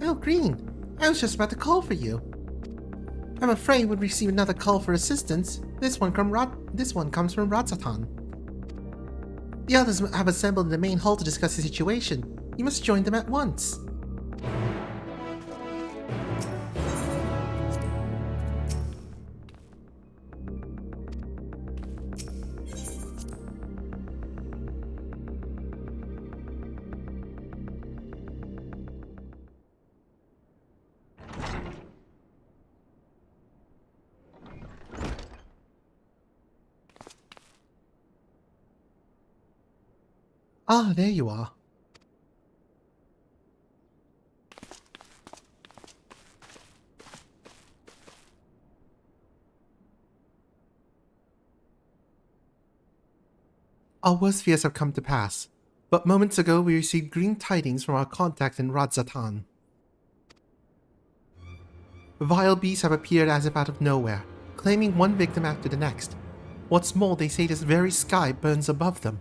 Oh, Green, I was just about to call for you. I'm afraid we'll receive another call for assistance. This one comes from Ratzatan. The others have assembled in the main hall to discuss the situation. You must join them at once. Ah, there you are. Our worst fears have come to pass, but moments ago we received green tidings from our contact in Radzatan. Vile beasts have appeared as if out of nowhere, claiming one victim after the next. What's more, they say this very sky burns above them.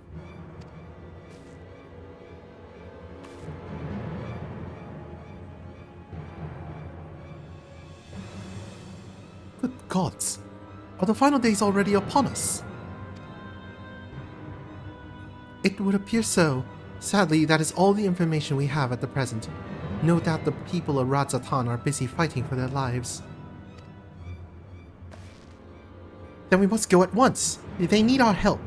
Good gods! Are the final days already upon us? It would appear so. Sadly, that is all the information we have at the present. No doubt the people of Radzatan are busy fighting for their lives. Then we must go at once. They need our help.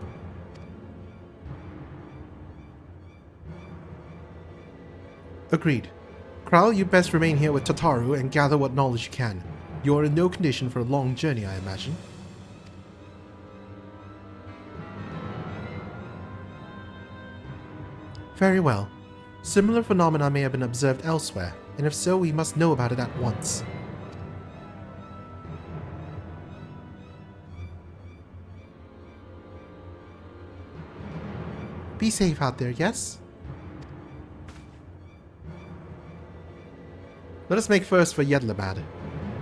Agreed. Kral, you best remain here with Tataru and gather what knowledge you can. You are in no condition for a long journey, I imagine. Very well. Similar phenomena may have been observed elsewhere, and if so, we must know about it at once. Be safe out there, yes? Let us make first for Yedlabad.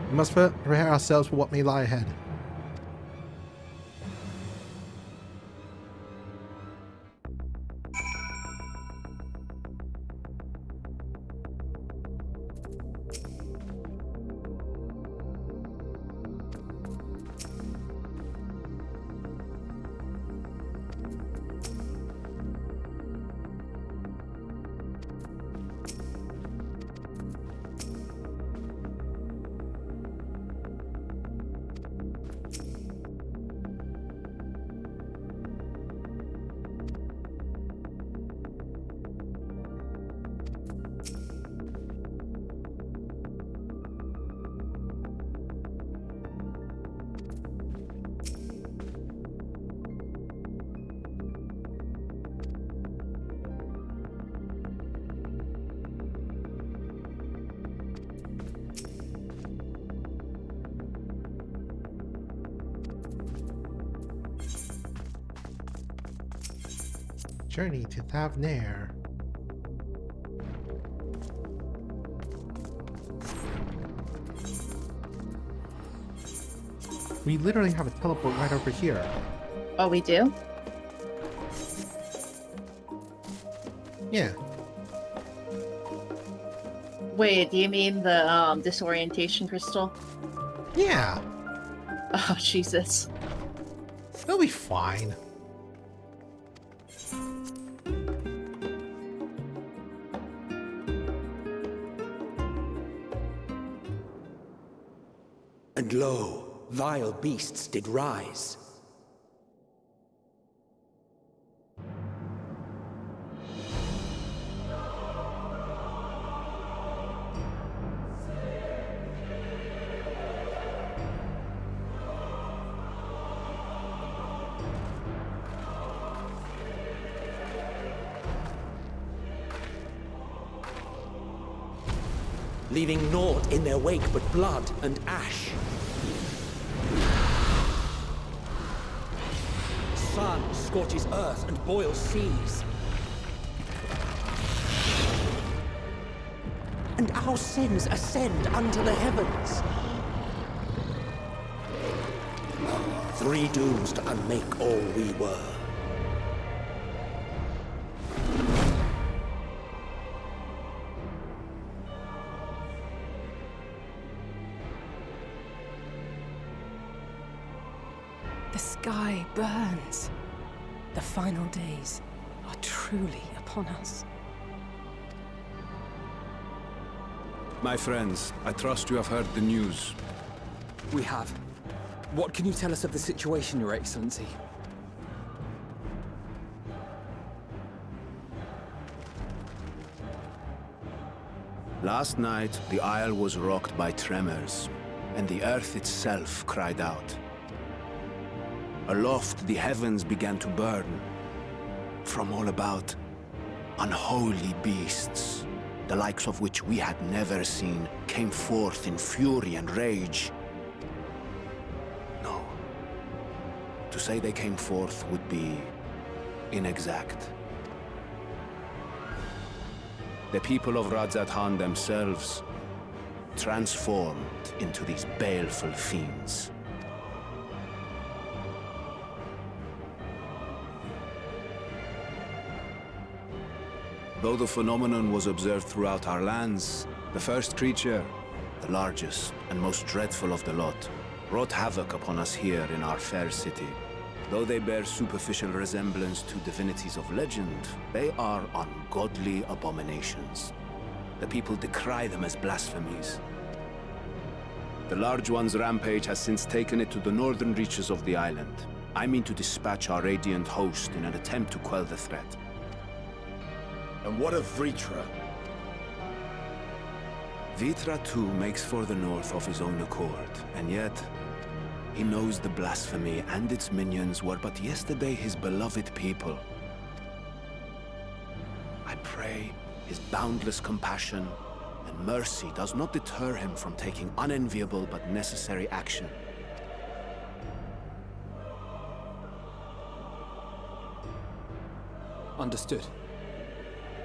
We must prepare ourselves for what may lie ahead. Journey to Thavnair. We literally have a teleport right over here. Oh, we do? Yeah. Wait, do you mean the disorientation crystal? Yeah. Oh, Jesus. They'll be fine. And lo, vile beasts did rise. Leaving naught in their wake but blood and ash. Sun scorches earth and boils seas. And our sins ascend unto the heavens. Three dooms to unmake all we were. sky burns. The final days are truly upon us. My friends, I trust you have heard the news. We have. What can you tell us of the situation, Your Excellency? Last night, the isle was rocked by tremors, and the earth itself cried out. Aloft, the heavens began to burn. From all about, unholy beasts, the likes of which we had never seen, came forth in fury and rage. No. To say they came forth would be inexact. The people of Radzat-Han themselves transformed into these baleful fiends. Though the phenomenon was observed throughout our lands, the first creature, the largest and most dreadful of the lot, wrought havoc upon us here in our fair city. Though they bear superficial resemblance to divinities of legend, they are ungodly abominations. The people decry them as blasphemies. The Large One's rampage has since taken it to the northern reaches of the island. I mean to dispatch our radiant host in an attempt to quell the threat. And what of Vritra? Vitra too makes for the north of his own accord, and yet he knows the blasphemy and its minions were but yesterday his beloved people. I pray his boundless compassion and mercy does not deter him from taking unenviable but necessary action. Understood.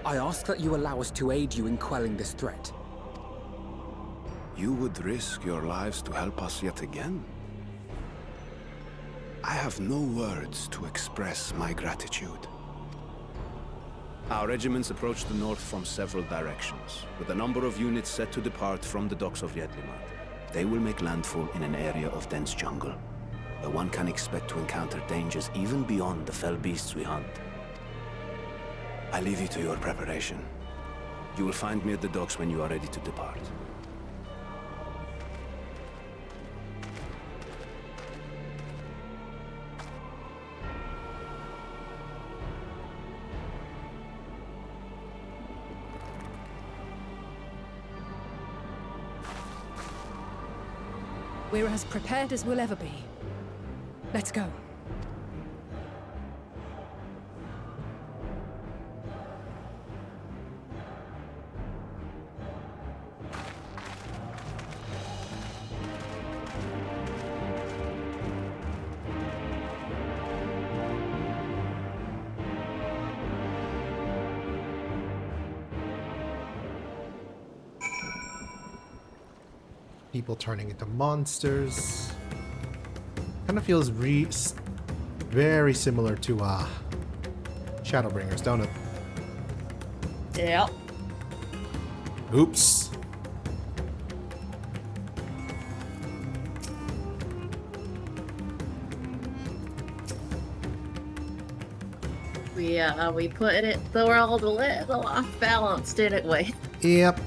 I ask that you allow us to aid you in quelling this threat. You would risk your lives to help us yet again? I have no words to express my gratitude. Our regiments approach the north from several directions, with a number of units set to depart from the docks of Yedlimat. They will make landfall in an area of dense jungle, where one can expect to encounter dangers even beyond the fell beasts we hunt. I leave you to your preparation. You will find me at the docks when you are ready to depart. We're as prepared as we'll ever be. Let's go. People turning into monsters. Kind of feels very similar to Shadowbringers, don't it? Yep. Oops. We put it the world a little off balance, didn't we? Yep.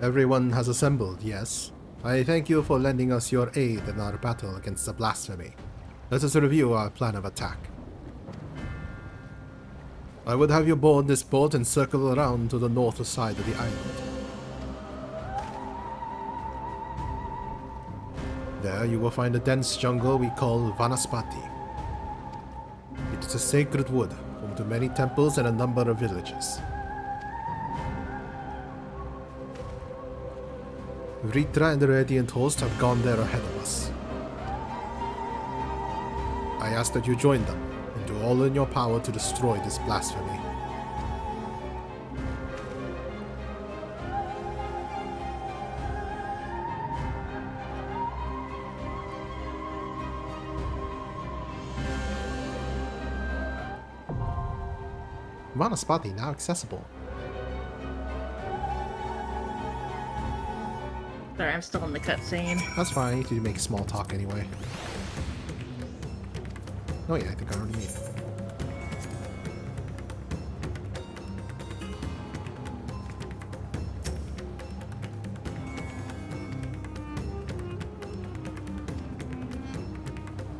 Everyone has assembled, yes. I thank you for lending us your aid in our battle against the blasphemy. Let us review our plan of attack. I would have you board this boat and circle around to the north side of the island. There you will find a dense jungle we call Vanaspati. It is a sacred wood, home to many temples and a number of villages. Vritra and the Radiant Host have gone there ahead of us. I ask that you join them and do all in your power to destroy this blasphemy. Vanaspati now accessible. Sorry, I'm still in the cutscene. That's fine, I need to make small talk anyway. Oh yeah, I think I already made it.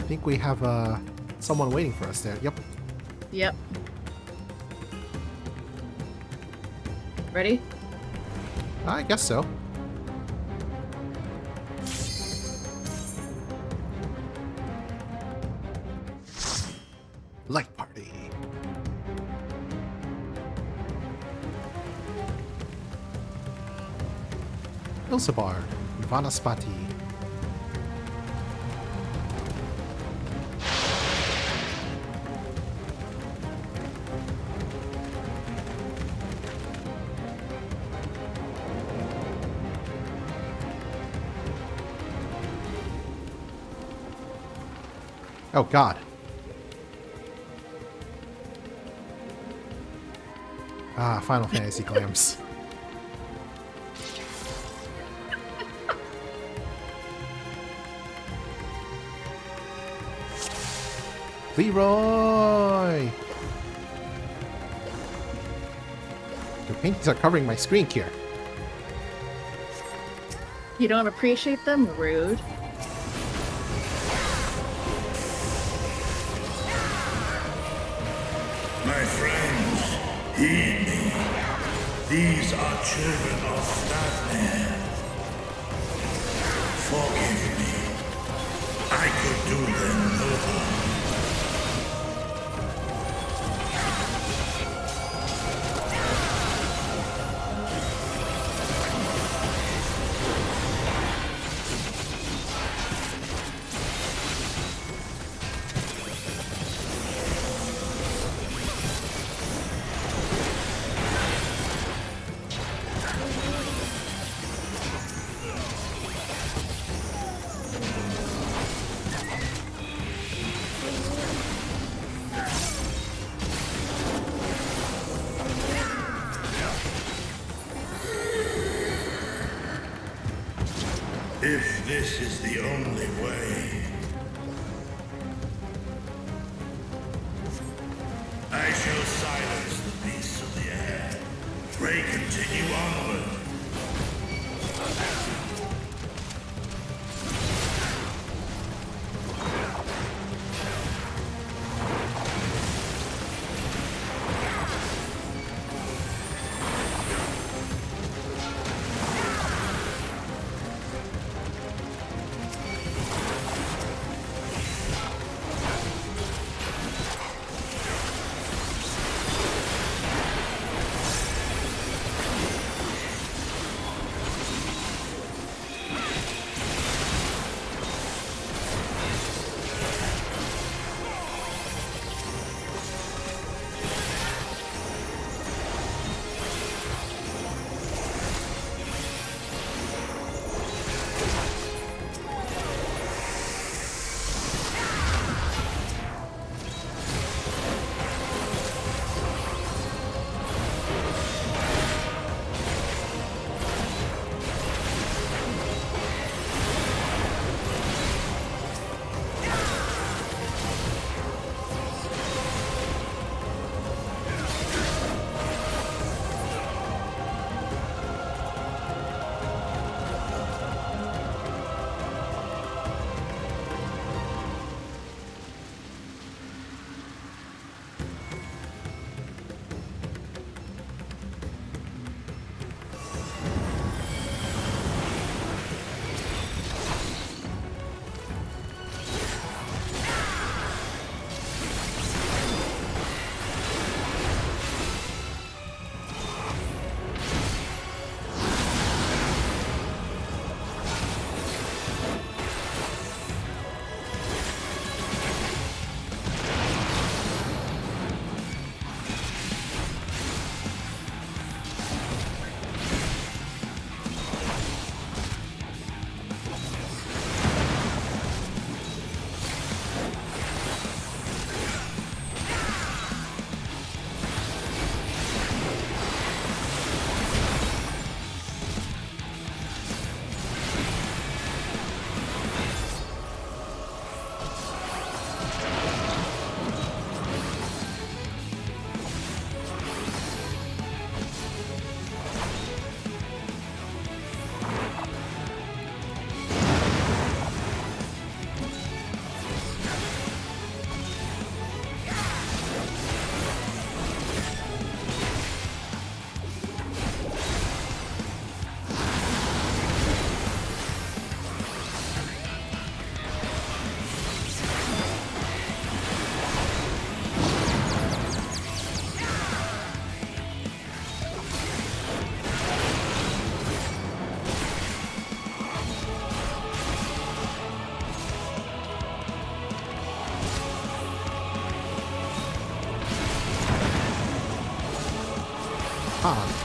I think we have someone waiting for us there. Yep. Yep. Ready? I guess so. Light party. Ilsabar, Vanaspati. Oh God. Ah, Final Fantasy clams. Leroy! The paintings are covering my screen here. You don't appreciate them? Rude. My friends, heed me. These are children of Statman. Forgive me. I could do them no harm. If this is the only way, I shall silence the beasts of the air. Pray continue onward.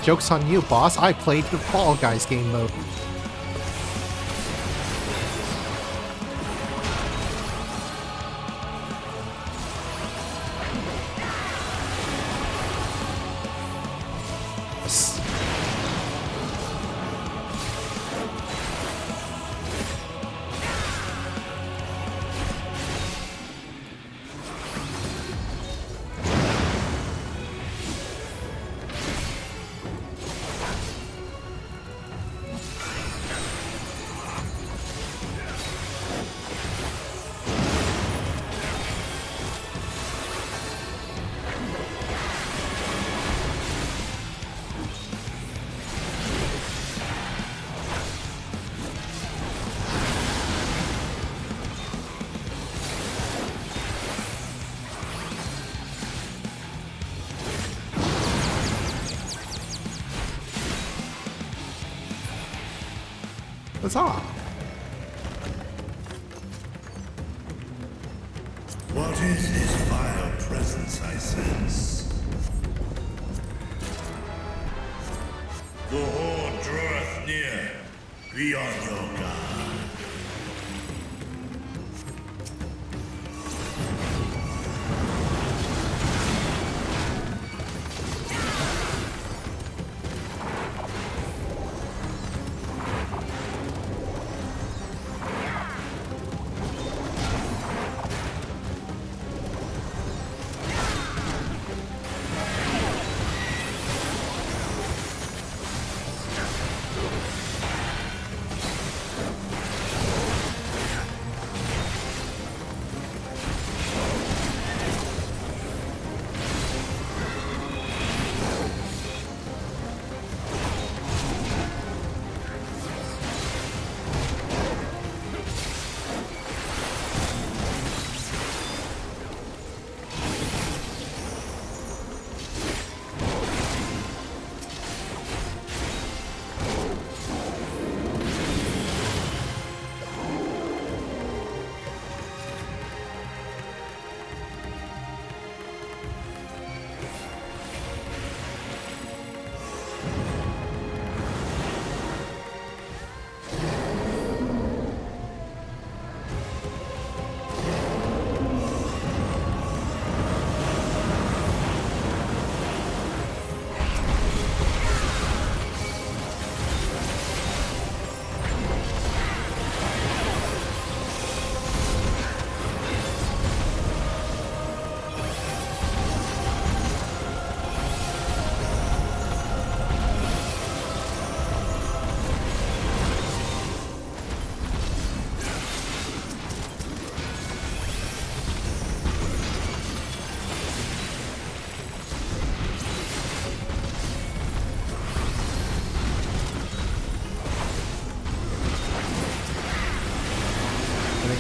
Joke's on you, boss. I played the Fall Guys game mode. Huzzah! What is this vile presence I sense? The horde draweth near. Be on your guard.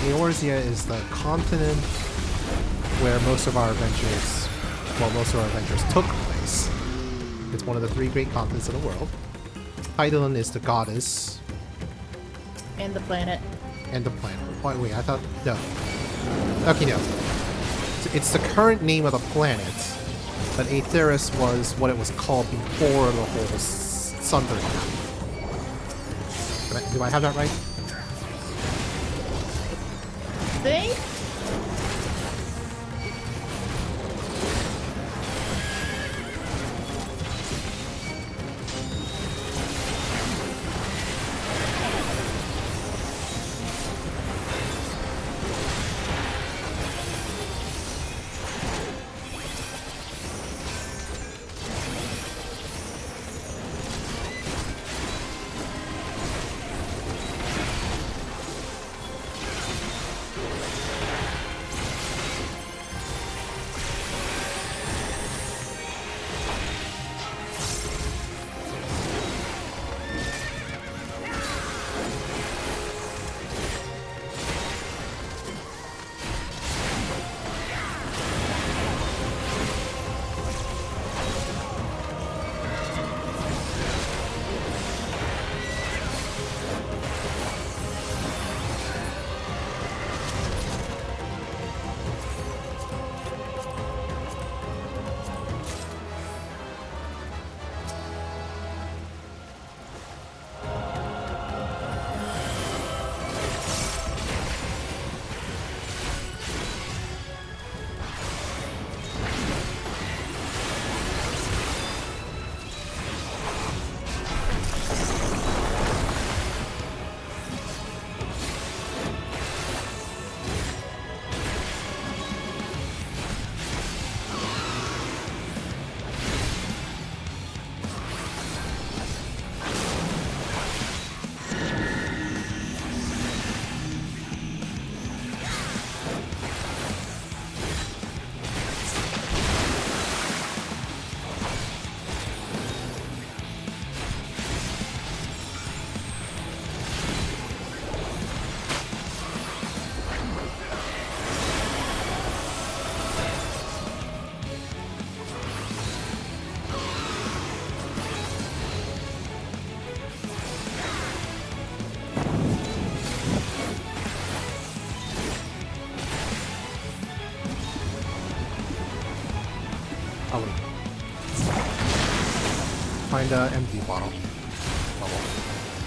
Eorzea is the continent where most of our adventures, took place. It's one of the 3 great continents of the world. Eidolon is the goddess. And the planet. And the planet. Wait, I thought... No. Okay, no. It's the current name of the planet, but Aetheris was what it was called before the whole Sundering happened. Do I have that right? Think? find a empty bottle. Bubble.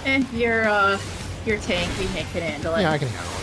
And your tank, you can handle it. Yeah, I can handle it.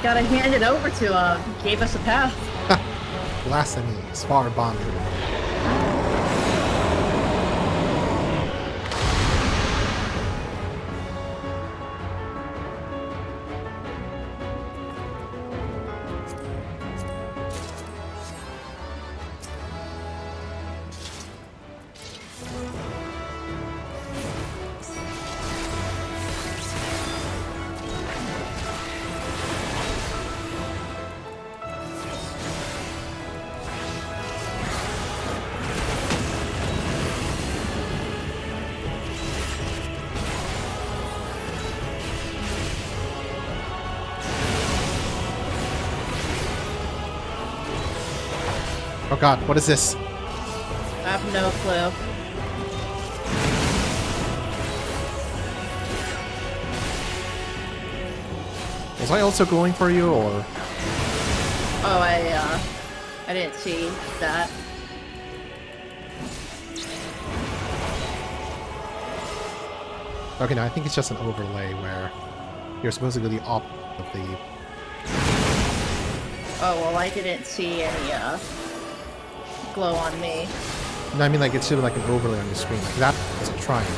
Gotta hand it over to gave us a path. Blasphemy, Spar Bonded. Oh god, what is this? I have no clue. Was I also going for you, or? Oh, I didn't see that. Okay, no, I think it's just an overlay where you're supposed to go the opposite of the... Oh, well, I didn't see any, glow on me. No, I mean like it's sort of like an overlay on your screen. Like that is a triangle.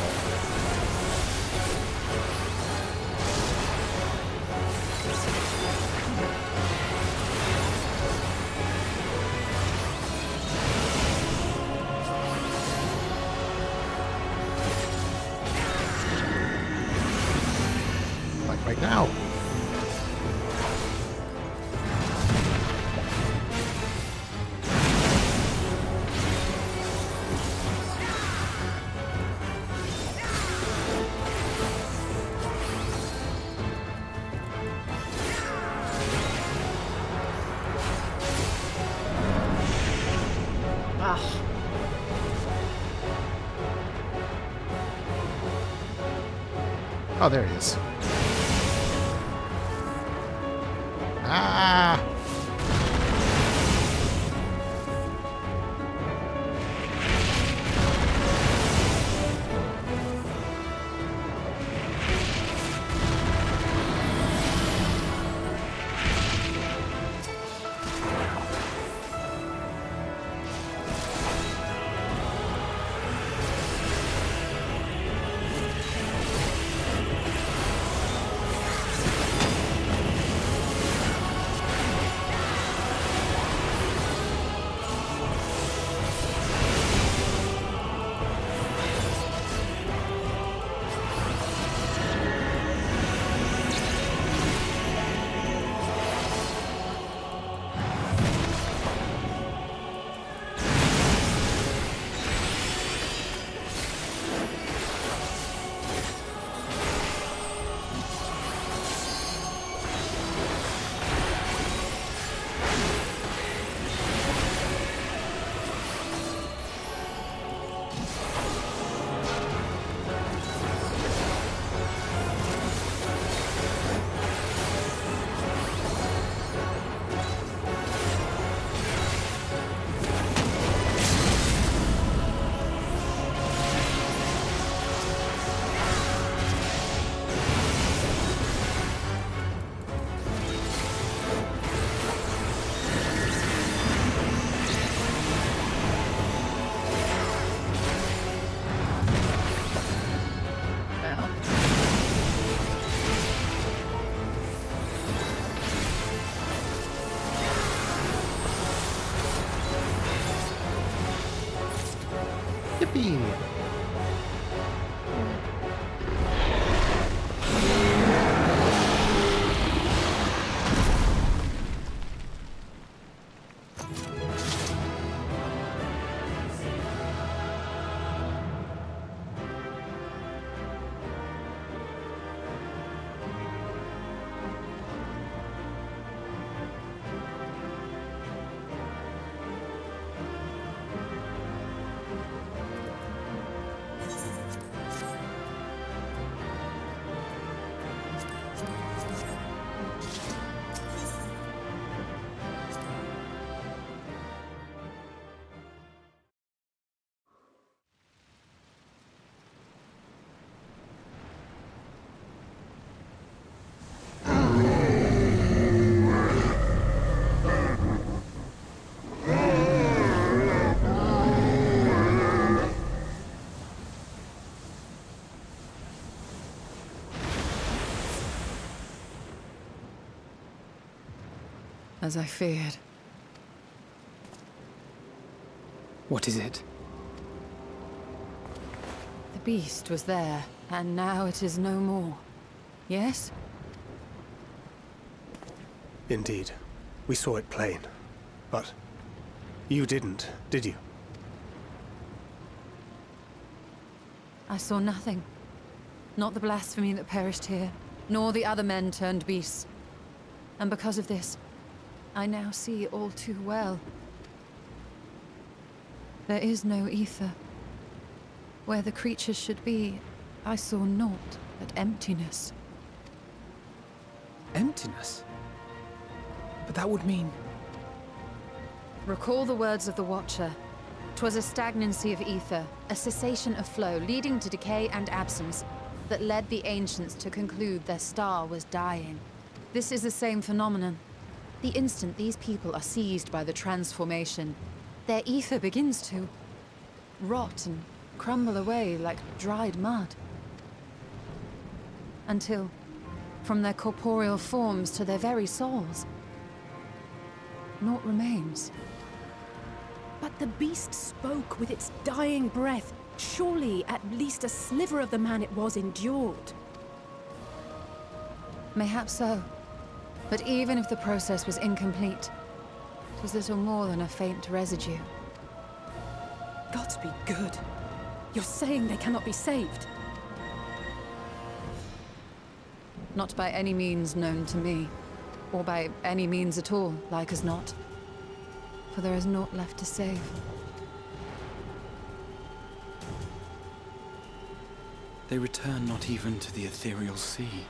Like right now. Ah. Oh, there he is. Ah! Yippee! As I feared. What is it? The beast was there, and now it is no more. Yes? Indeed. We saw it plain. But you didn't, did you? I saw nothing. Not the blasphemy that perished here, nor the other men turned beasts. And because of this, I now see all too well. There is no ether. Where the creatures should be, I saw naught but emptiness. Emptiness? But that would mean... Recall the words of the Watcher. 'Twas a stagnancy of ether, a cessation of flow, leading to decay and absence, that led the ancients to conclude their star was dying. This is the same phenomenon. The instant these people are seized by the transformation, their ether begins to rot and crumble away like dried mud. Until, from their corporeal forms to their very souls, naught remains. But the beast spoke with its dying breath. Surely at least a sliver of the man it was endured. Mayhap so. But even if the process was incomplete, it was little more than a faint residue. Gods be good. You're saying they cannot be saved? Not by any means known to me, or by any means at all, like as not. For there is naught left to save. They return not even to the ethereal sea.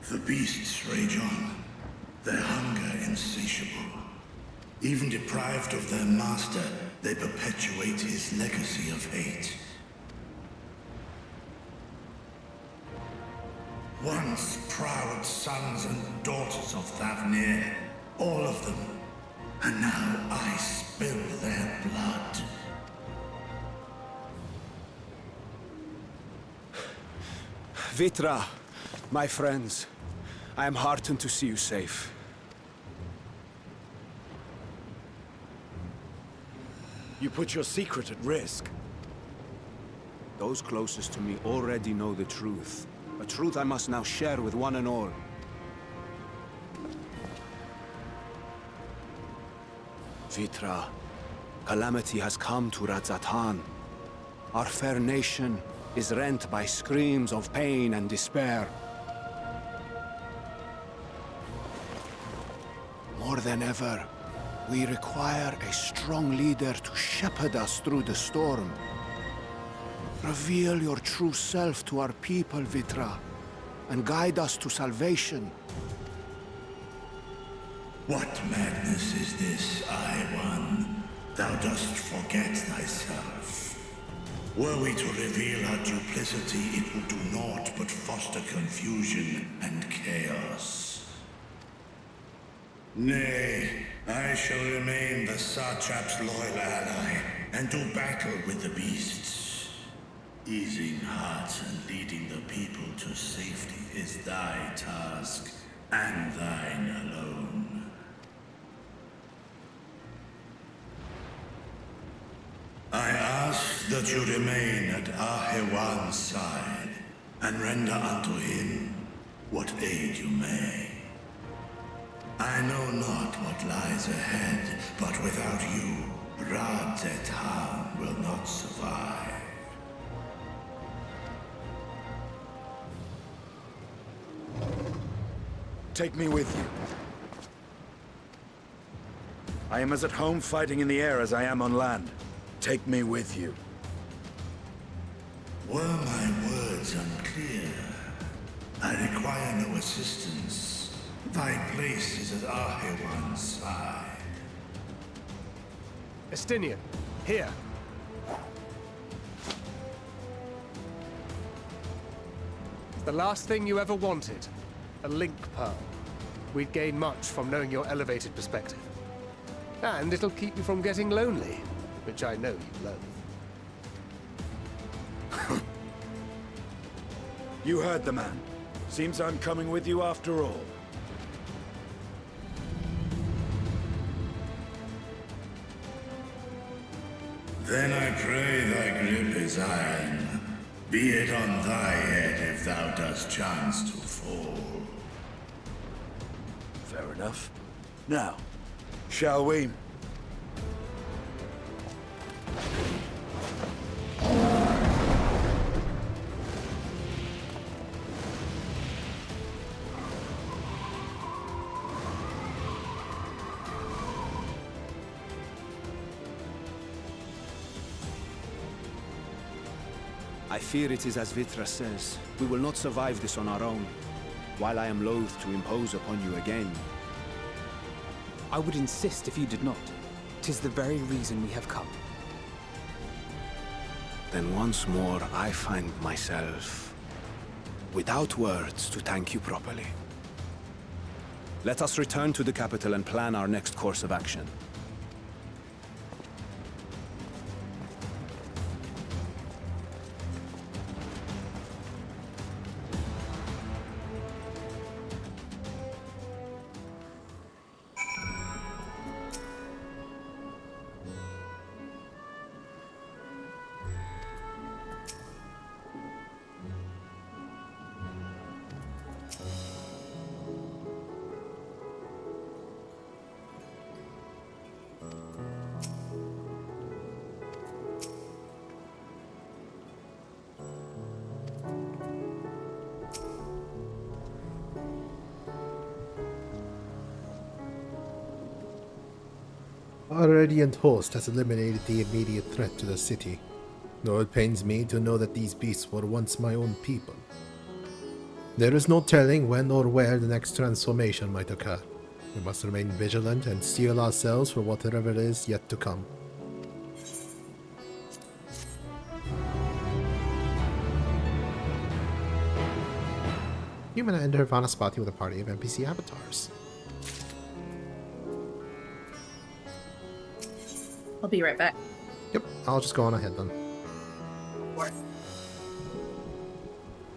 The beasts rage on, their hunger insatiable. Even deprived of their master, they perpetuate his legacy of hate. Once proud sons and daughters of Thavnir, all of them, and now I spill their blood. Vitra, my friends, I am heartened to see you safe. You put your secret at risk. Those closest to me already know the truth. A truth I must now share with one and all. Vitra, calamity has come to Radzatan. Our fair nation is rent by screams of pain and despair. More than ever, we require a strong leader to shepherd us through the storm. Reveal your true self to our people, Vitra, and guide us to salvation. What madness is this, I-One? Thou dost forget thyself. Were we to reveal our duplicity, it would do naught but foster confusion and chaos. Nay, I shall remain the Satrap's loyal ally, and do battle with the beasts. Easing hearts and leading the people to safety is thy task, and thine alone. I ask that you remain at Ahewan's side, and render unto him what aid you may. I know not what lies ahead, but without you, Radzatan will not survive. Take me with you. I am as at home fighting in the air as I am on land. Take me with you. Were my words unclear? I require no assistance. Thy place is at Ahewan's side. Estinian, here. It's the last thing you ever wanted. A link pearl. We'd gain much from knowing your elevated perspective. And it'll keep you from getting lonely, which I know you loathe. You heard the man. Seems I'm coming with you after all. Then I pray thy grip is iron. Be it on thy head if thou dost chance to fall. Fair enough. Now, shall we? I fear it is as Vitra says. We will not survive this on our own. While I am loath to impose upon you again. I would insist if you did not. 'Tis the very reason we have come. Then once more I find myself without words to thank you properly. Let us return to the capital and plan our next course of action. Our radiant host has eliminated the immediate threat to the city, though it pains me to know that these beasts were once my own people. There is no telling when or where the next transformation might occur. We must remain vigilant and steel ourselves for whatever is yet to come. Humana enter Vanaspati with a party of NPC avatars. I'll be right back. Yep, I'll just go on ahead then.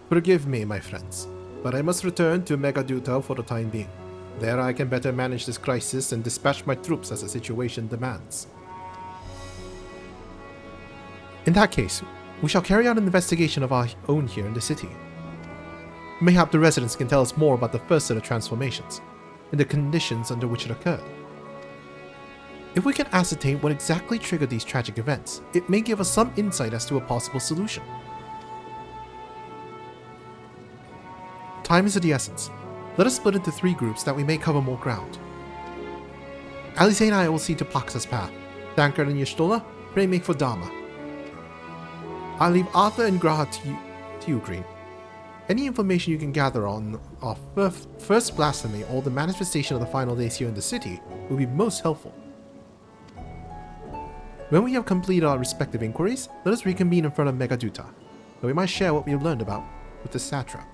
Forgive me, my friends, but I must return to Megaduta for the time being. There I can better manage this crisis and dispatch my troops as the situation demands. In that case, we shall carry out an investigation of our own here in the city. Mayhap the residents can tell us more about the first set of transformations, and the conditions under which it occurred. If we can ascertain what exactly triggered these tragic events, it may give us some insight as to a possible solution. Time is of the essence. Let us split into 3 groups that we may cover more ground. Alice and I will see to Paxa's path. Dankar and Yashtola, pray make for Dharma. I'll leave Arthur and Graha to you, Green. Any information you can gather on our first blasphemy or the manifestation of the final days here in the city will be most helpful. When we have completed our respective inquiries, let us reconvene in front of Megaduta, where we might share what we have learned about with the satrap.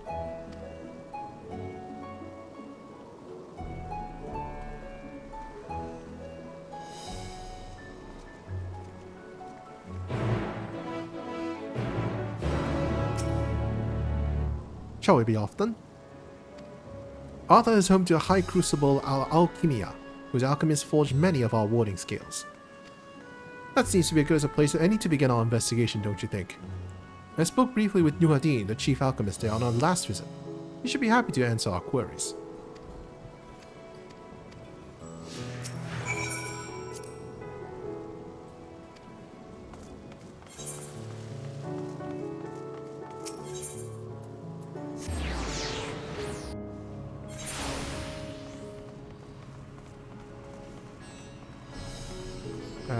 Shall we be off then? Arthur is home to a high crucible alchemia, whose alchemists forged many of our warding skills. That seems to be as good as a place as any to begin our investigation, don't you think? I spoke briefly with Nuhadin, the chief alchemist there, on our last visit. He should be happy to answer our queries.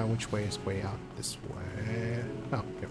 Which way is way out? This way. Oh, here we go.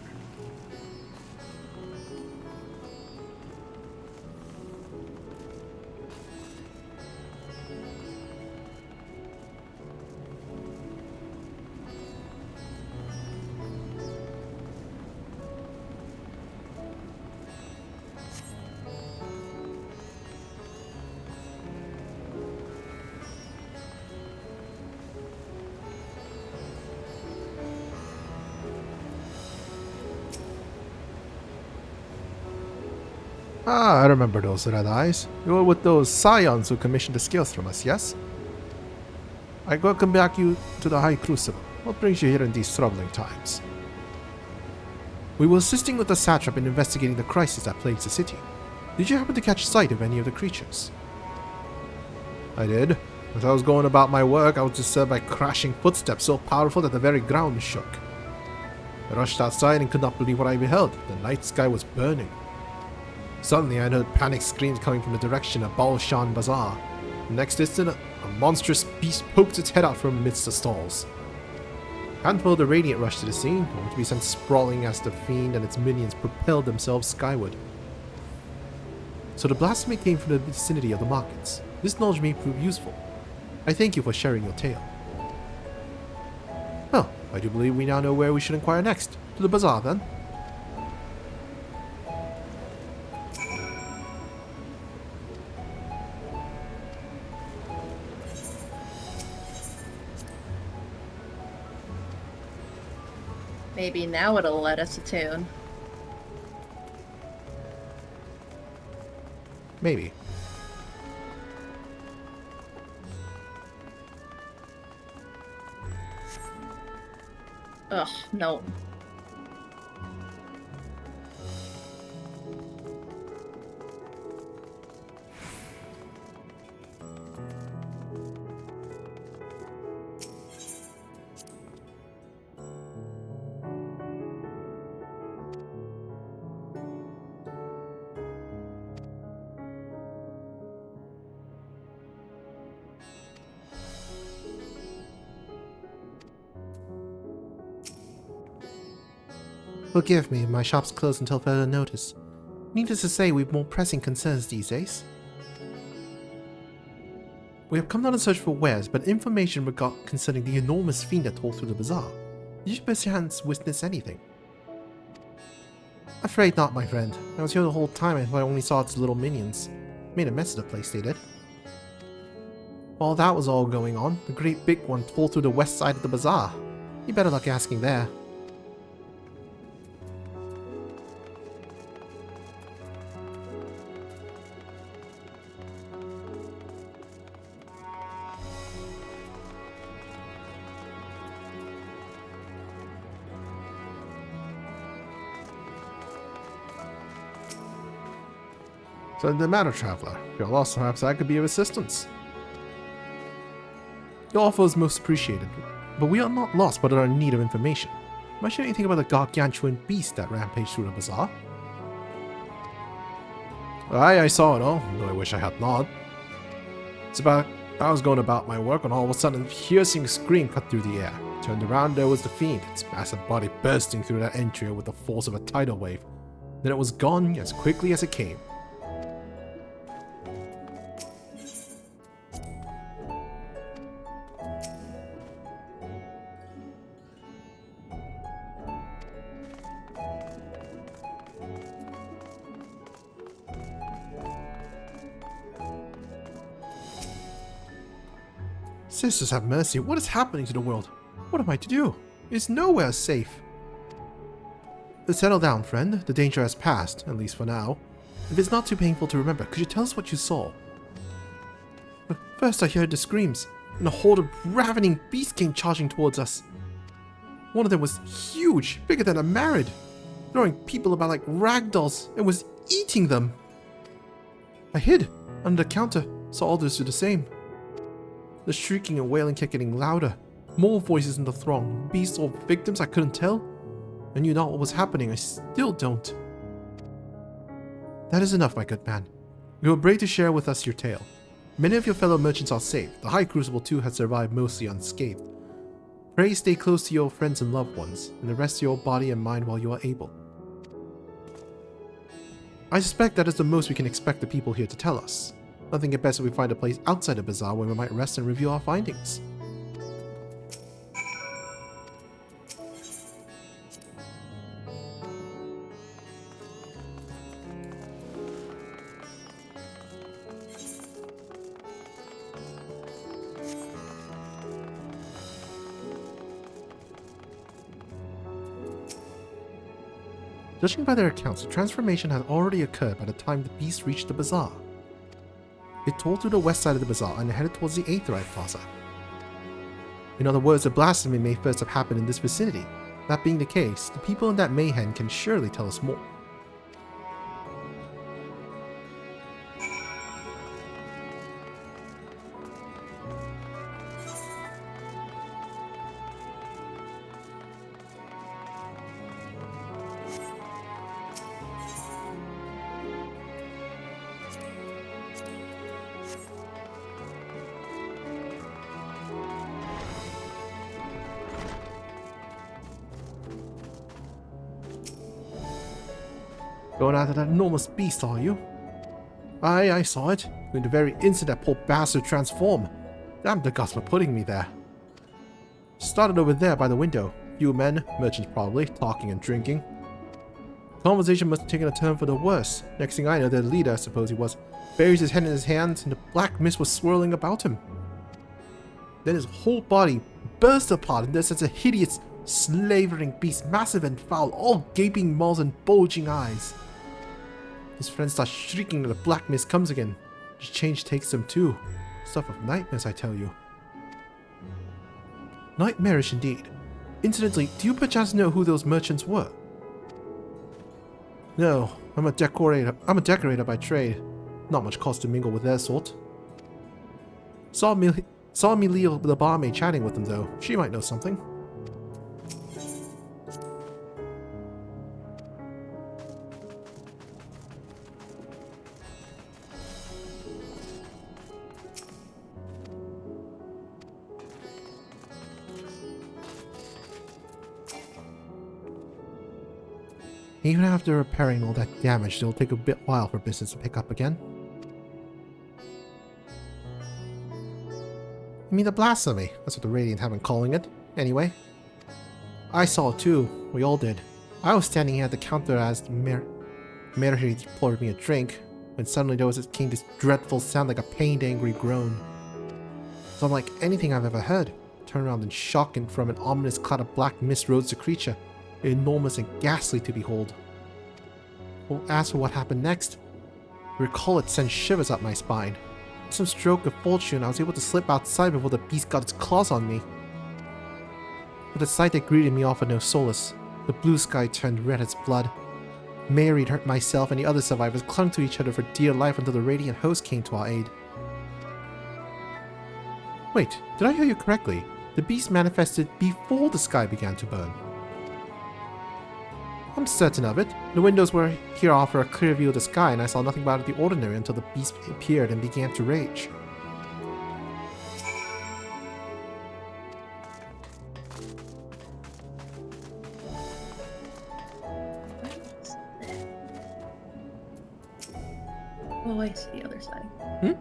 Ah, I remember those red eyes. You were with those scions who commissioned the skills from us, yes? I welcome back you to the High Crucible. What brings you here in these troubling times? We were assisting with the satrap in investigating the crisis that plagues the city. Did you happen to catch sight of any of the creatures? I did. As I was going about my work, I was disturbed by crashing footsteps so powerful that the very ground shook. I rushed outside and could not believe what I beheld. The night sky was burning. Suddenly, I heard panicked screams coming from the direction of Balshan Bazaar. The next instant, a monstrous beast poked its head out from amidst the stalls. A handful of the Radiant rushed to the scene, only to be sent sprawling as the fiend and its minions propelled themselves skyward. So the blasphemy came from the vicinity of the markets. This knowledge may prove useful. I thank you for sharing your tale. Well, I do believe we now know where we should inquire next. To the bazaar, then. Maybe now it'll let us attune. Maybe. Ugh, no. Forgive me, my shop's closed until further notice. Needless to say, we've more pressing concerns these days. We have come not in search for wares, but information concerning the enormous fiend that tore through the bazaar. Did you perchance witness anything? Afraid not, my friend. I was here the whole time and I only saw its little minions. Made a mess of the place, they did. While that was all going on, the great big one tore through the west side of the bazaar. You better luck asking there. So the matter, traveler. If you're lost, perhaps I could be of assistance. Your offer is most appreciated, but we are not lost but are in need of information. Am I sure anything about the gargantuan beast that rampaged through the bazaar? Aye, I saw it all, though I wish I had not. I was going about my work when all of a sudden a piercing scream cut through the air. Turned around, there was the fiend, its massive body bursting through that entry with the force of a tidal wave. Then it was gone as quickly as it came. Sisters have mercy, what is happening to the world? What am I to do? It's nowhere safe. Settle down, friend. The danger has passed, at least for now. If it's not too painful to remember, could you tell us what you saw? First I heard the screams, and a horde of ravening beasts came charging towards us. One of them was huge, bigger than a Marid, throwing people about like ragdolls, and was eating them. I hid under the counter, saw others do the same. The shrieking and wailing kept getting louder. More voices in the throng. Beasts or victims, I couldn't tell. I knew not what was happening, I still don't. That is enough, my good man. You were brave to share with us your tale. Many of your fellow merchants are safe. The High Crucible too has survived mostly unscathed. Pray stay close to your friends and loved ones, and the rest of your body and mind while you are able. I suspect that is the most we can expect the people here to tell us. I think it best if we find a place outside the bazaar where we might rest and review our findings. Judging by their accounts, the transformation had already occurred by the time the beast reached the bazaar. It tore through the west side of the bazaar and headed towards the Aetherite Plaza. In other words, the blasphemy may first have happened in this vicinity. That being the case, the people in that mayhem can surely tell us more. Going after that enormous beast, are you? Aye, I saw it. In the very instant that poor bastard transformed. Damn the gods for putting me there. Started over there by the window. Few men, merchants probably, talking and drinking. Conversation must have taken a turn for the worse. Next thing I know, their leader, I suppose he was, buries his head in his hands and the black mist was swirling about him. Then his whole body burst apart and there's such a hideous, slavering beast, massive and foul, all gaping mouths and bulging eyes. His friends start shrieking and the black mist comes again. The change takes them too. Stuff of nightmares, I tell you. Nightmarish indeed. Incidentally, do you perchance know who those merchants were? No, I'm a decorator by trade. Not much cause to mingle with their sort. Saw Melia the barmaid chatting with them though. She might know something. Even after repairing all that damage, it'll take a bit while for business to pick up again. You mean the blasphemy? That's what the Radiant have been calling it. Anyway. I saw it too. We all did. I was standing here at the counter as the Mayor poured me a drink, when suddenly came this dreadful sound like a pained, angry groan. It's unlike anything I've ever heard. Turned around in shock, and from an ominous cloud of black mist rose the creature, enormous and ghastly to behold. Well, as for what happened next, recall it sent shivers up my spine. With some stroke of fortune, I was able to slip outside before the beast got its claws on me. But the sight that greeted me offered no solace. The blue sky turned red as blood. Mary, myself, and the other survivors clung to each other for dear life until the Radiant host came to our aid. Wait, did I hear you correctly? The beast manifested before the sky began to burn. I'm certain of it. The windows were here offer a clear view of the sky, and I saw nothing out of the ordinary until the beast appeared and began to rage. Oh, I see the other side.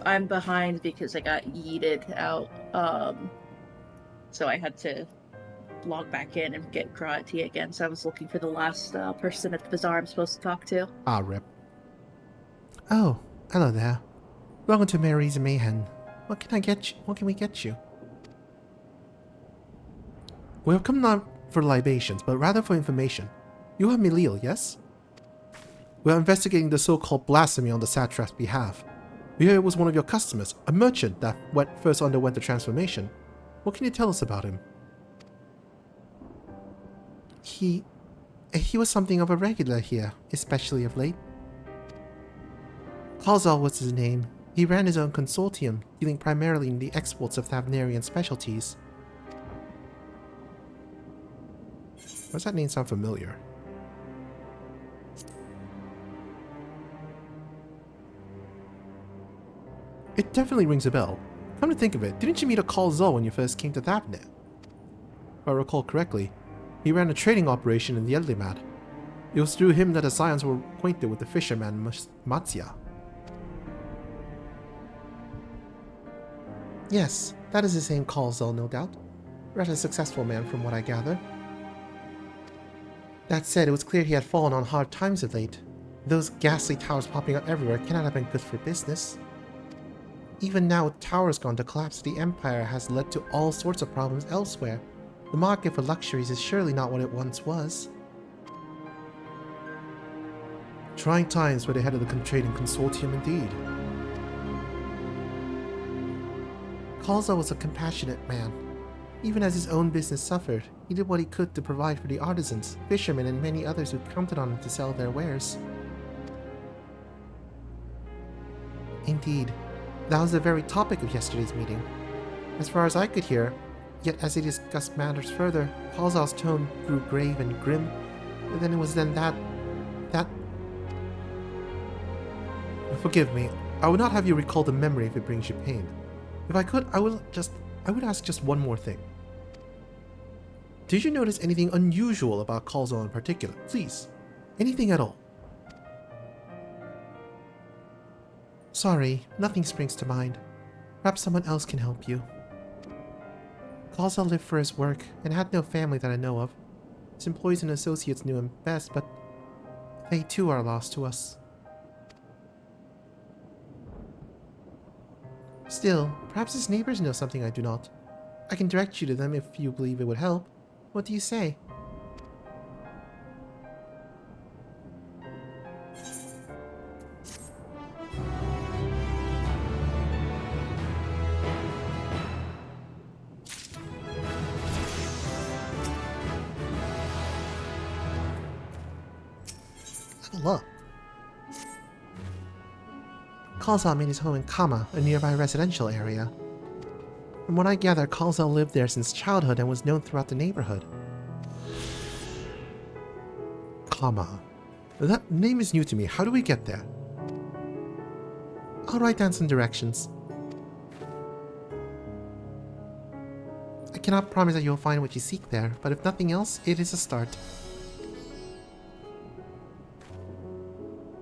I'm behind because I got yeeted out. So I had to log back in and get karate again. So I was looking for the last person at the bazaar I'm supposed to talk to. Ah, rip. Oh, hello there. Welcome to Mary's Mayhem. What can we get you? We have come not for libations, but rather for information. You are Melil, yes? We are investigating the so-called blasphemy on the satrap's behalf. We hear it was one of your customers, a merchant that first underwent the transformation. What can you tell us about him? He was something of a regular here, especially of late. Kalzal was his name. He ran his own consortium, dealing primarily in the exports of Thavnarian specialties. Why does that name sound familiar? It definitely rings a bell. Come to think of it, didn't you meet a Kalzal when you first came to Thavnir? If I recall correctly, he ran a trading operation in the Edlimad. It was through him that the Scions were acquainted with the fisherman Matsya. Yes, that is the same Kalzal, no doubt. Rather a successful man from what I gather. That said, it was clear he had fallen on hard times of late. Those ghastly towers popping up everywhere cannot have been good for business. Even now, with towers gone to collapse, the Empire has led to all sorts of problems elsewhere. The market for luxuries is surely not what it once was. Trying times for the head of the trading consortium indeed. Kalzal was a compassionate man. Even as his own business suffered, he did what he could to provide for the artisans, fishermen, and many others who counted on him to sell their wares. Indeed, that was the very topic of yesterday's meeting. As far as I could hear, yet as they discussed matters further, Kalzal's tone grew grave and grim, and then it was then that... Forgive me, I would not have you recall the memory if it brings you pain. If I could, I would ask just one more thing. Did you notice anything unusual about Kalzal in particular? Please. Anything at all. Sorry, nothing springs to mind. Perhaps someone else can help you. Kalzal lived for his work and had no family that I know of. His employees and associates knew him best, but they too are lost to us. Still, perhaps his neighbors know something I do not. I can direct you to them if you believe it would help. What do you say? Level up. Kalzal made his home in Kama, a nearby residential area. From what I gather, Kalzal lived there since childhood and was known throughout the neighborhood. Kama. That name is new to me. How do we get there? I'll write down some directions. I cannot promise that you'll find what you seek there, but if nothing else, it is a start.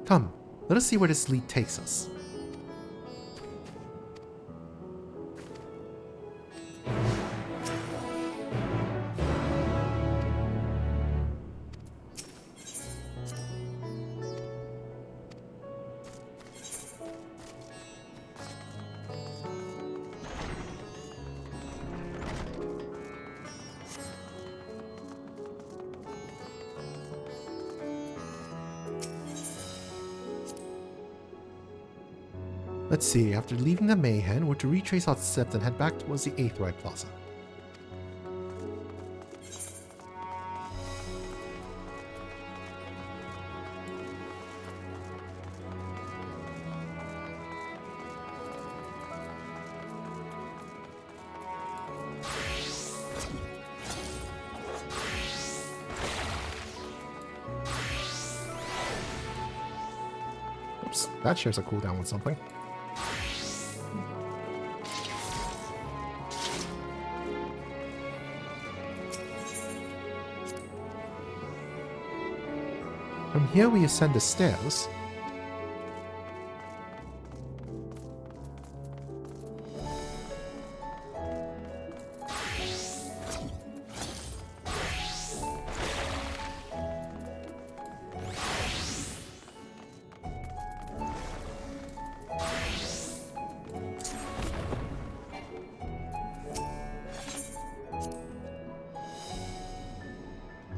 Come, let us see where this lead takes us. Let's see, after leaving the Mayhem, we're to retrace our steps and head back towards the XIV Plaza. Oops, that shares a cooldown with something. From here we ascend the stairs.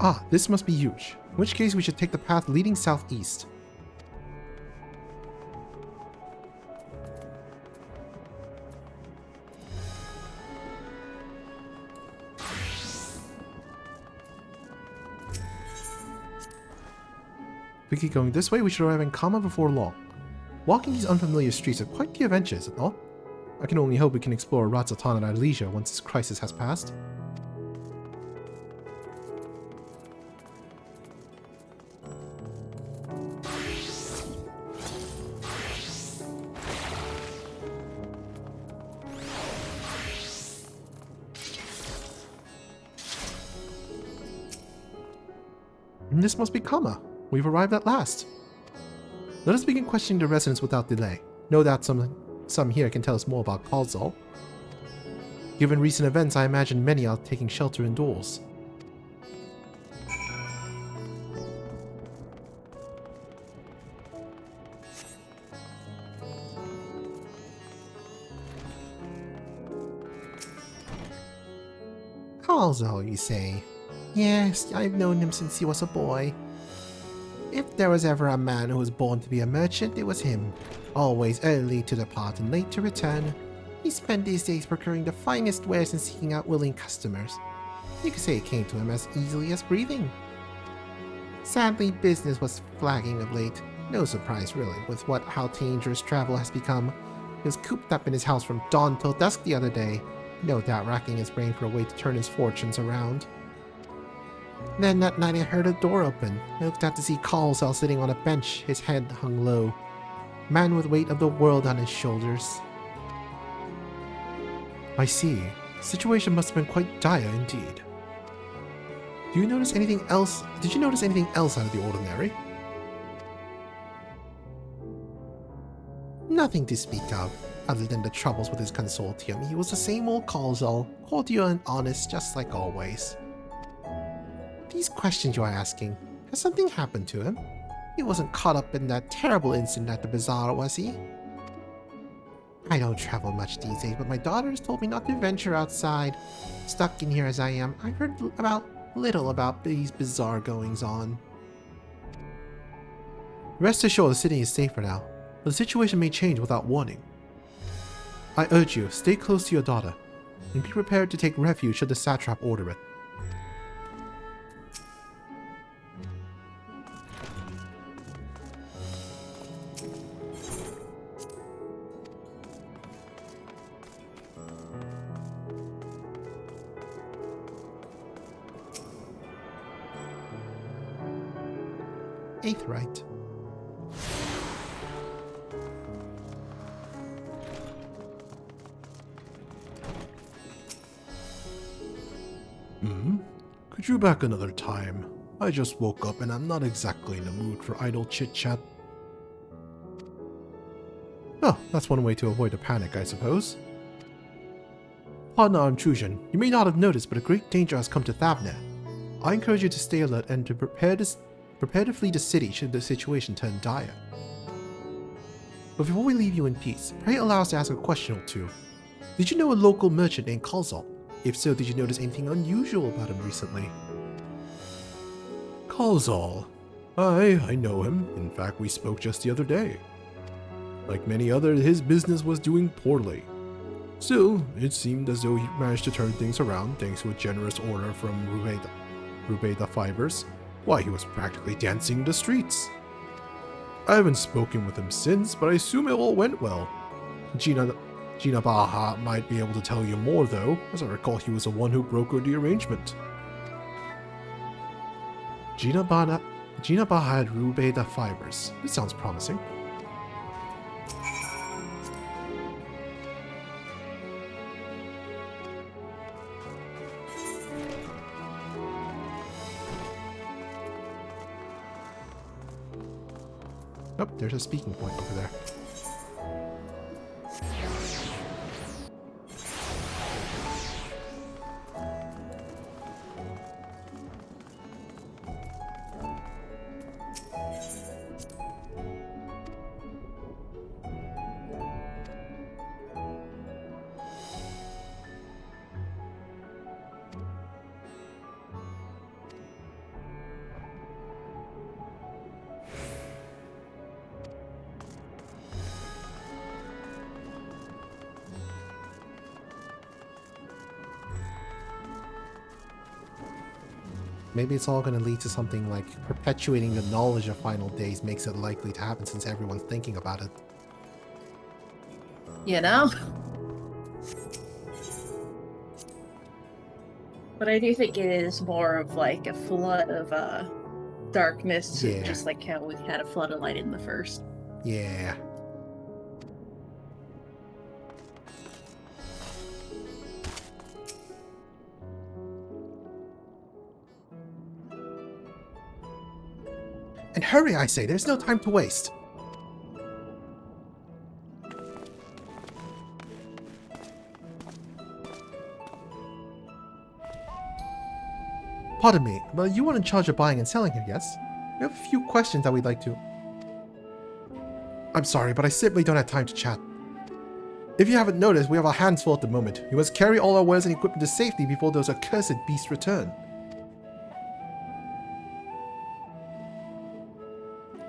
Ah, this must be huge. In which case we should take the path leading southeast. If we keep going this way, we should arrive in Kama before long. Walking these unfamiliar streets are quite the adventure, is it not? I can only hope we can explore Ratzatan at our leisure once this crisis has passed. This must be Kama. We've arrived at last. Let us begin questioning the residents without delay. No doubt some here can tell us more about Kalzal. Given recent events, I imagine many are taking shelter indoors. Kalzal, you say? Yes, I've known him since he was a boy. If there was ever a man who was born to be a merchant, it was him. Always early to depart and late to return. He spent his days procuring the finest wares and seeking out willing customers. You could say it came to him as easily as breathing. Sadly, business was flagging of late. No surprise, really, with how dangerous travel has become. He was cooped up in his house from dawn till dusk the other day, no doubt racking his brain for a way to turn his fortunes around. Then that night I heard a door open. I looked out to see Kalzal sitting on a bench, his head hung low. Man with weight of the world on his shoulders. I see. The situation must have been quite dire indeed. Do you notice anything else? Did you notice anything else out of the ordinary? Nothing to speak of, other than the troubles with his consortium. He was the same old Kalzal, cordial and honest, just like always. These questions you are asking, has something happened to him? He wasn't caught up in that terrible incident at the bazaar, was he? I don't travel much these days, but my daughter has told me not to venture outside. Stuck in here as I am, I've heard little about these bizarre goings-on. Rest assured the city is safe for now, but the situation may change without warning. I urge you, stay close to your daughter, and be prepared to take refuge should the satrap order it. Eighth right. Could you back another time? I just woke up and I'm not exactly in the mood for idle chit-chat. Oh, that's one way to avoid a panic, I suppose. Pardon our intrusion. You may not have noticed, but a great danger has come to Thavner. I encourage you to stay alert and to prepare to flee the city should the situation turn dire. But before we leave you in peace, pray allow us to ask a question or two. Did you know a local merchant named Kalzal? If so, did you notice anything unusual about him recently? Kalzal. I know him. In fact, we spoke just the other day. Like many others, his business was doing poorly. Still, it seemed as though he managed to turn things around thanks to a generous order from Rubeda Fibers. Why, he was practically dancing the streets. I haven't spoken with him since, but I assume it all went well. Gina Baha might be able to tell you more though, as I recall he was the one who brokered the arrangement. Gina Baha had Rubeda Fibers. This sounds promising. Oh, there's a speaking point over there. Maybe it's all going to lead to something like perpetuating the knowledge of final days makes it likely to happen since everyone's thinking about it. You know? But I do think it is more of like a flood of darkness, Yeah. just like how we had a flood of light in the first. Yeah. And hurry, I say, there's no time to waste. Pardon me, but you weren't in charge of buying and selling here, yes? We have a few questions that we'd like to... I'm sorry, but I simply don't have time to chat. If you haven't noticed, we have our hands full at the moment. We must carry all our wares and equipment to safety before those accursed beasts return.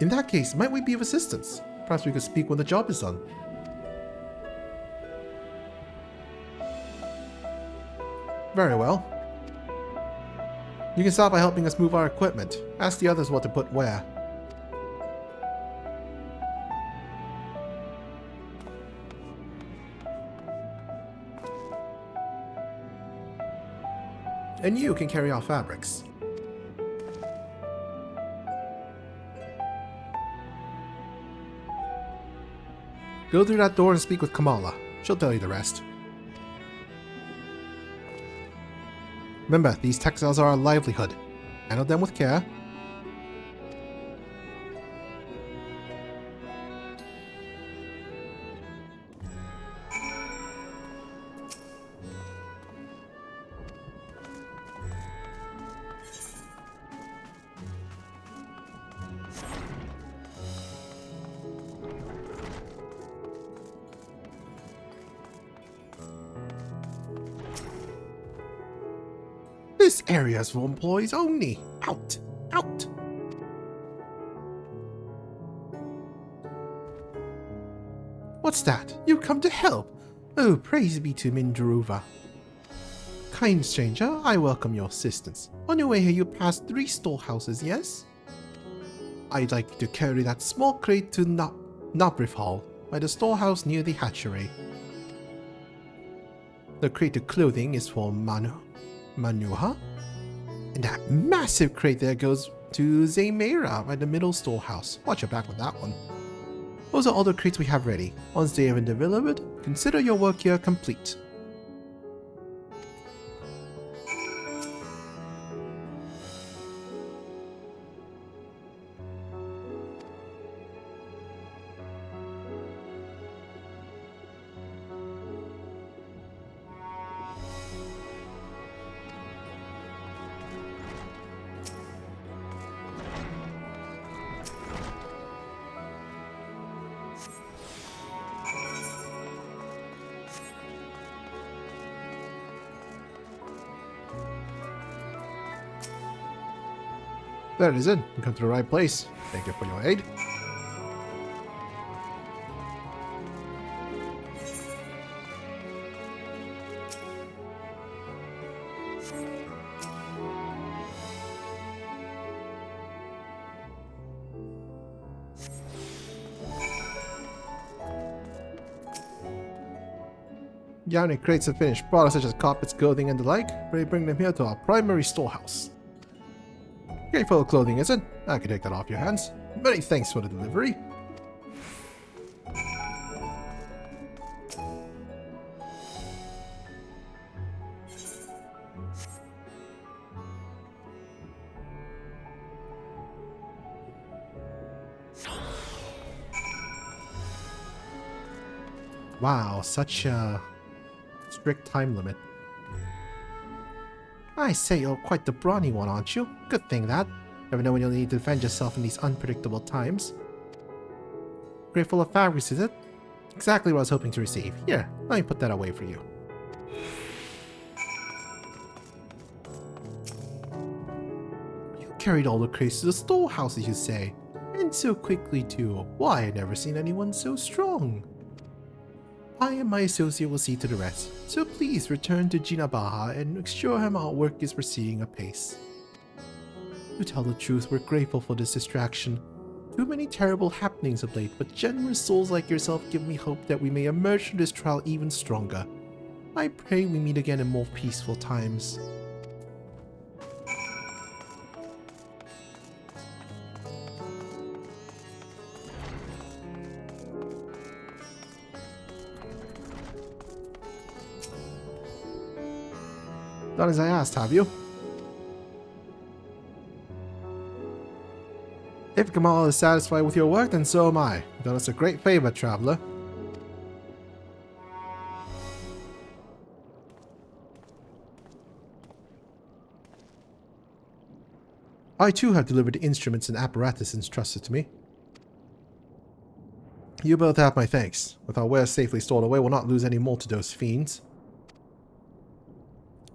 In that case, might we be of assistance? Perhaps we could speak when the job is done. Very well. You can start by helping us move our equipment. Ask the others what to put where. And you can carry our fabrics. Go through that door and speak with Kamala. She'll tell you the rest. Remember, these textiles are our livelihood. Handle them with care. This area's for employees only. Out! Out! What's that? You come to help? Oh, praise be to Mindruva. Kind stranger, I welcome your assistance. On your way here you passed 3 storehouses, yes? I'd like you to carry that small crate to Nabrif Hall, by the storehouse near the hatchery. The crate of clothing is for Manuha? And that massive crate there goes to Zaymera by the middle storehouse. Watch your back with that one. Those are all the crates we have ready. Once they have been delivered, consider your work here complete. There it is. You come to the right place. Thank you for your aid. Yarny crates of finished products such as carpets, clothing, and the like. We bring them here to our primary storehouse. Great full of clothing, is it? I can take that off your hands. Many thanks for the delivery. Wow, such a strict time limit. I say, you're quite the brawny one, aren't you? Good thing that. Never know when you'll need to defend yourself in these unpredictable times. Grateful of fabrics, is it? Exactly what I was hoping to receive. Here, let me put that away for you. You carried all the crates to the storehouses, you say? And so quickly, too. Why, I've never seen anyone so strong. I and my associate will see to the rest, so please return to Jinabaha and assure him our work is proceeding apace. To tell the truth, we're grateful for this distraction. Too many terrible happenings of late, but generous souls like yourself give me hope that we may emerge from this trial even stronger. I pray we meet again in more peaceful times. Done as I asked, have you? If Kamal is satisfied with your work, then so am I. You've done us a great favor, traveler. I too have delivered the instruments and apparatus entrusted to me. You both have my thanks. With our wares safely stored away, we'll not lose any more to those fiends.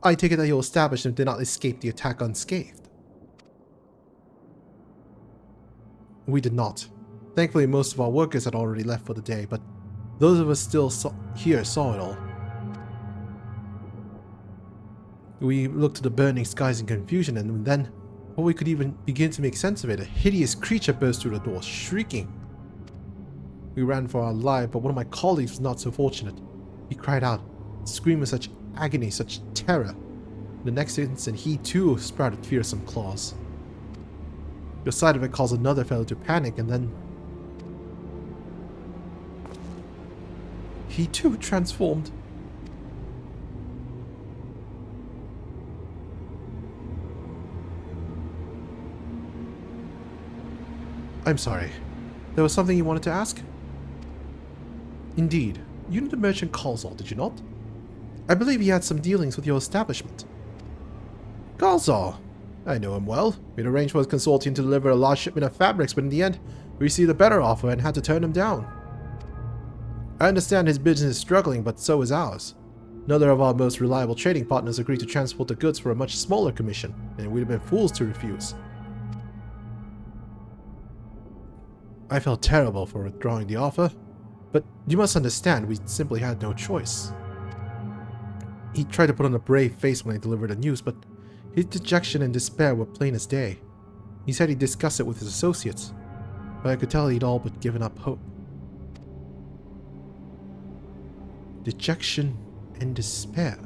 I take it that your establishment did not escape the attack unscathed. We did not. Thankfully, most of our workers had already left for the day, but those of us still here saw it all. We looked at the burning skies in confusion, and then, before we could even begin to make sense of it, a hideous creature burst through the door, shrieking. We ran for our life, but one of my colleagues was not so fortunate. He cried out, screaming with such agony, such terror. The next instant, he too sprouted fearsome claws. The sight of it caused another fellow to panic, and then he too transformed. I'm sorry. There was something you wanted to ask? Indeed. You knew the merchant Kalzal, did you not? I believe he had some dealings with your establishment. Kalzal? I know him well. We'd arranged for his consortium to deliver a large shipment of fabrics, but in the end, we received a better offer and had to turn him down. I understand his business is struggling, but so is ours. Another of our most reliable trading partners agreed to transport the goods for a much smaller commission, and we'd have been fools to refuse. I felt terrible for withdrawing the offer, but you must understand we simply had no choice. He tried to put on a brave face when I delivered the news, but his dejection and despair were plain as day. He said he'd discuss it with his associates, but I could tell he'd all but given up hope. Dejection and despair.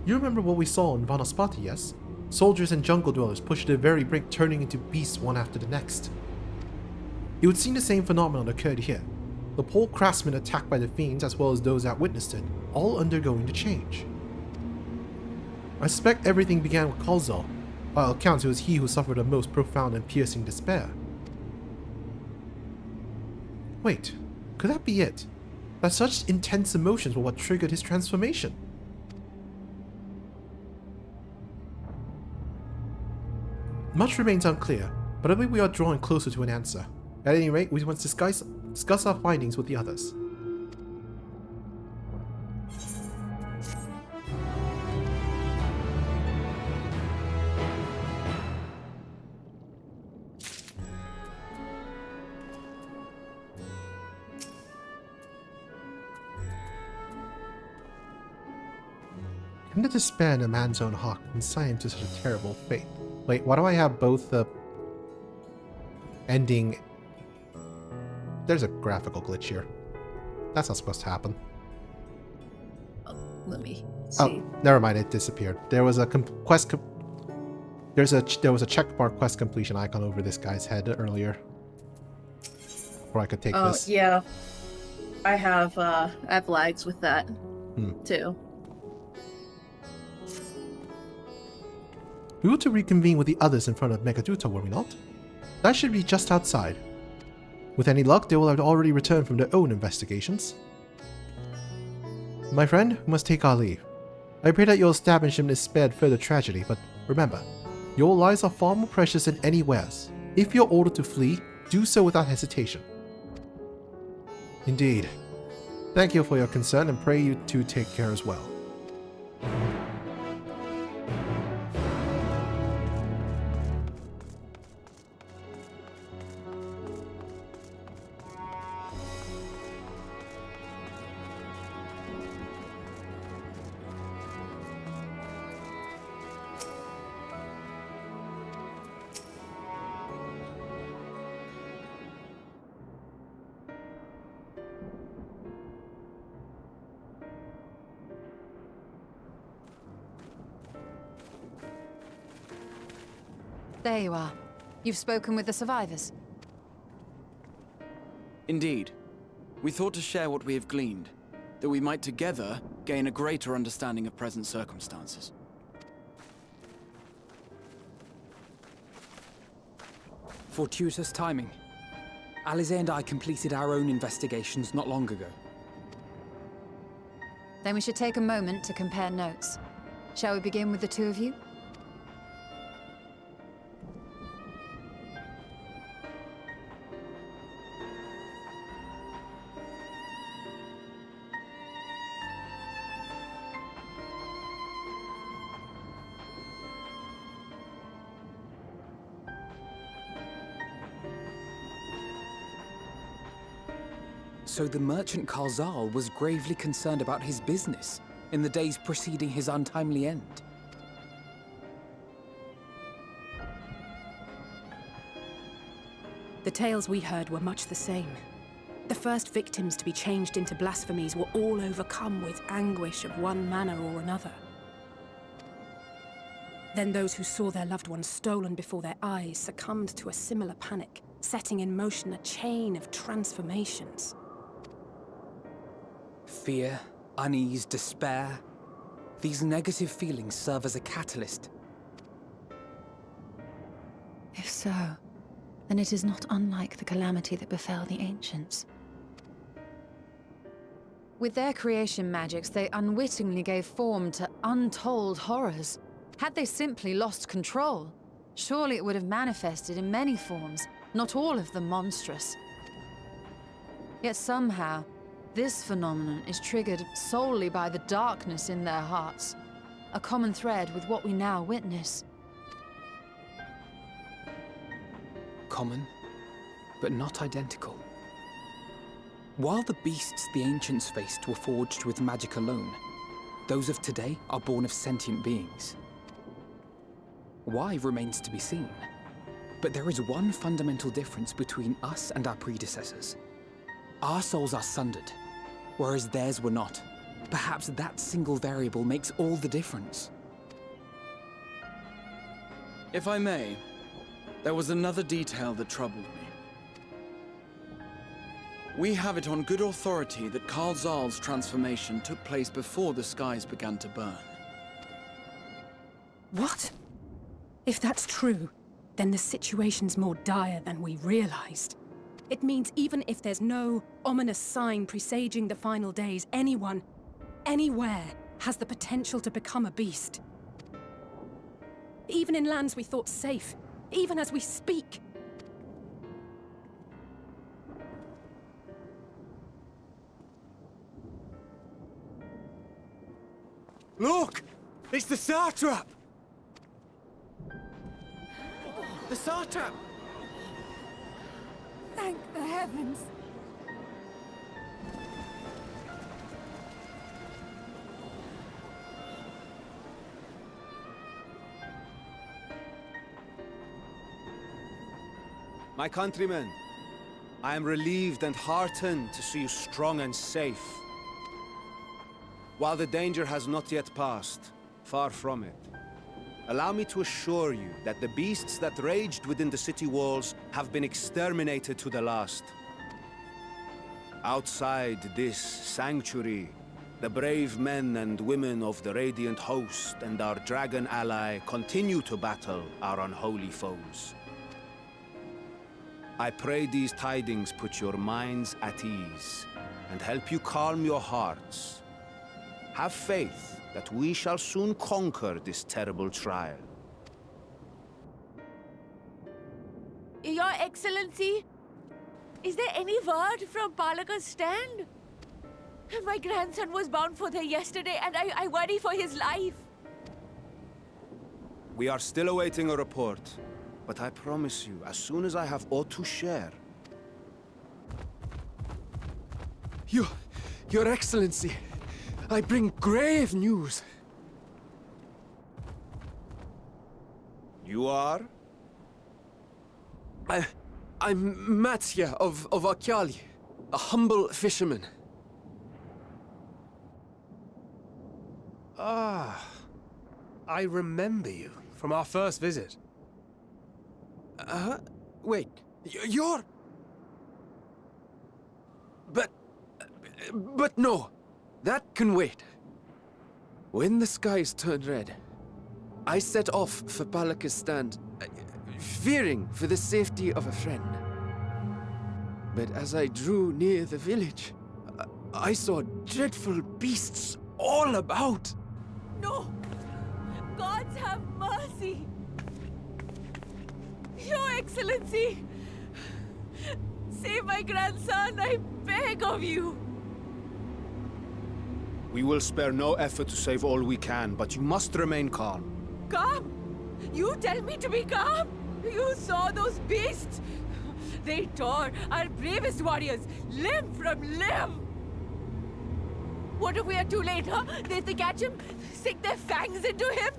You remember what we saw in Vanaspati, yes? Soldiers and jungle dwellers pushed to the very brink, turning into beasts one after the next. It would seem the same phenomenon occurred here. The poor craftsmen attacked by the fiends, as well as those that witnessed it, all undergoing the change. I suspect everything began with Kalzal. By all accounts, it was he who suffered the most profound and piercing despair. Wait, could that be it? That such intense emotions were what triggered his transformation? Much remains unclear, but I believe we are drawing closer to an answer. At any rate, we must discuss our findings with the others. Can the despair in a man's own heart consign him to such a terrible fate? Wait, why do I have both the ending? There's a graphical glitch here. That's not supposed to happen. Oh, let me see. Oh, never mind. It disappeared. There was a there was a checkmark quest completion icon over this guy's head earlier. Or I could take this. Oh yeah, I have lags with that too. We were to reconvene with the others in front of Megaduta, were we not? That should be just outside. With any luck, they will have already returned from their own investigations. My friend, we must take our leave. I pray that your establishment is spared further tragedy, but remember, your lives are far more precious than anywhere's. If you're ordered to flee, do so without hesitation. Indeed. Thank you for your concern and pray you to take care as well. There you are. You've spoken with the survivors. Indeed. We thought to share what we have gleaned, that we might together gain a greater understanding of present circumstances. Fortuitous timing. Alize and I completed our own investigations not long ago. Then we should take a moment to compare notes. Shall we begin with the two of you? So the merchant Kalzal was gravely concerned about his business in the days preceding his untimely end. The tales we heard were much the same. The first victims to be changed into blasphemies were all overcome with anguish of one manner or another. Then those who saw their loved ones stolen before their eyes succumbed to a similar panic, setting in motion a chain of transformations. Fear, unease, despair. These negative feelings serve as a catalyst. If so, then it is not unlike the calamity that befell the ancients. With their creation magics, they unwittingly gave form to untold horrors. Had they simply lost control, surely it would have manifested in many forms, not all of them monstrous. Yet somehow, this phenomenon is triggered solely by the darkness in their hearts, a common thread with what we now witness. Common, but not identical. While the beasts the ancients faced were forged with magic alone, those of today are born of sentient beings. Why remains to be seen. But there is one fundamental difference between us and our predecessors. Our souls are sundered, whereas theirs were not. Perhaps that single variable makes all the difference. If I may, there was another detail that troubled me. We have it on good authority that Karl Zahl's transformation took place before the skies began to burn. What? If that's true, then the situation's more dire than we realized. It means even if there's no ominous sign presaging the final days, anyone, anywhere, has the potential to become a beast. Even in lands we thought safe, even as we speak. Look! It's the satrap! The satrap! Thank the heavens! My countrymen, I am relieved and heartened to see you strong and safe. While the danger has not yet passed, far from it, allow me to assure you that the beasts that raged within the city walls have been exterminated to the last. Outside this sanctuary, the brave men and women of the Radiant Host and our dragon ally continue to battle our unholy foes. I pray these tidings put your minds at ease and help you calm your hearts. Have faith that we shall soon conquer this terrible trial. Your Excellency, is there any word from Palaka's stand? My grandson was bound for there yesterday, and I worry for his life. We are still awaiting a report, but I promise you, as soon as I have aught to share... Your Excellency, I bring grave news. You are? I'm Matsya of Akyali, a humble fisherman. Ah, I remember you from our first visit. Wait, you're... But no, that can wait. When the skies turned red, I set off for Palaka's stand, fearing for the safety of a friend. But as I drew near the village, I saw dreadful beasts all about. No! Gods have mercy! Your Excellency! Save my grandson, I beg of you! We will spare no effort to save all we can, but you must remain calm. Calm? You tell me to be calm? You saw those beasts? They tore our bravest warriors limb from limb! What if we are too late, huh? They catch him, sink their fangs into him?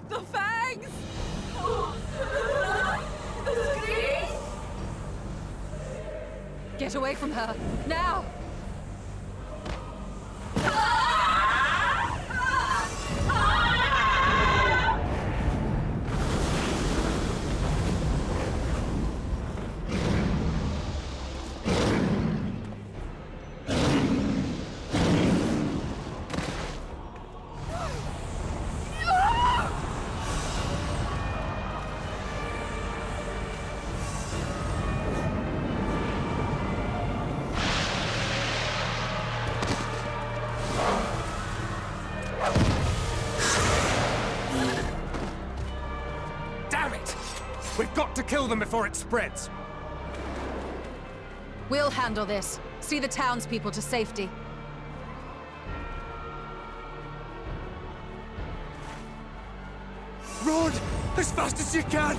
The fangs! The screams! Get away from her, now! We've got to kill them before it spreads. We'll handle this. See the townspeople to safety. Run! As fast as you can!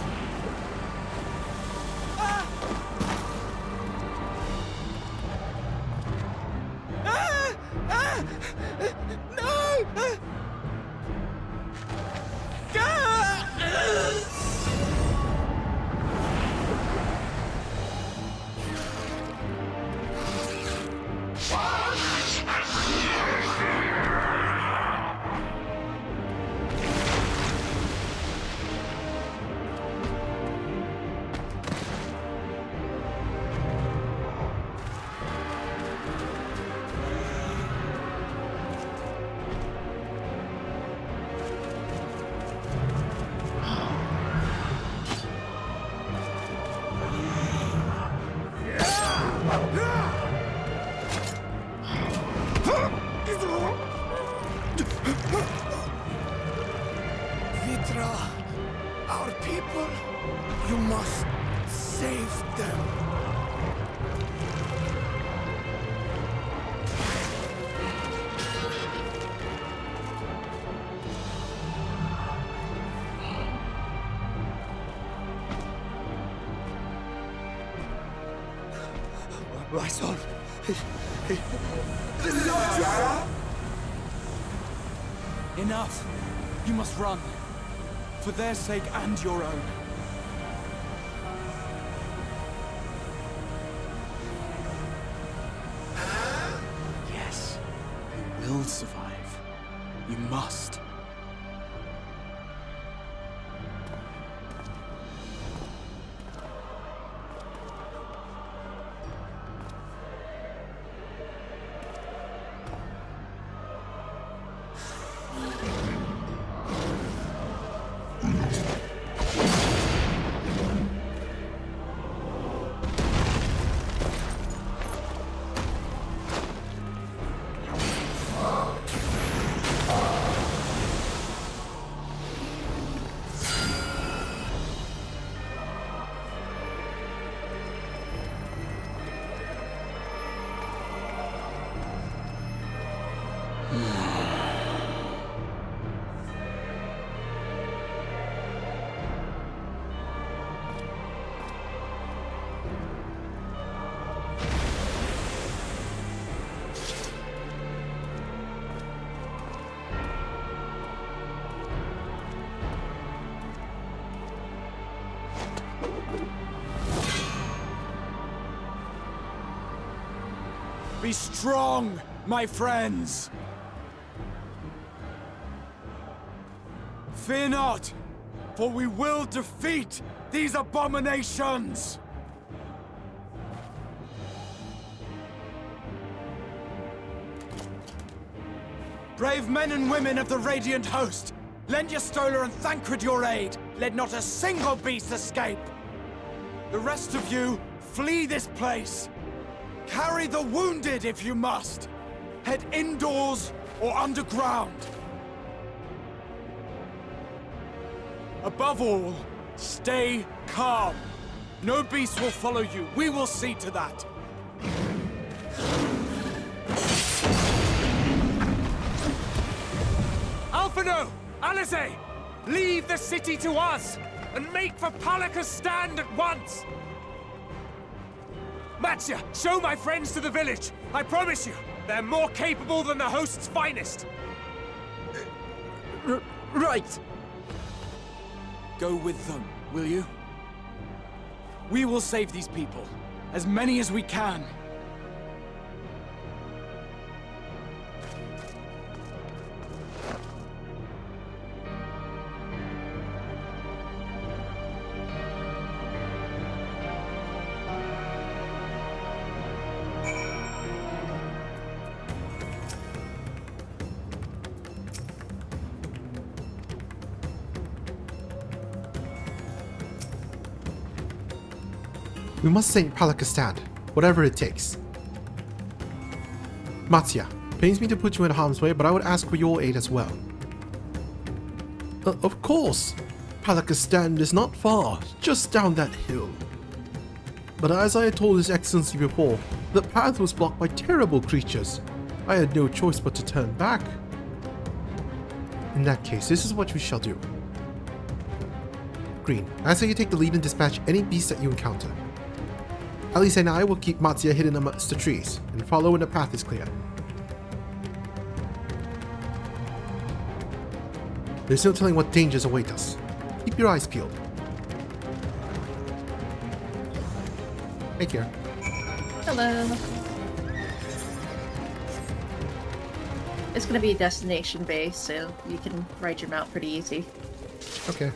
No! Vitra, our people, you must save them. My son, Enough! You must run. For their sake and your own. Yes, you will survive. You must. Be strong, my friends! Fear not, for we will defeat these abominations! Brave men and women of the Radiant Host, lend your Stola and Thancred your aid. Let not a single beast escape. The rest of you, flee this place. Carry the wounded if you must. Head indoors or underground. Above all, stay calm. No beast will follow you. We will see to that. Alphino! Alizé! Leave the city to us, and make for Palaka's stand at once! Matsya, show my friends to the village! I promise you, they're more capable than the host's finest! Right! Go with them, will you? We will save these people, as many as we can. We must save Palakistan, whatever it takes. Matsya, pains me to put you in harm's way, but I would ask for your aid as well. Of course! Palakistan is not far, just down that hill. But as I had told His Excellency before, the path was blocked by terrible creatures. I had no choice but to turn back. In that case, this is what we shall do. Green, I say you take the lead and dispatch any beast that you encounter. Alice and I will keep Mattia hidden amongst the trees, and follow when the path is clear. There's no telling what dangers await us. Keep your eyes peeled. Hey, Kira. Hello. It's gonna be destination based, so you can ride your mount pretty easy. Okay.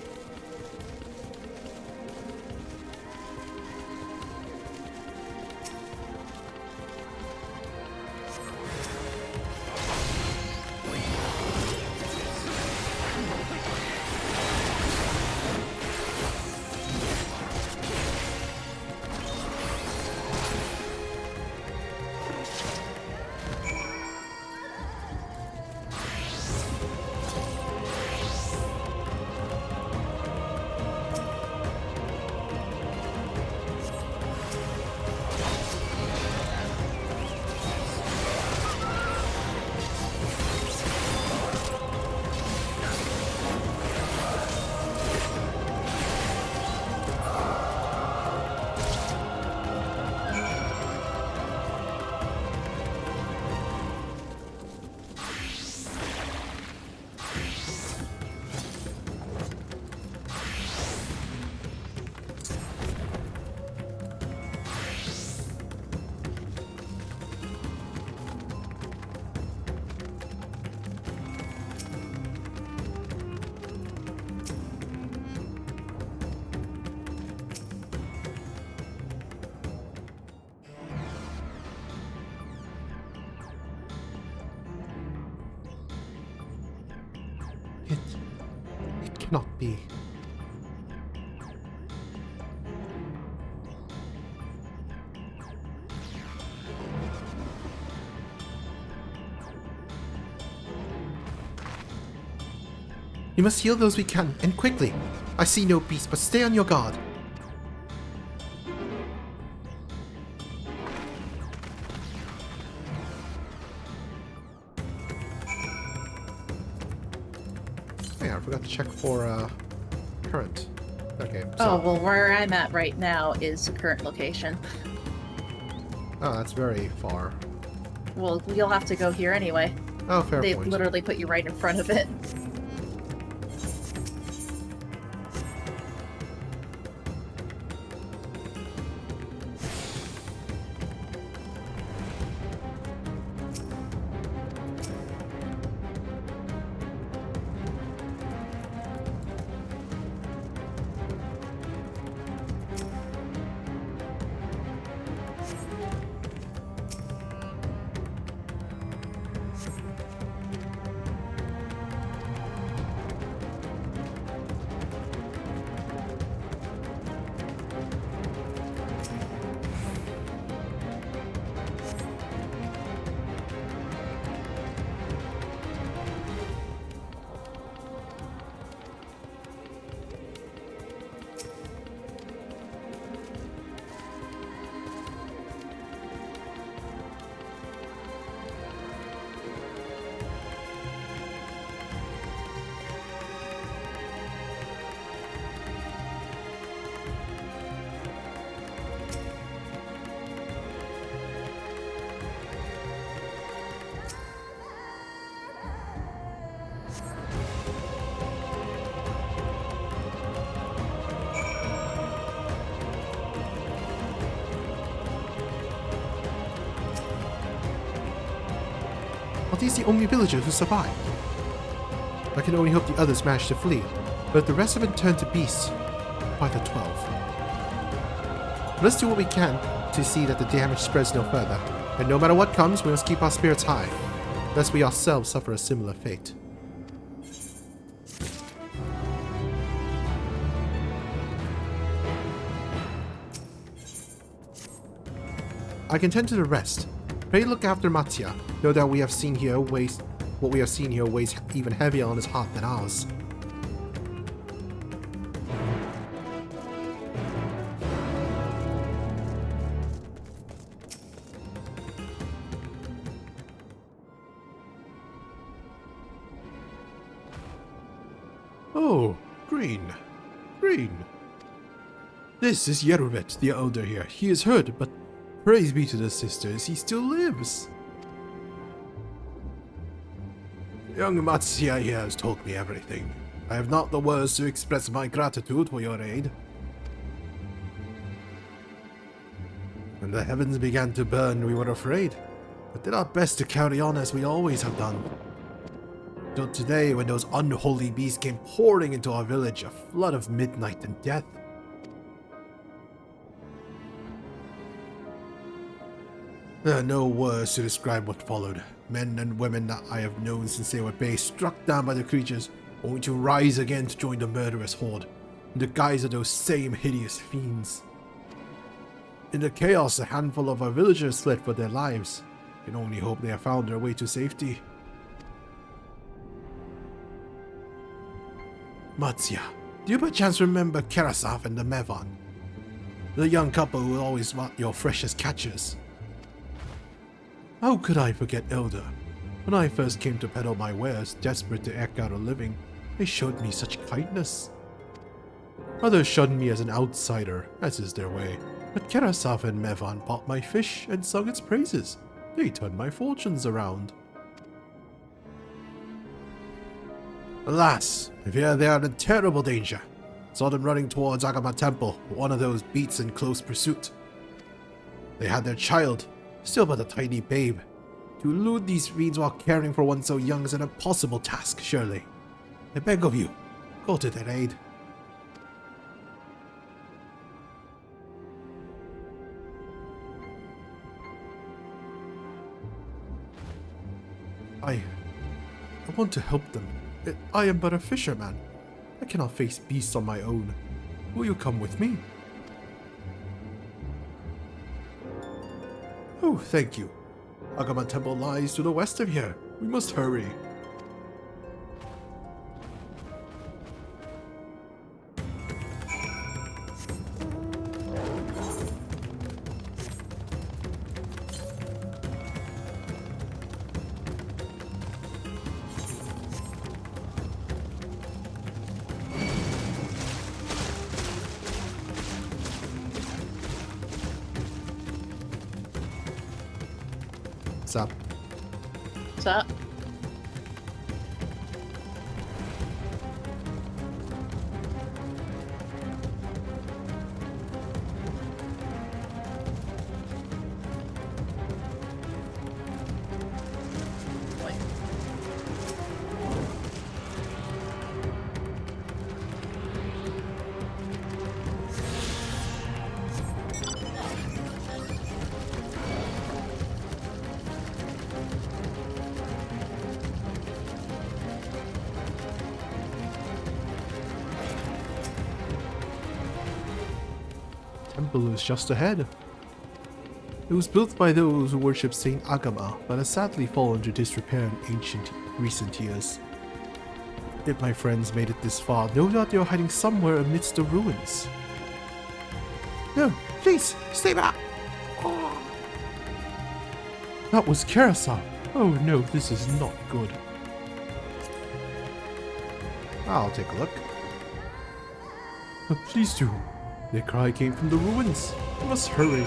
It cannot be. You must heal those we can, and quickly. I see no beast, but stay on your guard. Yeah, I forgot to check for current. Okay. So. Oh, well, where I'm at right now is the current location. Oh, that's very far. Well, you'll have to go here anyway. Oh, fair They point. literally put you right in front of it. Are these the only villagers who survived? I can only hope the others managed to flee, but if the rest have been turned to beasts, by the 12. Let's do what we can to see that the damage spreads no further, and no matter what comes, we must keep our spirits high, lest we ourselves suffer a similar fate. I can tend to the rest. Pray look after Mattia. Know that what we have seen here weighs even heavier on his heart than ours. Oh, Green. Green. This is Yerubet, the elder here. He is hurt, but praise be to the sisters, he still lives. Young Matsuya here has told me everything. I have not the words to express my gratitude for your aid. When the heavens began to burn, we were afraid, but did our best to carry on as we always have done. Till today, when those unholy beasts came pouring into our village, a flood of midnight and death. There are no words to describe what followed. Men and women that I have known since they were babes struck down by the creatures, only to rise again to join the murderous horde, in the guise of those same hideous fiends. In the chaos, a handful of our villagers fled for their lives. We can only hope they have found their way to safety. Matsuya, do you by chance remember Karasov and the Mevon? The young couple who always brought your freshest catches. How could I forget Elder? When I first came to peddle my wares, desperate to eke out a living, they showed me such kindness. Others shunned me as an outsider, as is their way, but Karasov and Mevon bought my fish and sung its praises. They turned my fortunes around. Alas, I fear they are in terrible danger. Saw them running towards Agama Temple, one of those beats in close pursuit. They had their child, still but a tiny babe. To elude these fiends while caring for one so young is an impossible task, surely. I beg of you, go to their aid. I want to help them. I am but a fisherman. I cannot face beasts on my own. Will you come with me? Oh, thank you. Agama Temple lies to the west of here. We must hurry. What's up? What's up? Temple is just ahead. It was built by those who worship Saint Agama, but has sadly fallen to disrepair in recent years. If my friends made it this far, no doubt they are hiding somewhere amidst the ruins. No, please, stay back! Oh. That was Karasov. Oh no, this is not good. I'll take a look. But please do. Their cry came from the ruins. We must hurry.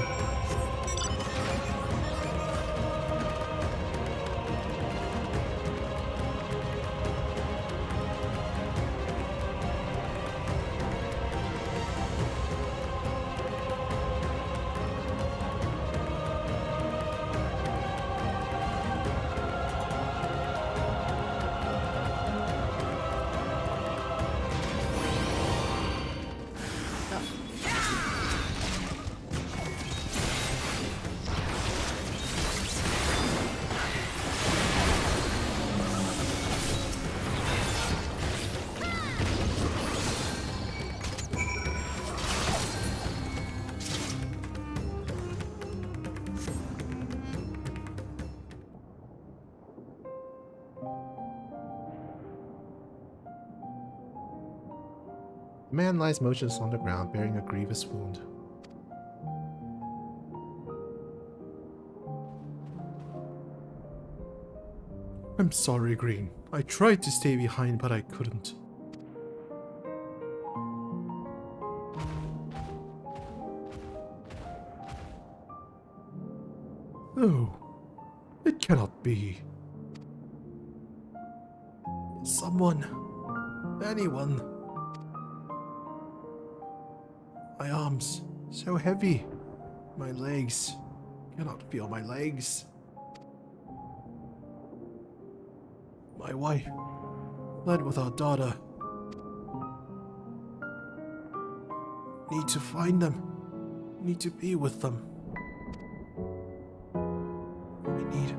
The man lies motionless on the ground, bearing a grievous wound. I'm sorry, Green. I tried to stay behind, but I couldn't. No, it cannot be. Someone, anyone. My arms, so heavy. My legs, cannot feel my legs. My wife, fled with our daughter. Need to find them. Need to be with them. We need...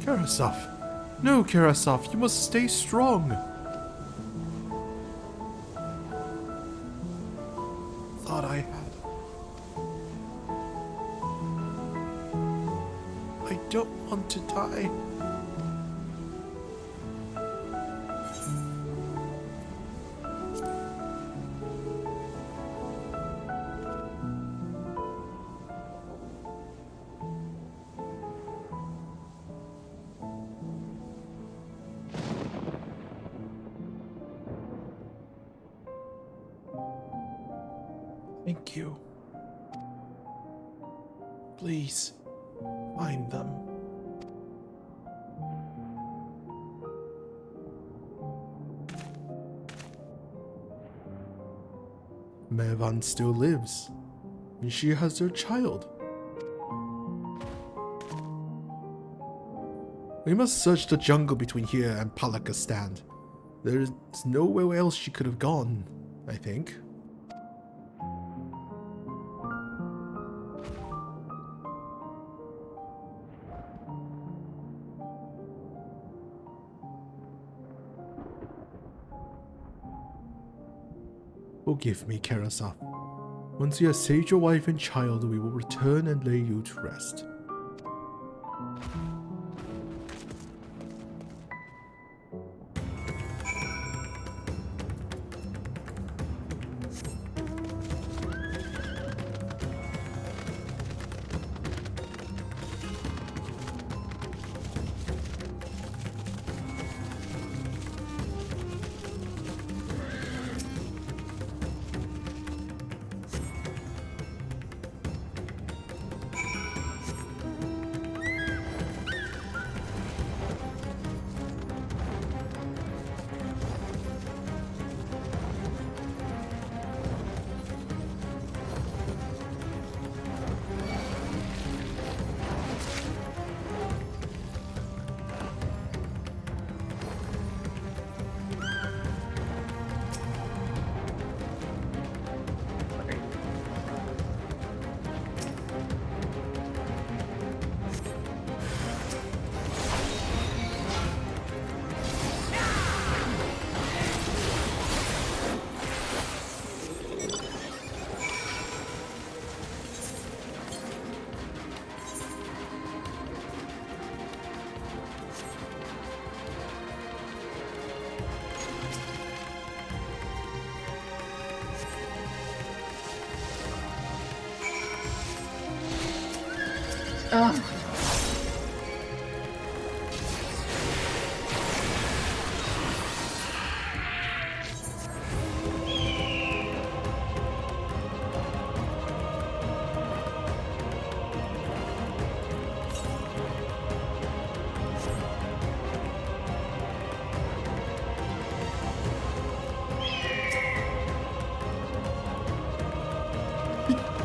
Karasov. No, Karasov, you must stay strong. Thought I had. I don't want to die. Thank you. Please, find them. Mevan still lives, and she has their child. We must search the jungle between here and Palakistan. There's nowhere else she could have gone, I think. Forgive me, Karasov. Once you have saved your wife and child, we will return and lay you to rest. Ugh.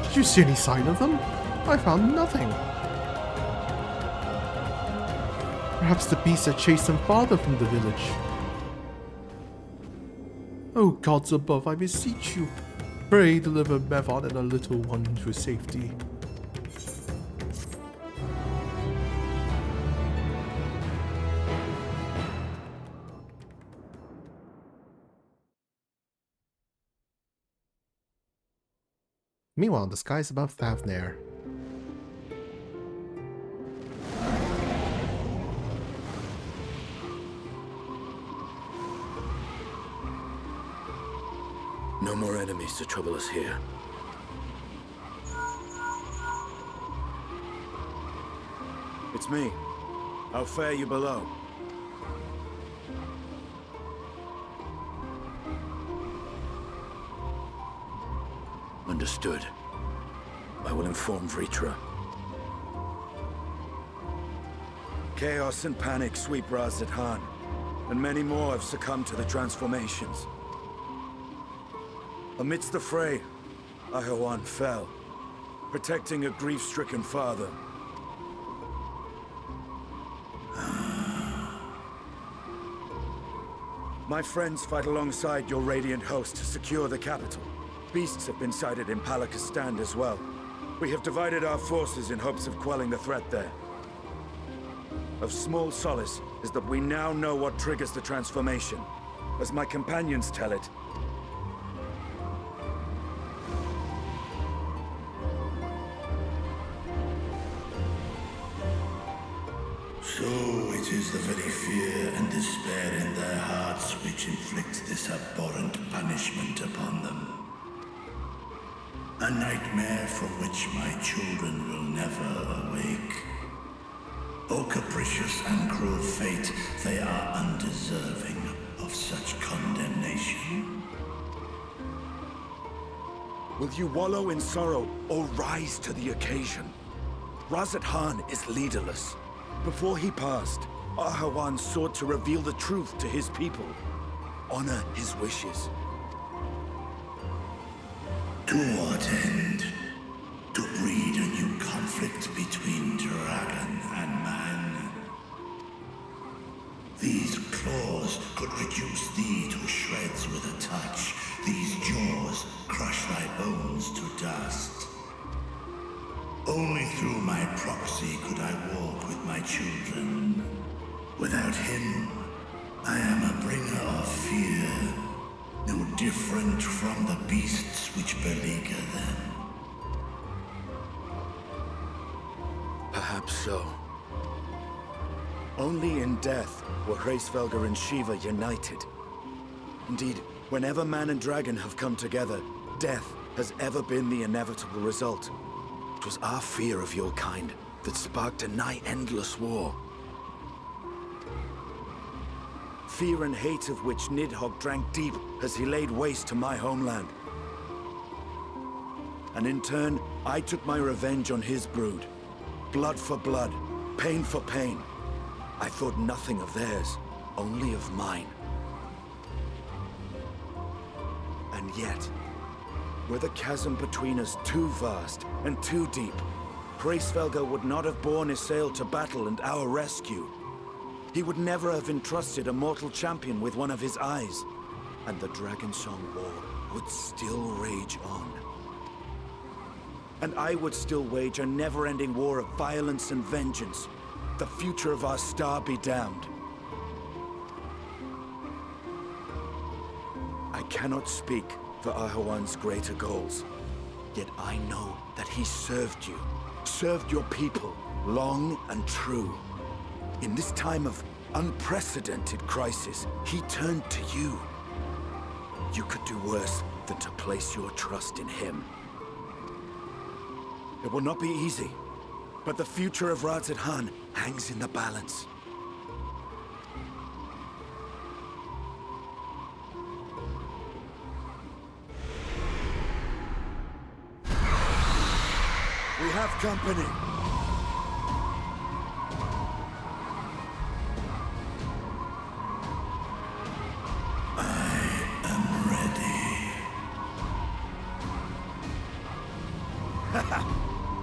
Did you see any sign of them? I found nothing. Perhaps the beasts had chased them farther from the village. Oh gods above, I beseech you, pray deliver Mevan and her little one to safety. Meanwhile, the skies above Thavnair. No more enemies to trouble us here. It's me. How fare you below? Understood. I will inform Vritra. Chaos and panic sweep Raz-at-Han, and many more have succumbed to the transformations. Amidst the fray, Ahawan fell, protecting a grief-stricken father. My friends fight alongside your Radiant host to secure the capital. Beasts have been sighted in Palakistan as well. We have divided our forces in hopes of quelling the threat there. Of small solace is that we now know what triggers the transformation. As my companions tell it, so it is the very fear and despair in their hearts which inflicts this abhorrent punishment upon them. A nightmare from which my children will never awake. O capricious and cruel fate, they are undeserving of such condemnation. will you wallow in sorrow or rise to the occasion? Raz-at-Han is leaderless. Before he passed, Ahawan sought to reveal the truth to his people. Honor his wishes. To what end? To breed a new conflict between dragon and man. These claws could reduce thee to shreds with a touch. These jaws crush thy bones to dust. Only through my proxy could I walk with my children. Without him, I am a bringer of fear, no different from the beasts which beleaguer them. Perhaps so. Only in death were Hraesvelgr and Shiva united. Indeed, whenever man and dragon have come together, death has ever been the inevitable result. It was our fear of your kind that sparked a nigh-endless war. Fear and hate of which Nidhogg drank deep as he laid waste to my homeland. And in turn, I took my revenge on his brood. Blood for blood, pain for pain. I thought nothing of theirs, only of mine. And yet, were the chasm between us too vast and too deep, Hraesvelgr would not have borne Isael to battle and our rescue. He would never have entrusted a mortal champion with one of his eyes, and the Dragonsong War would still rage on. And I would still wage a never-ending war of violence and vengeance. The future of our star be damned. I cannot speak for Ahawan's greater goals, yet I know that he served you, served your people, long and true. In this time of unprecedented crisis, he turned to you. You could do worse than to place your trust in him. It will not be easy, but the future of Raz-at-Han hangs in the balance. We have company.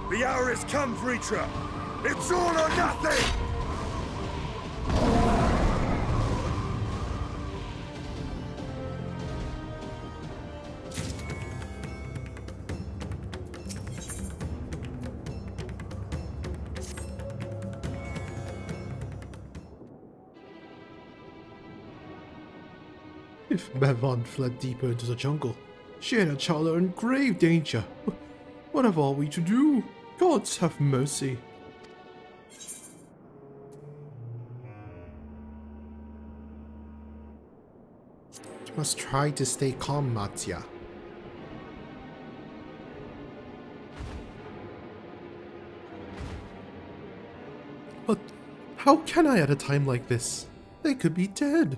The hour has come, Vritra! It's all or nothing! If Bevan fled deeper into the jungle, she and her child are in grave danger. What have all we to do? Gods have mercy. You must try to stay calm, Matya. But how can I at a time like this? They could be dead.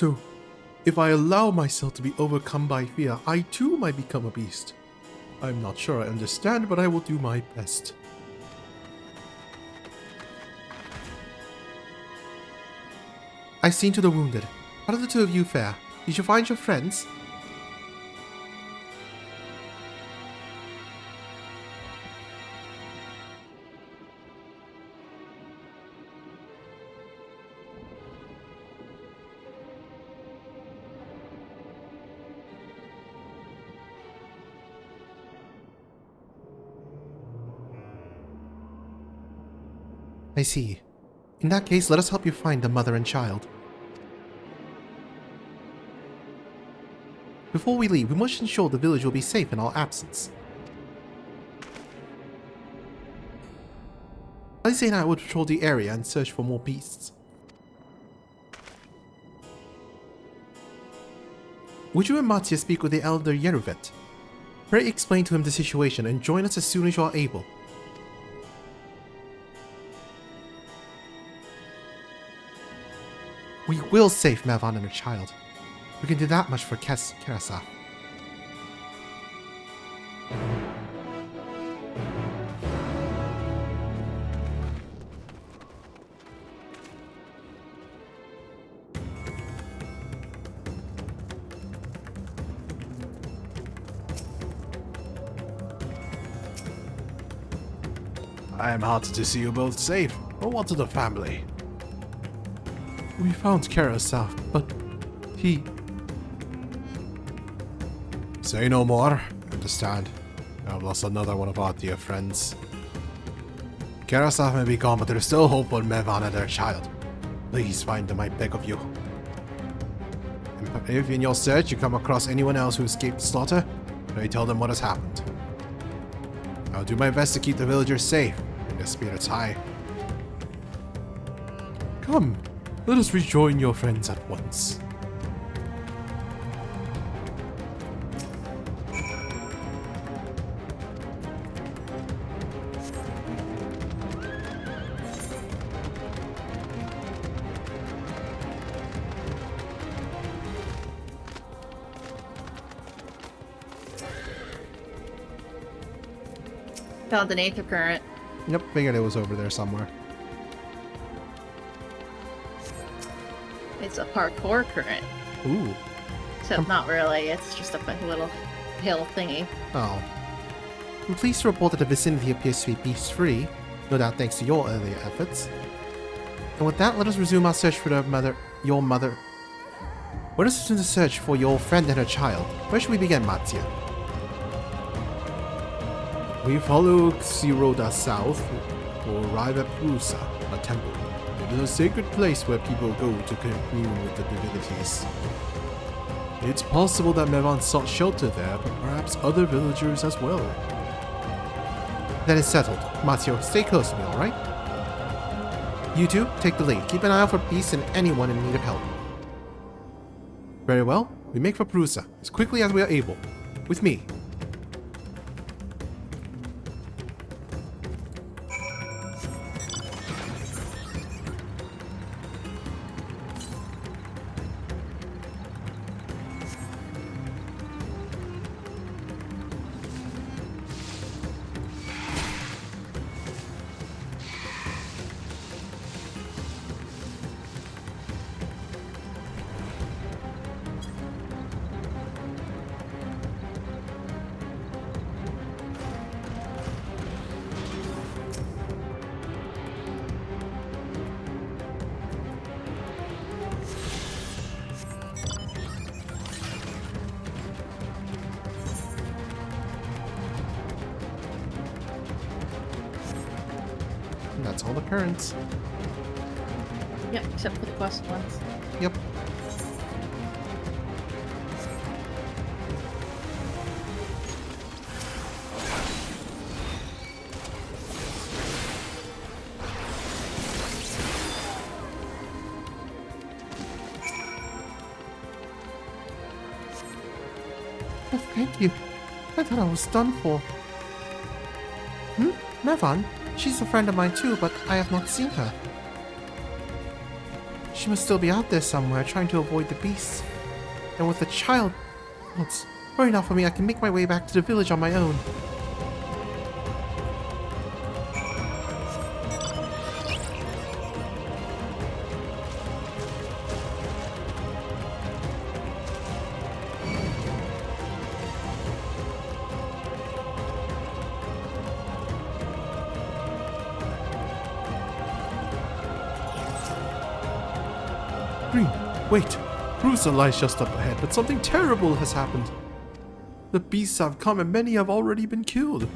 So, if I allow myself to be overcome by fear, I too might become a beast. I'm not sure I understand, but I will do my best. I've seen to the wounded. How did the two of you fare? Did you find your friends? I see. In that case, let us help you find the mother and child. Before we leave, we must ensure the village will be safe in our absence. Alice and I will patrol the area and search for more beasts. Would you and Mattia speak with the elder Yeruvet? Pray explain to him the situation and join us as soon as you are able. We will save Melvan and her child. We can do that much for Karasaf. I am heartened to see you both safe. But what of the family? We found Karasaf, but he... Say no more. I understand. I've lost another one of our dear friends. Karasaf may be gone, but there is still hope for Mevan and their child. Please find them, I beg of you. And if in your search you come across anyone else who escaped slaughter, pray tell them what has happened. I'll do my best to keep the villagers safe and their spirits high. Come, let us rejoin your friends at once. Found an aether current. Yep, figured it was over there somewhere. It's a parkour current. Ooh. So not really, it's just a little hill thingy. Oh. I'm pleased to report that the vicinity appears to be beast-free, no doubt thanks to your earlier efforts. And with that, let us resume our search for your mother. Let us resume the search for your friend and her child. Where should we begin, Mattia? We follow Xiroda south to arrive at Prusa, a temple. It is a sacred place where people go to commune with the divinities. It's possible that Mevan sought shelter there, but perhaps other villagers as well. That is settled. Mattia, stay close to me, alright? You two, take the lead. Keep an eye out for beasts and anyone in need of help. Very well. We make for Prusa, as quickly as we are able. With me. That's all the currents. Yep, except for the quest ones. Yep. Oh, thank you. I thought I was done for. Mevan? She's a friend of mine too, but I have not seen her. She must still be out there somewhere, trying to avoid the beasts. And with the child... Well, it's far enough for me, I can make my way back to the village on my own. Green, wait! Rusa lies just up ahead, but something terrible has happened. The beasts have come and many have already been killed.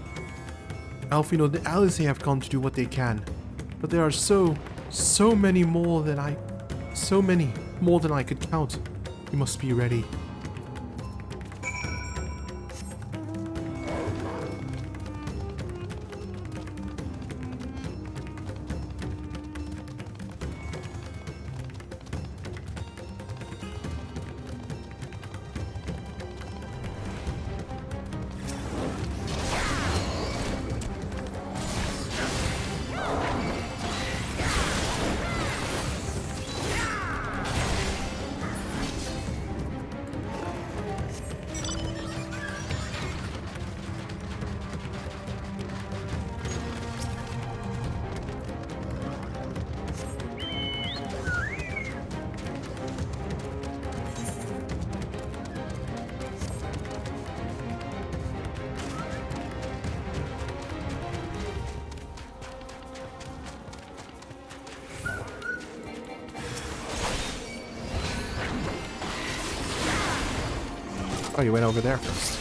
Alfino and Alice have gone to do what they can, but there are so many more than I could count. We must be ready. Oh, you went over there first.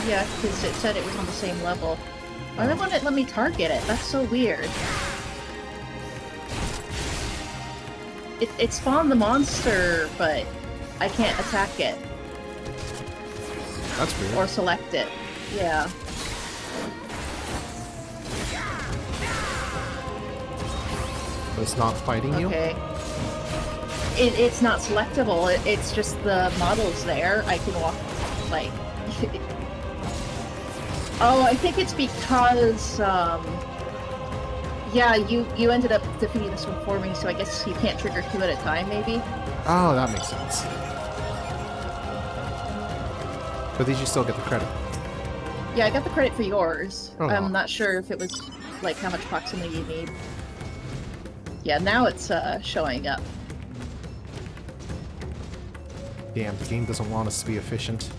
Yeah, because it said it was on the same level. Why wouldn't it let me target it? That's so weird. It spawned the monster, but I can't attack it. That's weird. Or select it. Yeah. But it's not fighting you? Okay. It's not selectable, it's just the model's there. I can walk, like... Oh, I think it's because, yeah, you ended up defeating this one for me, so I guess you can't trigger 2 at a time, maybe? Oh, that makes sense. But did you still get the credit? Yeah, I got the credit for yours. Oh, I'm not sure if it was, like, how much proximity you need. Yeah, now it's, showing up. Damn, the game doesn't want us to be efficient.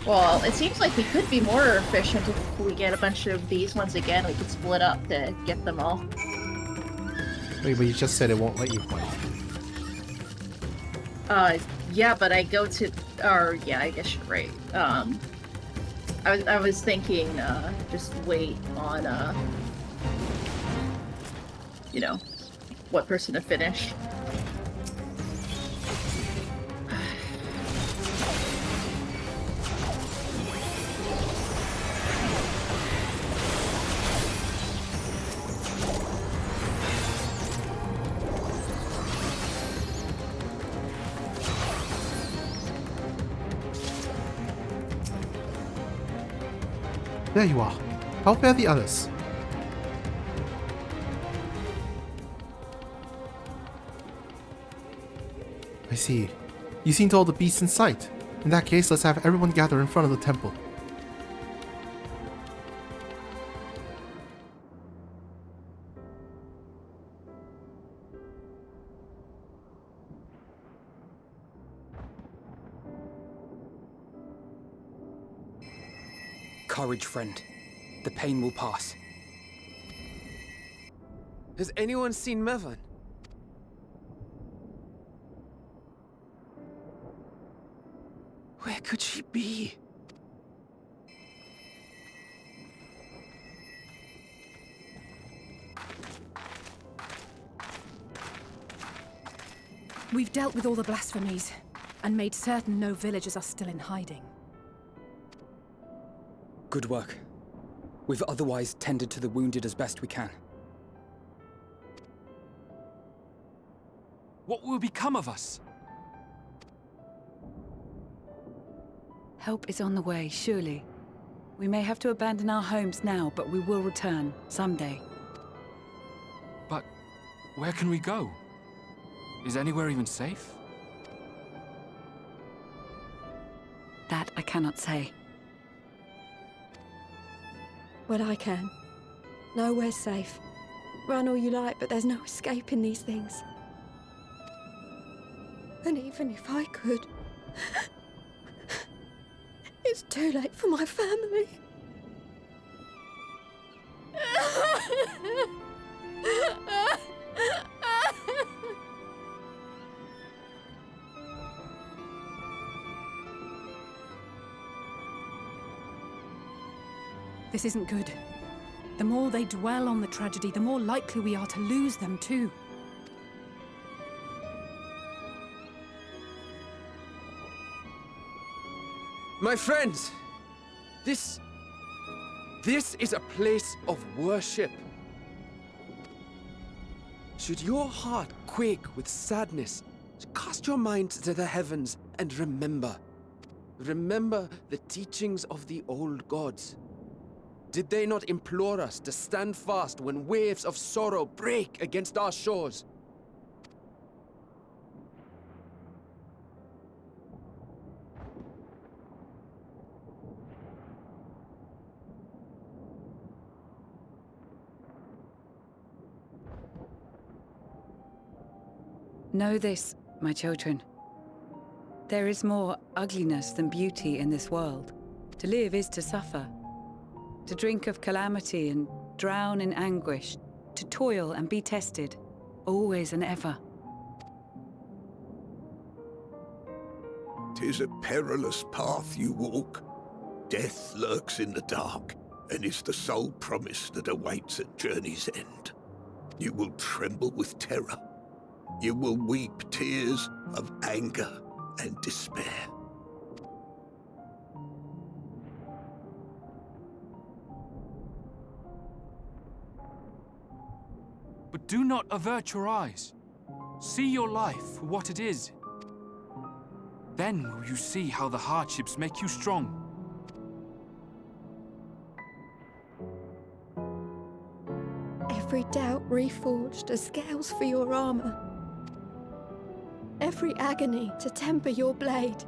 Well, it seems like we could be more efficient if we get a bunch of these ones again. We could split up to get them all. Wait, but you just said it won't let you fight. Yeah, but I go to... Or, yeah, I guess you're right. I was thinking, just wait on, you know, what person to finish. There you are. How fare the others? I see. You seen all the beasts in sight. In that case, let's have everyone gather in front of the temple. Courage, friend. The pain will pass. Has anyone seen Mevan? Where could she be? We've dealt with all the blasphemies, and made certain no villagers are still in hiding. Good work. We've otherwise tended to the wounded as best we can. What will become of us? Help is on the way, surely. We may have to abandon our homes now, but we will return, someday. But where can we go? Is anywhere even safe? That I cannot say. Well, I can. Nowhere's safe. Run all you like, but there's no escaping these things. And even if I could, it's too late for my family. This isn't good. The more they dwell on the tragedy, the more likely we are to lose them too. My friends! This is a place of worship. Should your heart quake with sadness, cast your mind to the heavens and remember. Remember the teachings of the old gods. Did they not implore us to stand fast when waves of sorrow break against our shores? Know this, my children. There is more ugliness than beauty in this world. To live is to suffer. To drink of calamity and drown in anguish. To toil and be tested, always and ever. 'Tis a perilous path you walk. Death lurks in the dark, and is the sole promise that awaits at journey's end. You will tremble with terror. You will weep tears of anger and despair. But do not avert your eyes. See your life for what it is. Then will you see how the hardships make you strong. Every doubt reforged as scales for your armor. Every agony to temper your blade.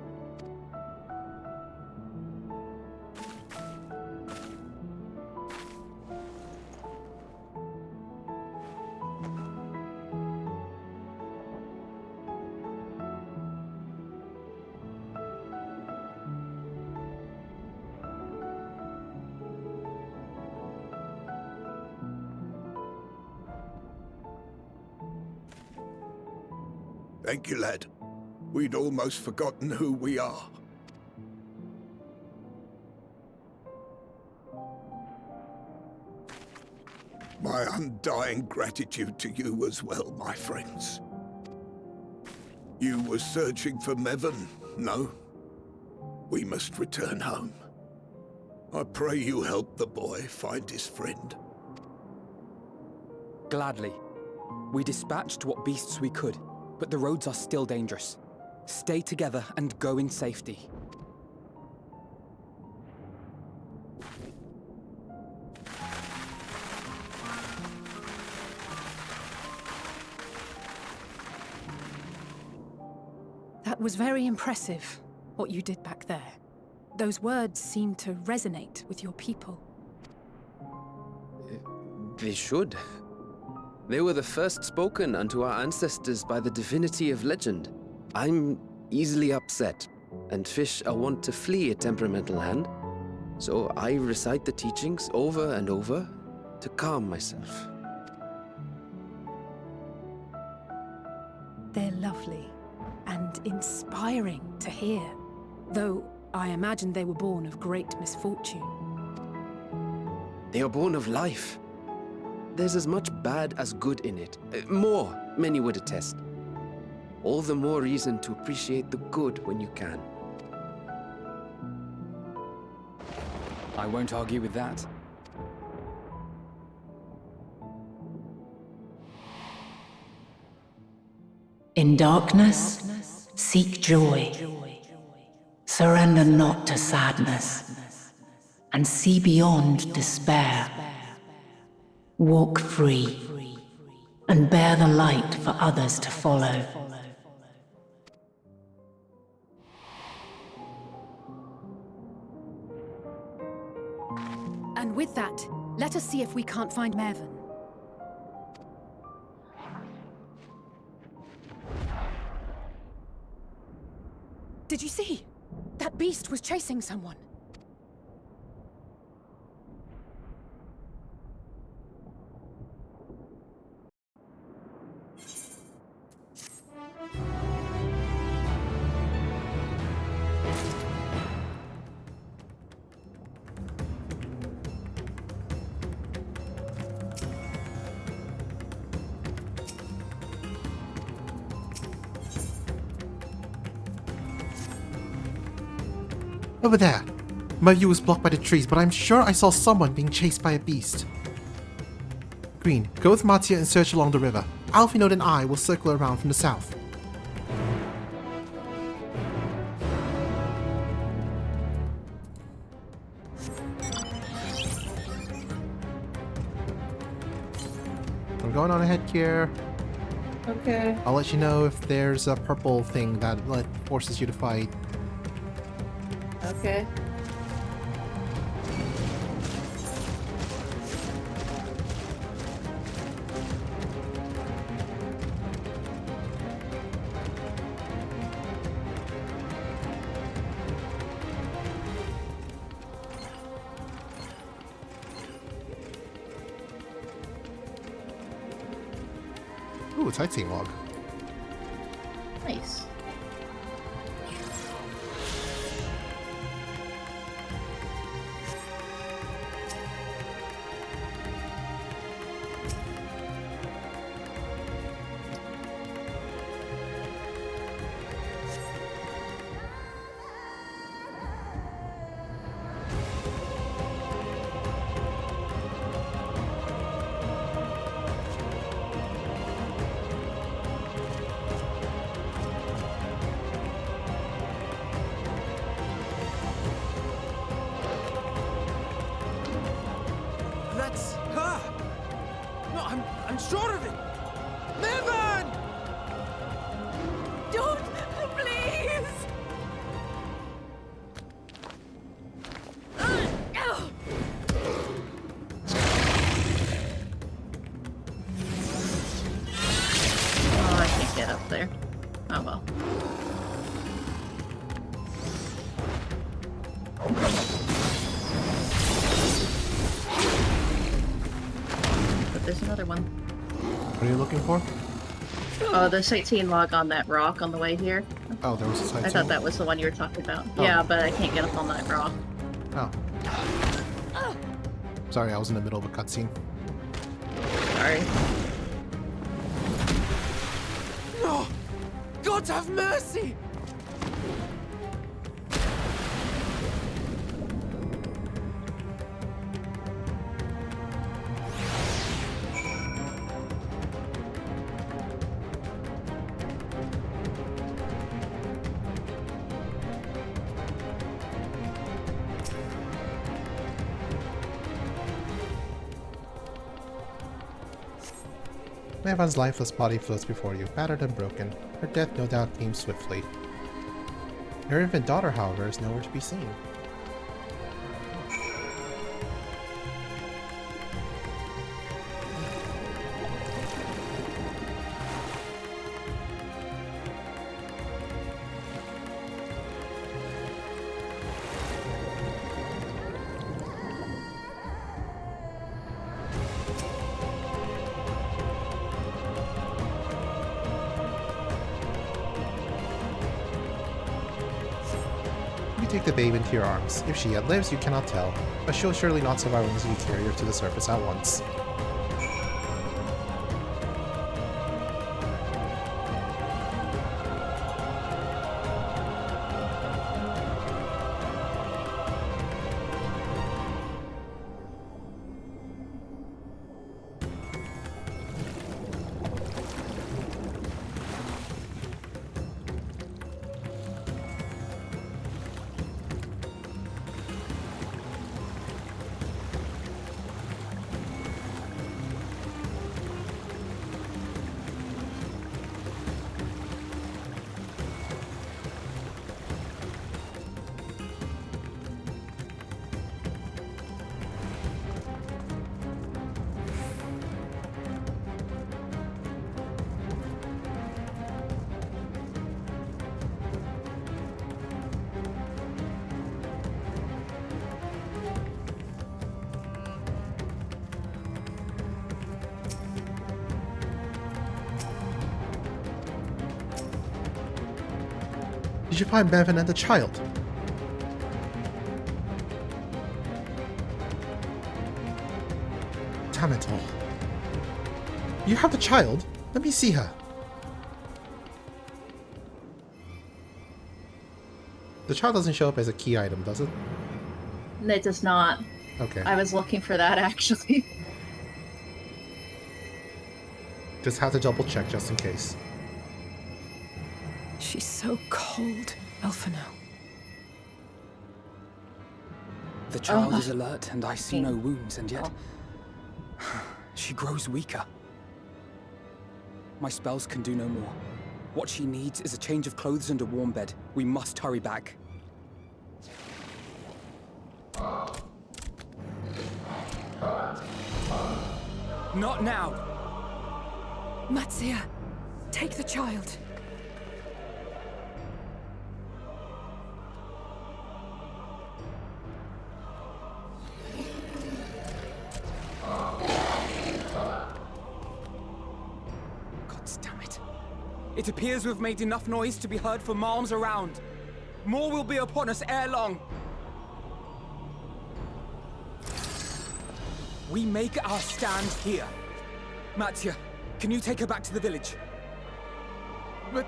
Thank you, lad. We'd almost forgotten who we are. My undying gratitude to you as well, my friends. You were searching for Mevon, no? We must return home. I pray you help the boy find his friend. Gladly. We dispatched what beasts we could, but the roads are still dangerous. Stay together and go in safety. That was very impressive, what you did back there. Those words seem to resonate with your people. They should. They were the first spoken unto our ancestors by the divinity of legend. I'm easily upset, and fish are wont to flee a temperamental hand, so I recite the teachings over and over to calm myself. They're lovely and inspiring to hear, though I imagine they were born of great misfortune. They are born of life. There's as much bad as good in it. More, many would attest. All the more reason to appreciate the good when you can. I won't argue with that. In darkness, seek joy. Surrender not to sadness, and see beyond despair. Walk free, and bear the light for others to follow. with that, let us see if we can't find Mervyn. Did you see? That beast was chasing someone. Over there. My view is blocked by the trees, but I'm sure I saw someone being chased by a beast. Green, go with Mattia and search along the river. Alfinode and I will circle around from the south. I'm going on ahead here. Okay. I'll let you know if there's a purple thing that forces you to fight. Okay. Ooh, sightseeing log. Nice. That's her! No, I'm sure of it! Mervyn! Don't! Please! Oh, I can't get up there. Oh well. But there's another one. What are you looking for? Oh, the sightseeing log on that rock on the way here. Oh, there was a sightseeing I thought that log? was the one you were talking about. Oh. Yeah, but I can't get up on that rock. Oh. Sorry, I was in the middle of a cutscene. Sorry. No! God have mercy! Mervyn's lifeless body floats before you, battered and broken. Her death no doubt came swiftly. Her infant daughter, however, is nowhere to be seen. You take the babe into your arms. If she yet lives, you cannot tell, but she'll surely not survive unless you carry her to the surface at once. You should find Bevan and the child. Damn it all. You have the child? Let me see her. The child doesn't show up as a key item, does it? It does not. Okay. I was looking for that, actually. Just had to double check, just in case. She's so cold, Elfino. The child is alert, and I see no wounds, and yet... she grows weaker. My spells can do no more. What she needs is a change of clothes and a warm bed. We must hurry back. Not now! Matsia, take the child. It appears we've made enough noise to be heard for miles around. More will be upon us ere long. We make our stand here. Mattia, can you take her back to the village? But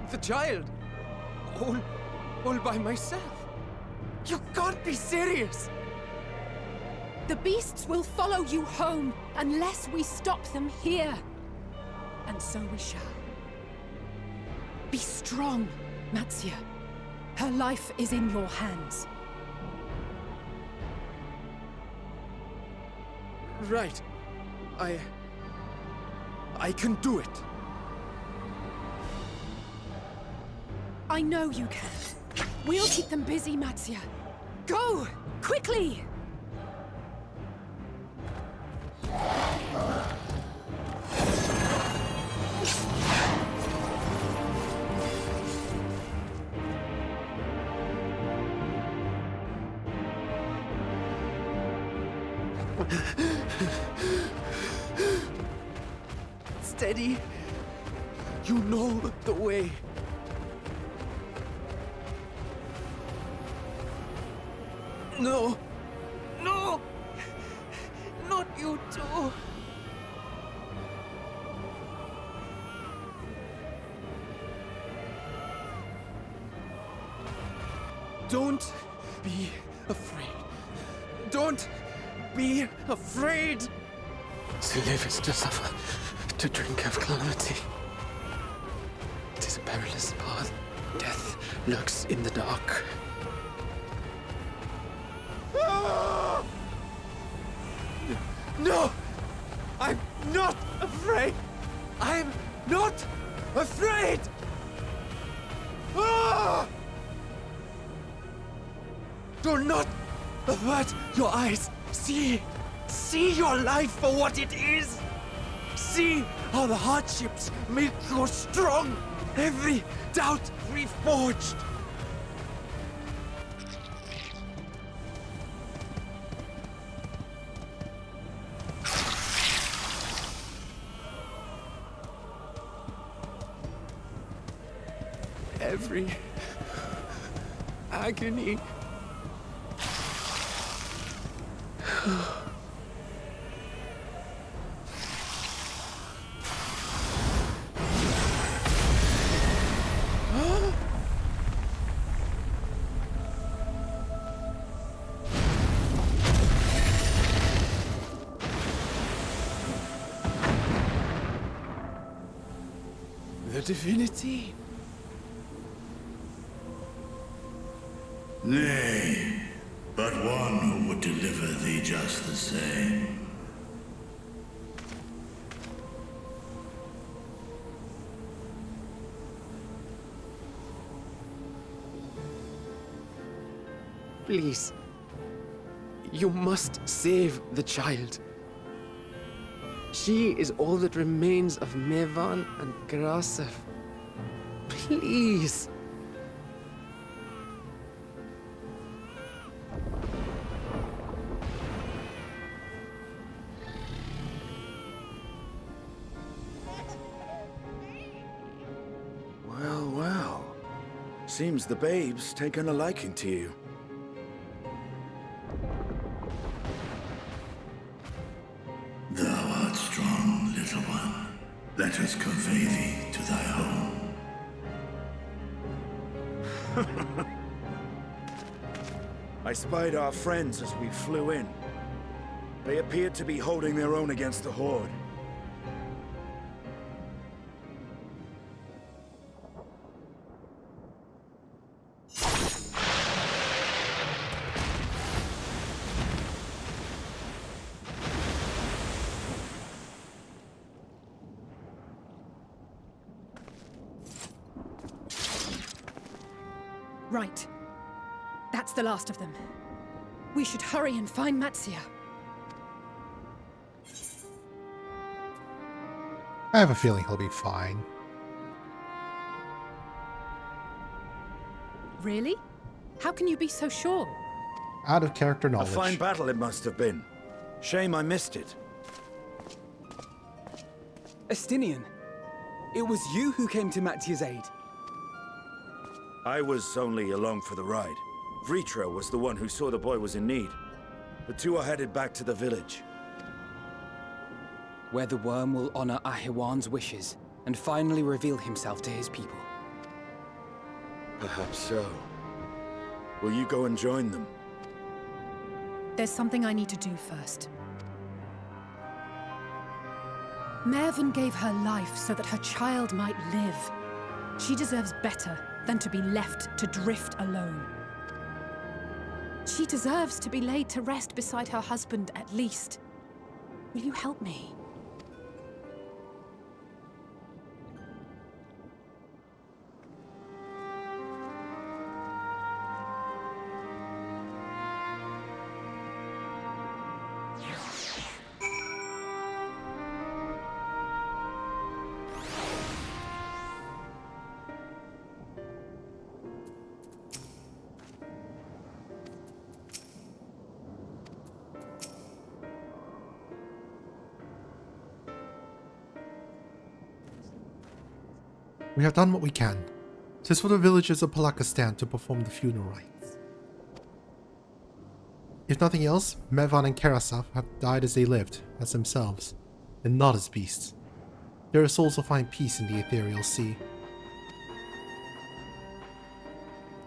the child, all by myself. You can't be serious. The beasts will follow you home unless we stop them here. And so we shall. Be strong, Matsia. Her life is in your hands. Right. I can do it. I know you can. We'll keep them busy, Matsia. Go! Quickly! Steady. You know the way. No. No! Not you too. Don't be afraid. Don't be afraid. To live is to suffer, to drink of calamity. It is a perilous path. Death lurks in the dark. No! I'm not afraid! I'm not afraid! Ah! Do not avert your eyes. See your life for what it is. See how the hardships make you strong. Every doubt reforged. Every agony. The divinity? Nay, but one who would deliver thee just the same. Please. You must save the child. She is all that remains of Mevan and Grasef. Please. Seems the babe's taken a liking to you. Thou art strong, little one. Let us convey thee to thy home. I spied our friends as we flew in. They appeared to be holding their own against the Horde. Right. That's the last of them. We should hurry and find Matsia. I have a feeling he'll be fine. Really? How can you be so sure? Out of character A knowledge. fine battle it must have been. Shame I missed it. Estinian, it was you who came to Matsia's aid. I was only along for the ride. Vritra was the one who saw the boy was in need. The two are headed back to the village. Where the worm will honor Ahiwan's wishes and finally reveal himself to his people. Perhaps so. Will you go and join them? There's something I need to do first. Mervyn gave her life so that her child might live. She deserves better than to be left to drift alone. She deserves to be laid to rest beside her husband at least. Will you help me? We have done what we can. 'Tis for the villagers of Palakistan to perform the funeral rites. If nothing else, Mevan and Karasov have died as they lived, as themselves, and not as beasts. Their souls will find peace in the ethereal sea.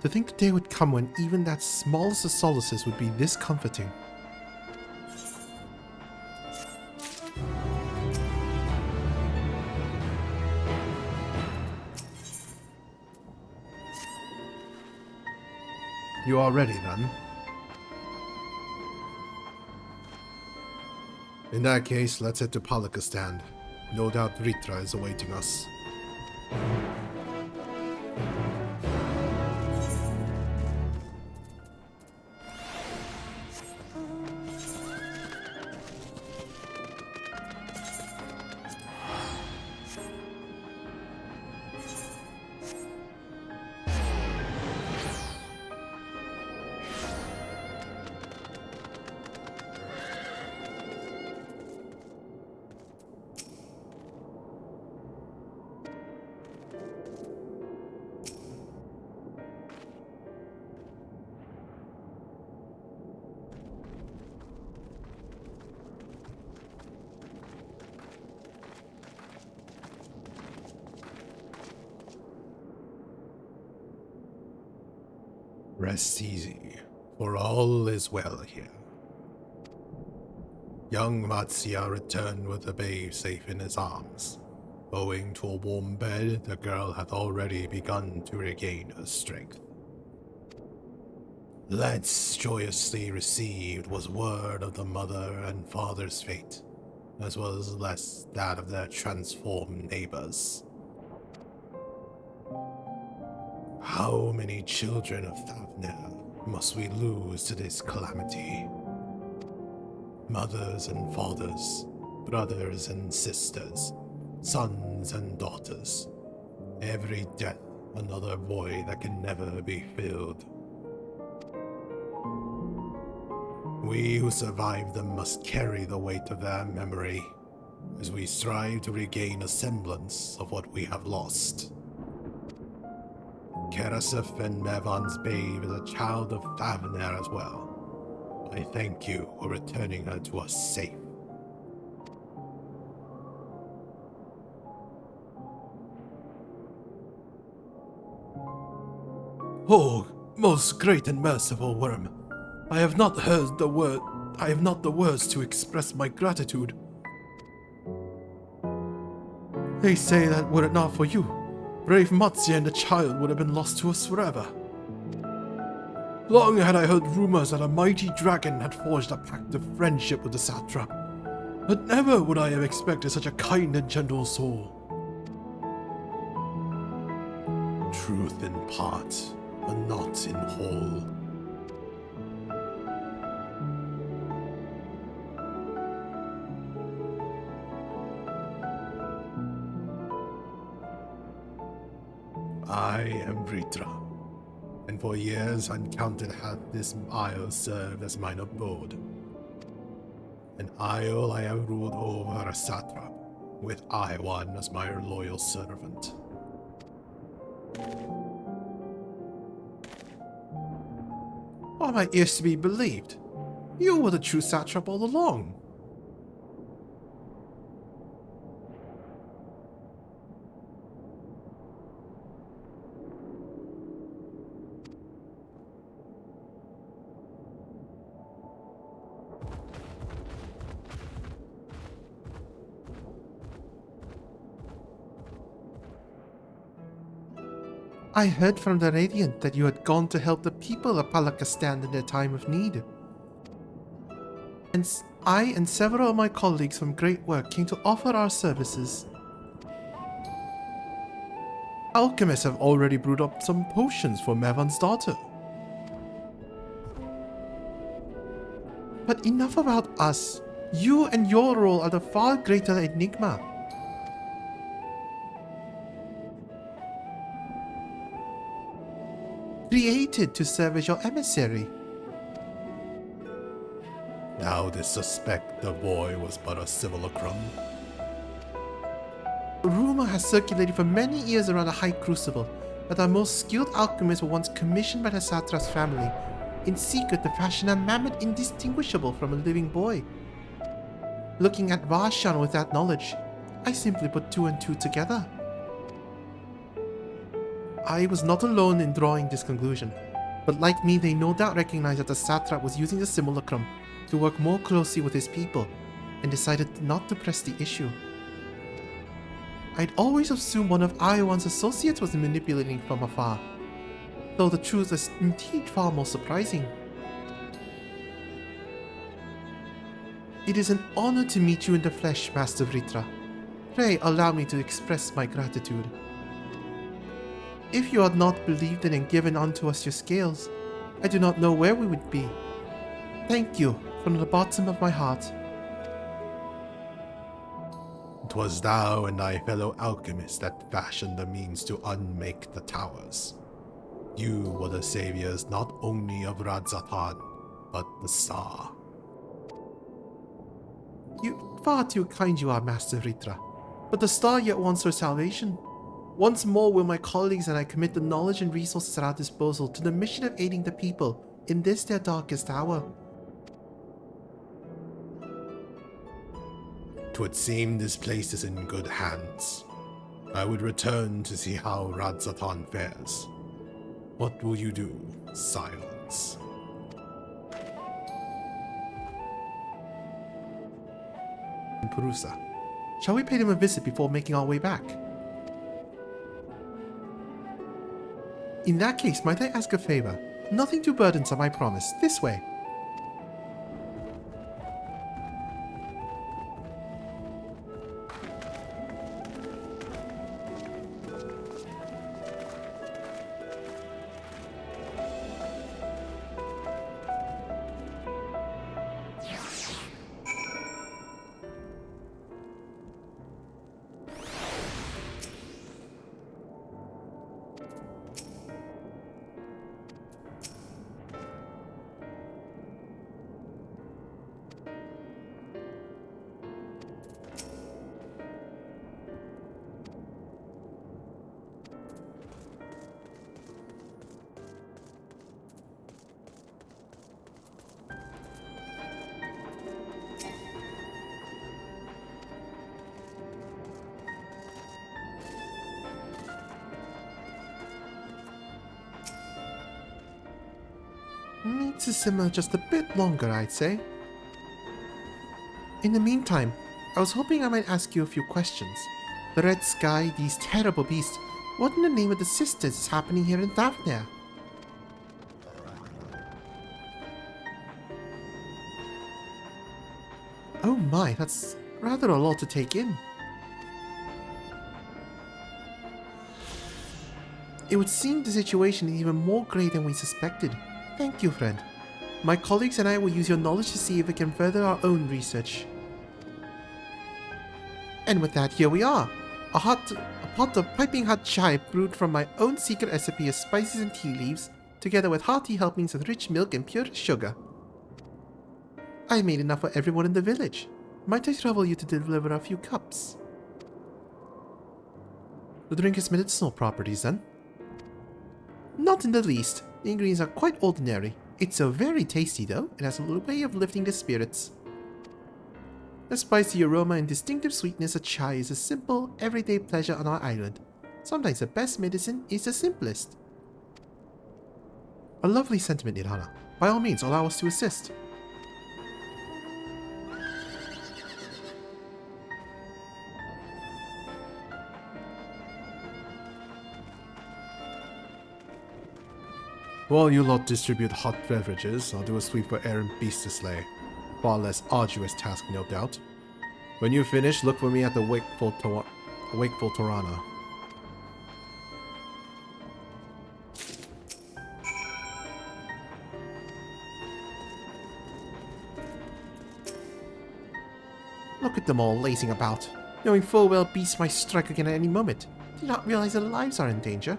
To think the day would come when even that smallest of solaces would be this comforting. You are ready, then? In that case, let's head to Palakistan. No doubt Vritra is awaiting us. Rest easy, for all is well here. Young Matsia returned with the babe safe in his arms. Owing to a warm bed, the girl had already begun to regain her strength. Lance joyously received was word of the mother and father's fate, as well as less that of their transformed neighbors. How many children of Thavnir must we lose to this calamity? Mothers and fathers, brothers and sisters, sons and daughters. Every death another void that can never be filled. We who survived them must carry the weight of their memory as we strive to regain a semblance of what we have lost. Kerasif and Mevon's babe is a child of Thavner as well. I thank you for returning her to us safe. Oh, most great and merciful worm, I have not the words to express my gratitude. They say that were it not for you, brave Matsia and the child would have been lost to us forever. Long had I heard rumors that a mighty dragon had forged a pact of friendship with the satrap, but never would I have expected such a kind and gentle soul. Truth in part, but not in whole. I am Vritra, and for years uncounted hath this isle served as mine abode. An isle I have ruled over a satrap, with Iwan as my loyal servant. Are my ears to be believed? You were the true satrap all along. I heard from the Radiant that you had gone to help the people of Palakistan in their time of need. And I and several of my colleagues from Great Work came to offer our services. Alchemists have already brewed up some potions for Mevon's daughter. But enough about us. You and your role are the far greater enigma. Created to serve as your emissary. Now they suspect the boy was but a simulacrum. Rumor has circulated for many years around the High Crucible that our most skilled alchemists were once commissioned by the Satrap's family in secret to fashion a mammoth indistinguishable from a living boy. Looking at Varshan with that knowledge, I simply put two and two together. I was not alone in drawing this conclusion, but like me, they no doubt recognized that the satrap was using the simulacrum to work more closely with his people, and decided not to press the issue. I'd always assumed one of Iwan's associates was manipulating from afar, though the truth is indeed far more surprising. It is an honor to meet you in the flesh, Master Vritra. Pray allow me to express my gratitude. If you had not believed in and given unto us your scales, I do not know where we would be. Thank you from the bottom of my heart. 'Twas thou and thy fellow alchemists that fashioned the means to unmake the towers. You were the saviors not only of Radzatan, but the star. Far too kind you are, Master Vritra, but the star yet wants her salvation. Once more will my colleagues and I commit the knowledge and resources at our disposal to the mission of aiding the people in this their darkest hour. 'Twould seem this place is in good hands. I would return to see how Radzatan fares. What will you do, Silence? Purusa. Shall we pay them a visit before making our way back? In that case, might I ask a favor? Nothing too burdensome, I promise. This way. Needs to simmer just a bit longer, I'd say. In the meantime, I was hoping I might ask you a few questions. The red sky, these terrible beasts, what in the name of the sisters is happening here in Daphnia? Oh my, that's rather a lot to take in. It would seem the situation is even more grave than we suspected. Thank you, friend. My colleagues and I will use your knowledge to see if we can further our own research. And with that, here we are. A pot of piping hot chai brewed from my own secret recipe of spices and tea leaves, together with hearty helpings of rich milk and pure sugar. I made enough for everyone in the village. Might I trouble you to deliver a few cups? The drink has medicinal properties, then? Not in the least. The ingredients are quite ordinary. It's so very tasty, though. It has a little way of lifting the spirits. The spicy aroma and distinctive sweetness of chai is a simple, everyday pleasure on our island. Sometimes the best medicine is the simplest. A lovely sentiment, Irana. By all means, allow us to assist. While you lot distribute hot beverages, I'll do a sweep for errant beasts to slay. Far less arduous task, no doubt. When you finish, look for me at the Wakeful Torana. Look at them all lazing about, knowing full well beasts might strike again at any moment. Do you not realize their lives are in danger?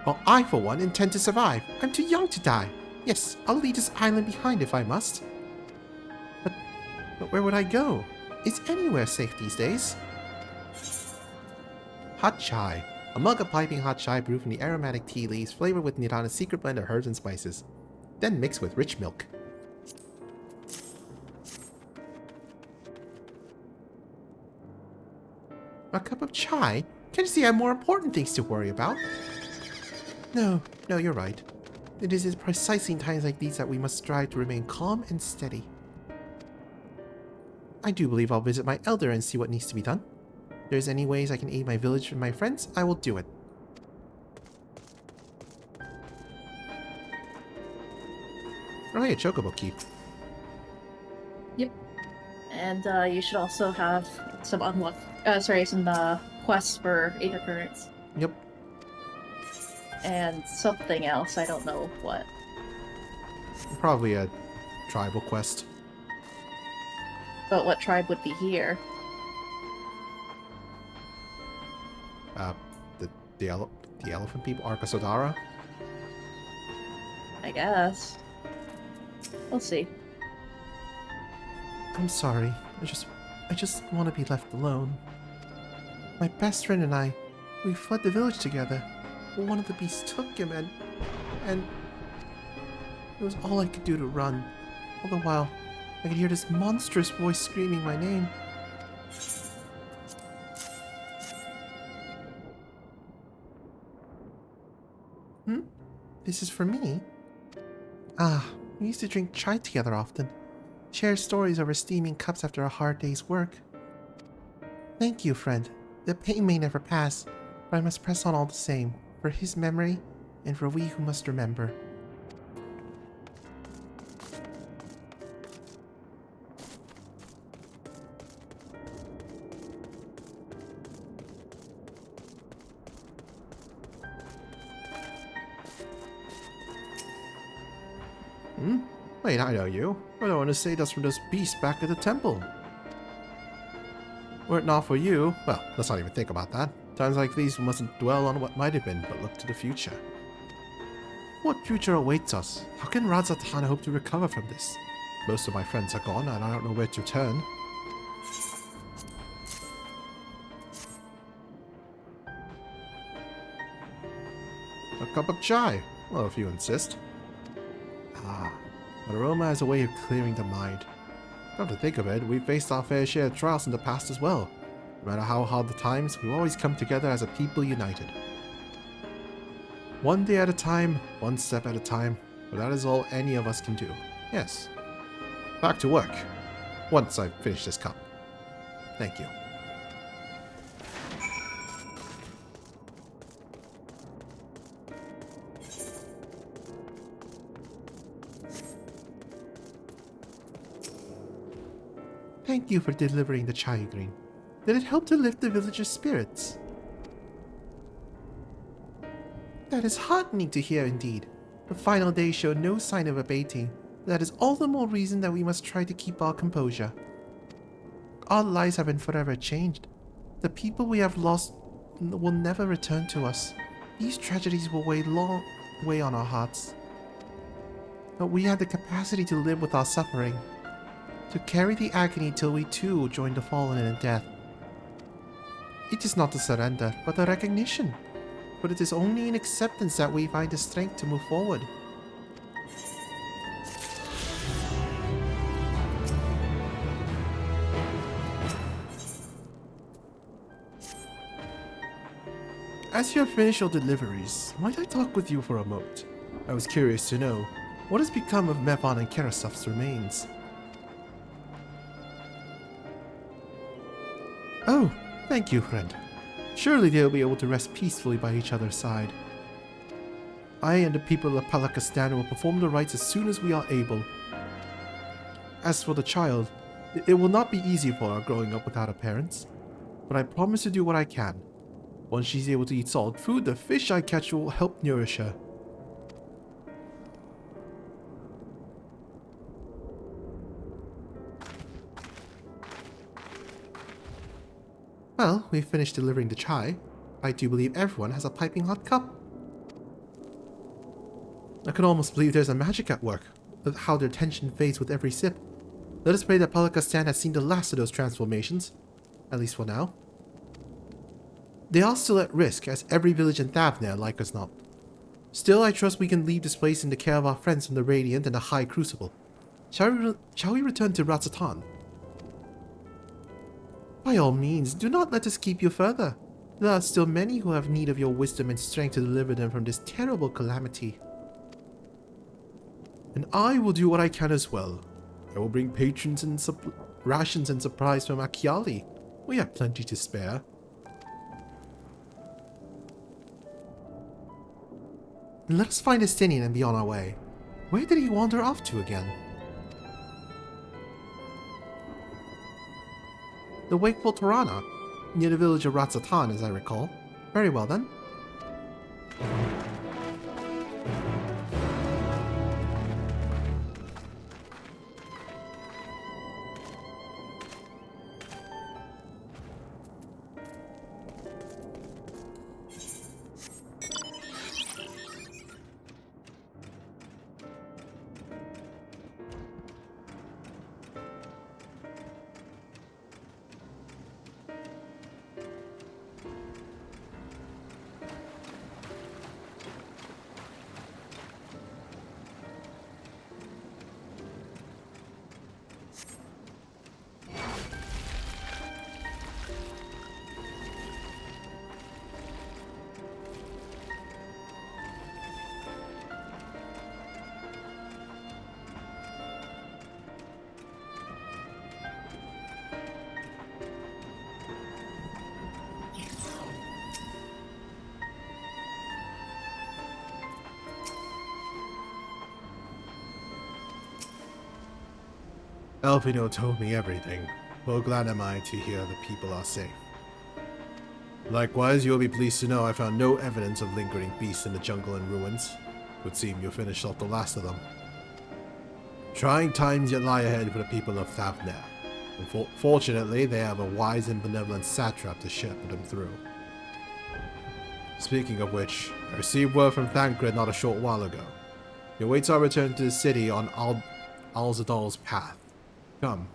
Well, I, for one, intend to survive. I'm too young to die. Yes, I'll leave this island behind if I must. But where would I go? Is anywhere safe these days? Hot chai. A mug of piping hot chai brewed from the aromatic tea leaves, flavored with Nirana's secret blend of herbs and spices. Then mixed with rich milk. A cup of chai? Can't you see I have more important things to worry about? No, you're right. It is precisely in times like these that we must strive to remain calm and steady. I do believe I'll visit my elder and see what needs to be done. If there's any ways I can aid my village and my friends, I will do it. Oh yeah, Chocobo Key. Yep. And you should also have some quests for Aether Currents. Yep. And something else, I don't know what. Probably a tribal quest. But what tribe would be here? The elephant people? Arkasodara? I guess. We'll see. I'm sorry. I just want to be left alone. My best friend and I, we fled the village together. But one of the beasts took him and it was all I could do to run. All the while, I could hear this monstrous voice screaming my name. This is for me? Ah, we used to drink chai together often. Share stories over steaming cups after a hard day's work. Thank you, friend. The pain may never pass, but I must press on all the same, for his memory, and for we who must remember. Wait, I know you. What I want to say that's from those beasts back at the temple. Were it not for you, well, let's not even think about that. Times like these we mustn't dwell on what might have been, but look to the future. What future awaits us? How can Radzatan hope to recover from this? Most of my friends are gone, and I don't know where to turn. A cup of chai? Well, if you insist. Ah, but aroma has a way of clearing the mind. Come to think of it, we've faced our fair share of trials in the past as well. No matter how hard the times, we've always come together as a people united. One day at a time, one step at a time. But that is all any of us can do. Yes. Back to work. Once I've finished this cup. Thank you. Thank you for delivering the chai green. Did it help to lift the villagers' spirits? That is heartening to hear indeed. The final days show no sign of abating. That is all the more reason that we must try to keep our composure. Our lives have been forever changed. The people we have lost will never return to us. These tragedies will weigh on our hearts. But we have the capacity to live with our suffering, to carry the agony till we too join the fallen in death. It is not a surrender, but a recognition. But it is only in acceptance that we find the strength to move forward. As you have finished your deliveries, might I talk with you for a moment? I was curious to know, what has become of Mevon and Karasov's remains? Oh, thank you, friend. Surely they'll be able to rest peacefully by each other's side. I and the people of Palakistan will perform the rites as soon as we are able. As for the child, it will not be easy for her growing up without her parents, but I promise to do what I can. Once she's able to eat solid food, the fish I catch will help nourish her. Well, we've finished delivering the chai. I do believe everyone has a piping hot cup. I can almost believe there's a magic at work, how their tension fades with every sip. Let us pray that Palakistan has seen the last of those transformations, at least for now. They are still at risk, as every village in Thavner like us not. Still, I trust we can leave this place in the care of our friends from the Radiant and the High Crucible. Shall we return to Ratzatan? By all means, do not let us keep you further. There are still many who have need of your wisdom and strength to deliver them from this terrible calamity. And I will do what I can as well. I will bring patrons and rations and supplies from Akiali. We have plenty to spare. And let us find Estinian and be on our way. Where did he wander off to again? The Wakeful Tirana, near the village of Ratzatan, as I recall. Very well then. Elpino told me everything. Well, glad am I to hear the people are safe. Likewise, you will be pleased to know I found no evidence of lingering beasts in the jungle and ruins. Would seem you finished off the last of them. Trying times yet lie ahead for the people of Thavner. And fortunately, they have a wise and benevolent satrap to shepherd them through. Speaking of which, I received word from Thancred not a short while ago. He awaits our return to the city on Alzadal's path. Come.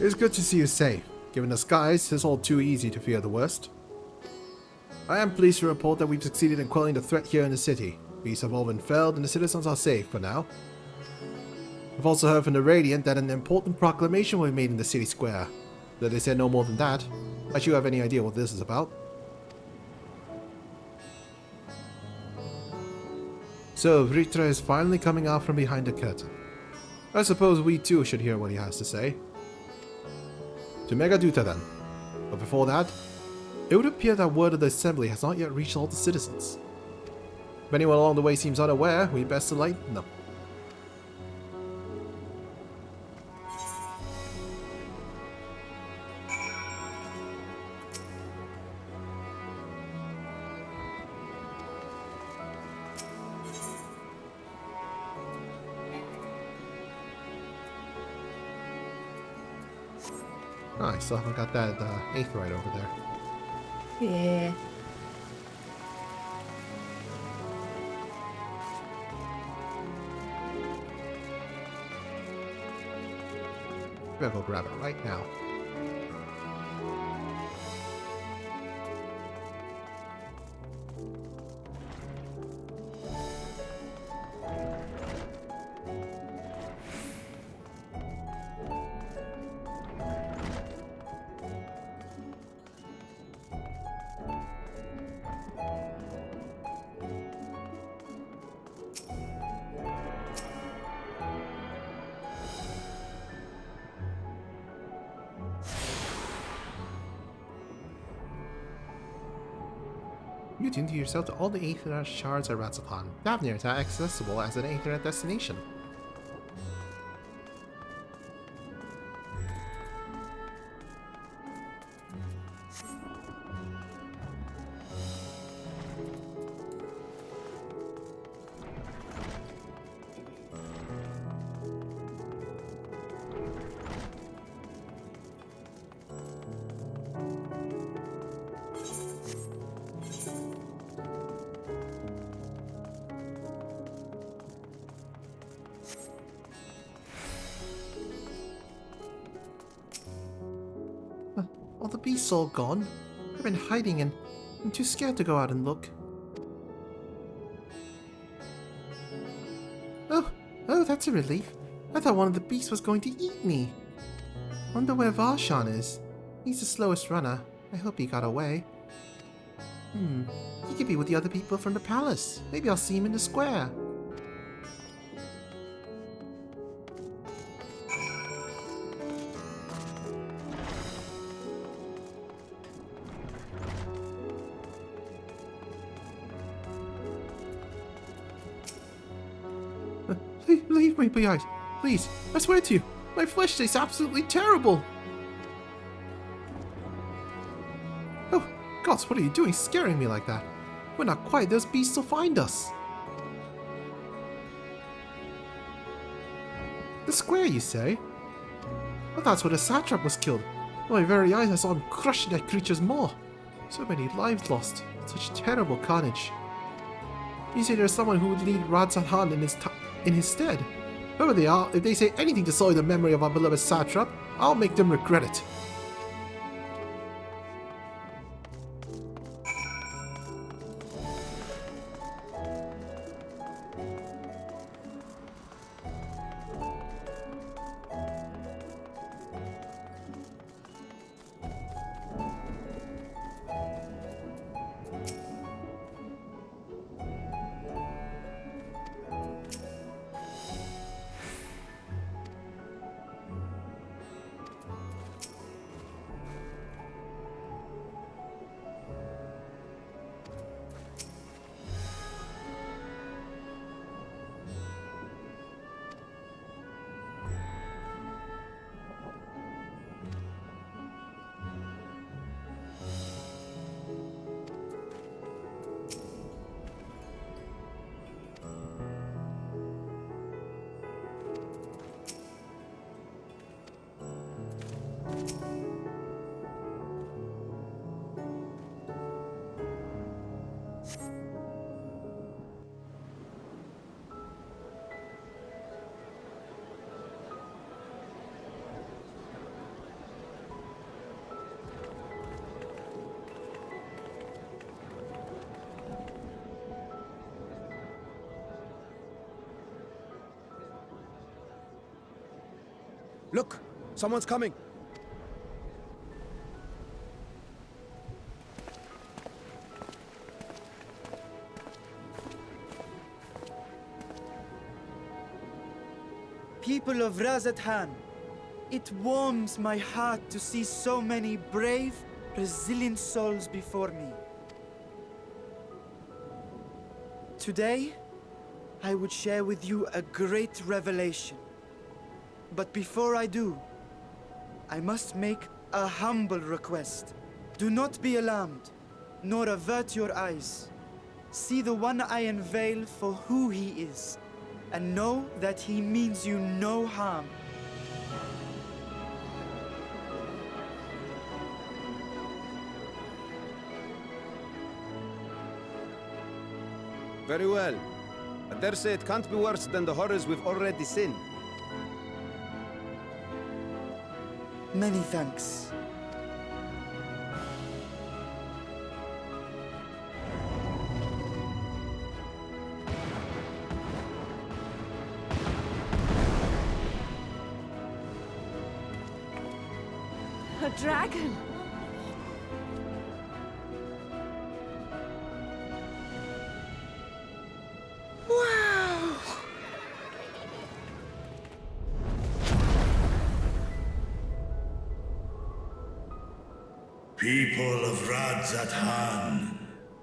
It's good to see you safe. Given the skies, it's all too easy to fear the worst. I am pleased to report that we've succeeded in quelling the threat here in the city. Beasts have all been felled and the citizens are safe for now. I've also heard from the Radiant that an important proclamation was made in the city square. Though they said no more than that. Unless you have any idea what this is about. So, Vritra is finally coming out from behind the curtain. I suppose we too should hear what he has to say. To Megaduta then. But before that, it would appear that word of the assembly has not yet reached all the citizens. If anyone along the way seems unaware, we best enlighten them. I still haven't got that 8th right over there. Yeah. Better go grab it right now. You tune to yourself to all the Aether shards at Ratzathon. Davnir is now accessible as an Aether destination. All the beasts all gone. I've been hiding and I'm too scared to go out and look. Oh, that's a relief. I thought one of the beasts was going to eat me. Wonder where Varshan is. He's the slowest runner. I hope he got away. He could be with the other people from the palace. Maybe I'll see him in the square. Leave me behind. Please, I swear to you, my flesh tastes absolutely terrible. Oh, gods, what are you doing scaring me like that? If we're not quiet, those beasts will find us. The square, you say? Well, that's where the satrap was killed. With my very eyes, I saw him crush that creature's maw. So many lives lost. Such terrible carnage. You say there's someone who would lead Radz-at-Han in his stead. Whoever they are, if they say anything to sully the memory of our beloved satrap, I'll make them regret it. Look! Someone's coming! People of Razathan, it warms my heart to see so many brave, resilient souls before me. Today, I would share with you a great revelation. But before I do, I must make a humble request. Do not be alarmed, nor avert your eyes. See the one I unveil for who he is, and know that he means you no harm. Very well. I dare say it can't be worse than the horrors we've already seen. Many thanks. A dragon! Wow! People of Radzathan,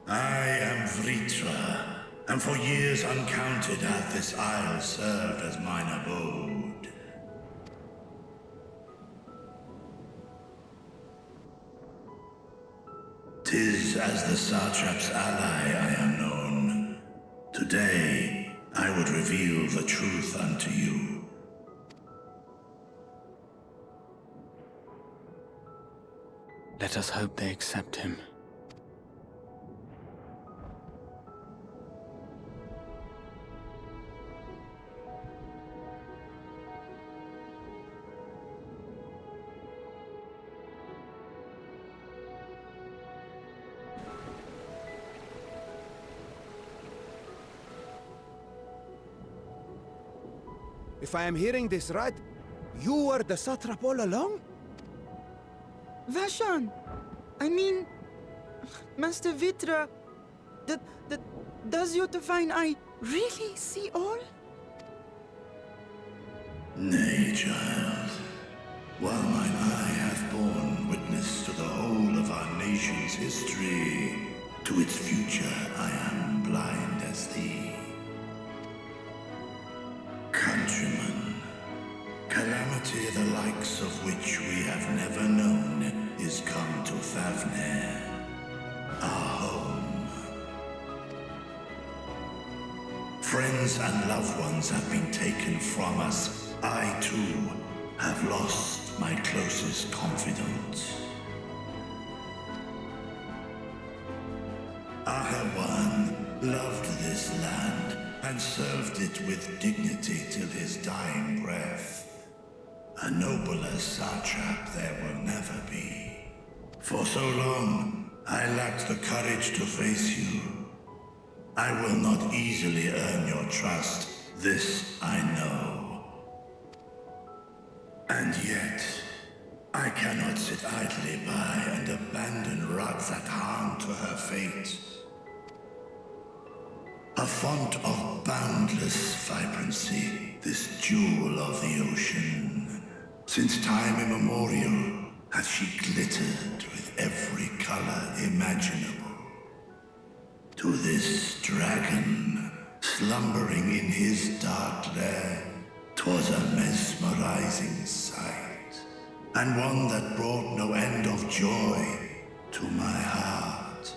I am Vritra, and for years uncounted hath this isle served as mine abode. 'Tis as the Satrap's ally I am known. Today, I would reveal the truth unto you. Let us hope they accept him. If I am hearing this right, you were the satrap all along? Vashan! I mean, Master Vitra, does your divine eye really see all? Nay, child. While mine eye hath borne witness to the whole of our nation's history, to its future I am blind as thee. Countrymen, calamity the likes of which we have never known is come to Thavner, our home. Friends and loved ones have been taken from us. I, too, have lost my closest confidant. Ahawan loved this land and served it with dignity till his dying breath. A nobler satrap there will never be. For so long, I lacked the courage to face you. I will not easily earn your trust, this I know. And yet, I cannot sit idly by and abandon Radzathan to her fate. A font of boundless vibrancy, this jewel of the ocean. Since time immemorial, hath she glittered with every color imaginable. To this dragon, slumbering in his dark lair, 'twas a mesmerizing sight, and one that brought no end of joy to my heart.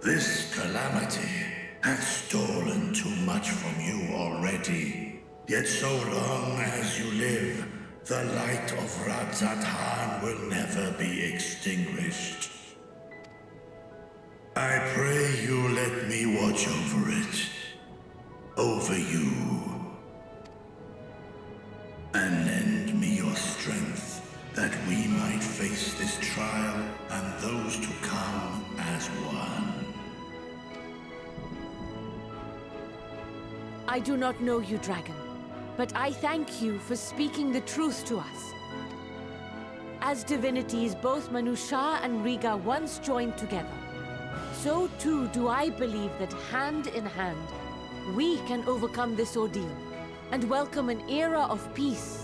This calamity hath stolen too much from you already. Yet so long as you live, the light of Radzathan will never be extinguished. I pray you let me watch over it. Over you. And lend me your strength, that we might face this trial and those to come as one. I do not know you, dragon, but I thank you for speaking the truth to us. As divinities, both Manusha and Riga once joined together. So too do I believe that hand in hand, we can overcome this ordeal and welcome an era of peace.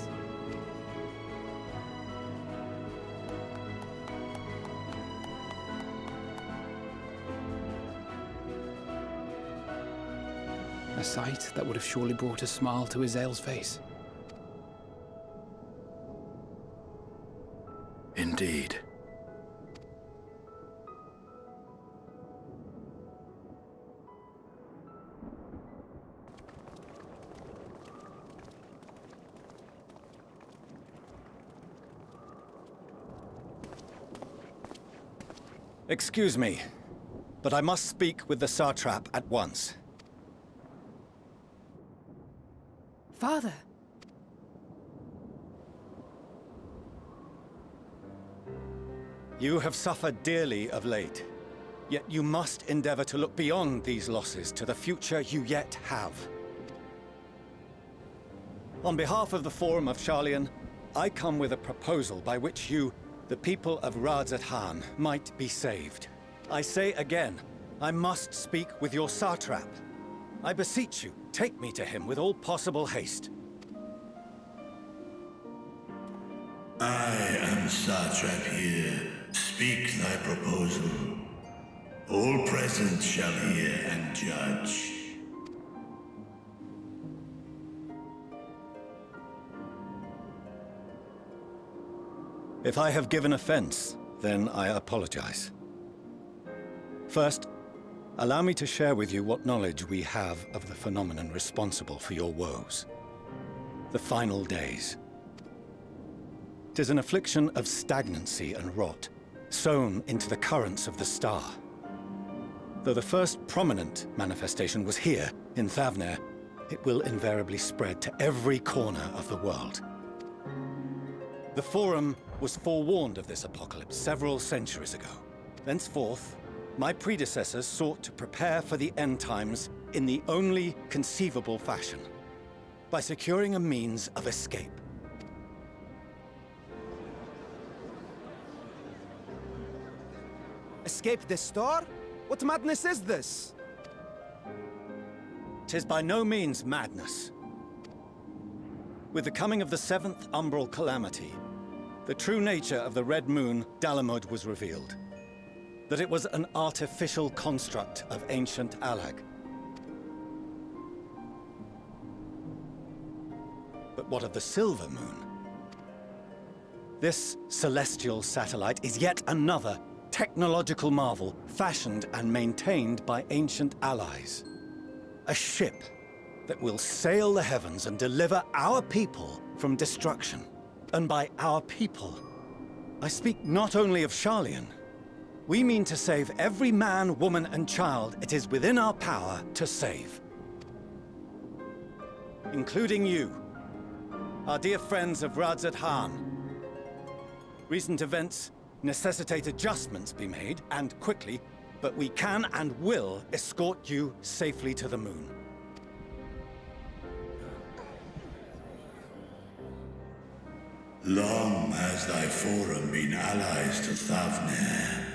A sight that would have surely brought a smile to Azael's face. Indeed. Excuse me, but I must speak with the Satrap at once. Father! You have suffered dearly of late, yet you must endeavor to look beyond these losses to the future you yet have. On behalf of the Forum of Sharlayan, I come with a proposal by which you, the people of Radzat-Han, might be saved. I say again, I must speak with your Satrap. I beseech you, take me to him with all possible haste. I am Satrap here. Speak thy proposal. All present shall hear and judge. If I have given offense, then I apologize. First, allow me to share with you what knowledge we have of the phenomenon responsible for your woes. The final days. 'Tis an affliction of stagnancy and rot, sown into the currents of the star. Though the first prominent manifestation was here, in Thavner, it will invariably spread to every corner of the world. The Forum was forewarned of this apocalypse several centuries ago. Thenceforth, my predecessors sought to prepare for the end times in the only conceivable fashion, by securing a means of escape. Escape the star? What madness is this? 'Tis by no means madness. With the coming of the 7th umbral calamity, the true nature of the Red Moon, Dalamud, was revealed. That it was an artificial construct of ancient Alag. But what of the Silver Moon? This celestial satellite is yet another technological marvel fashioned and maintained by ancient allies. A ship that will sail the heavens and deliver our people from destruction. And by our people, I speak not only of Sharlayan. We mean to save every man, woman, and child it is within our power to save. Including you, our dear friends of Radzat-Han. Recent events necessitate adjustments be made, and quickly, but we can and will escort you safely to the moon. Long has thy Forum been allies to Thavner.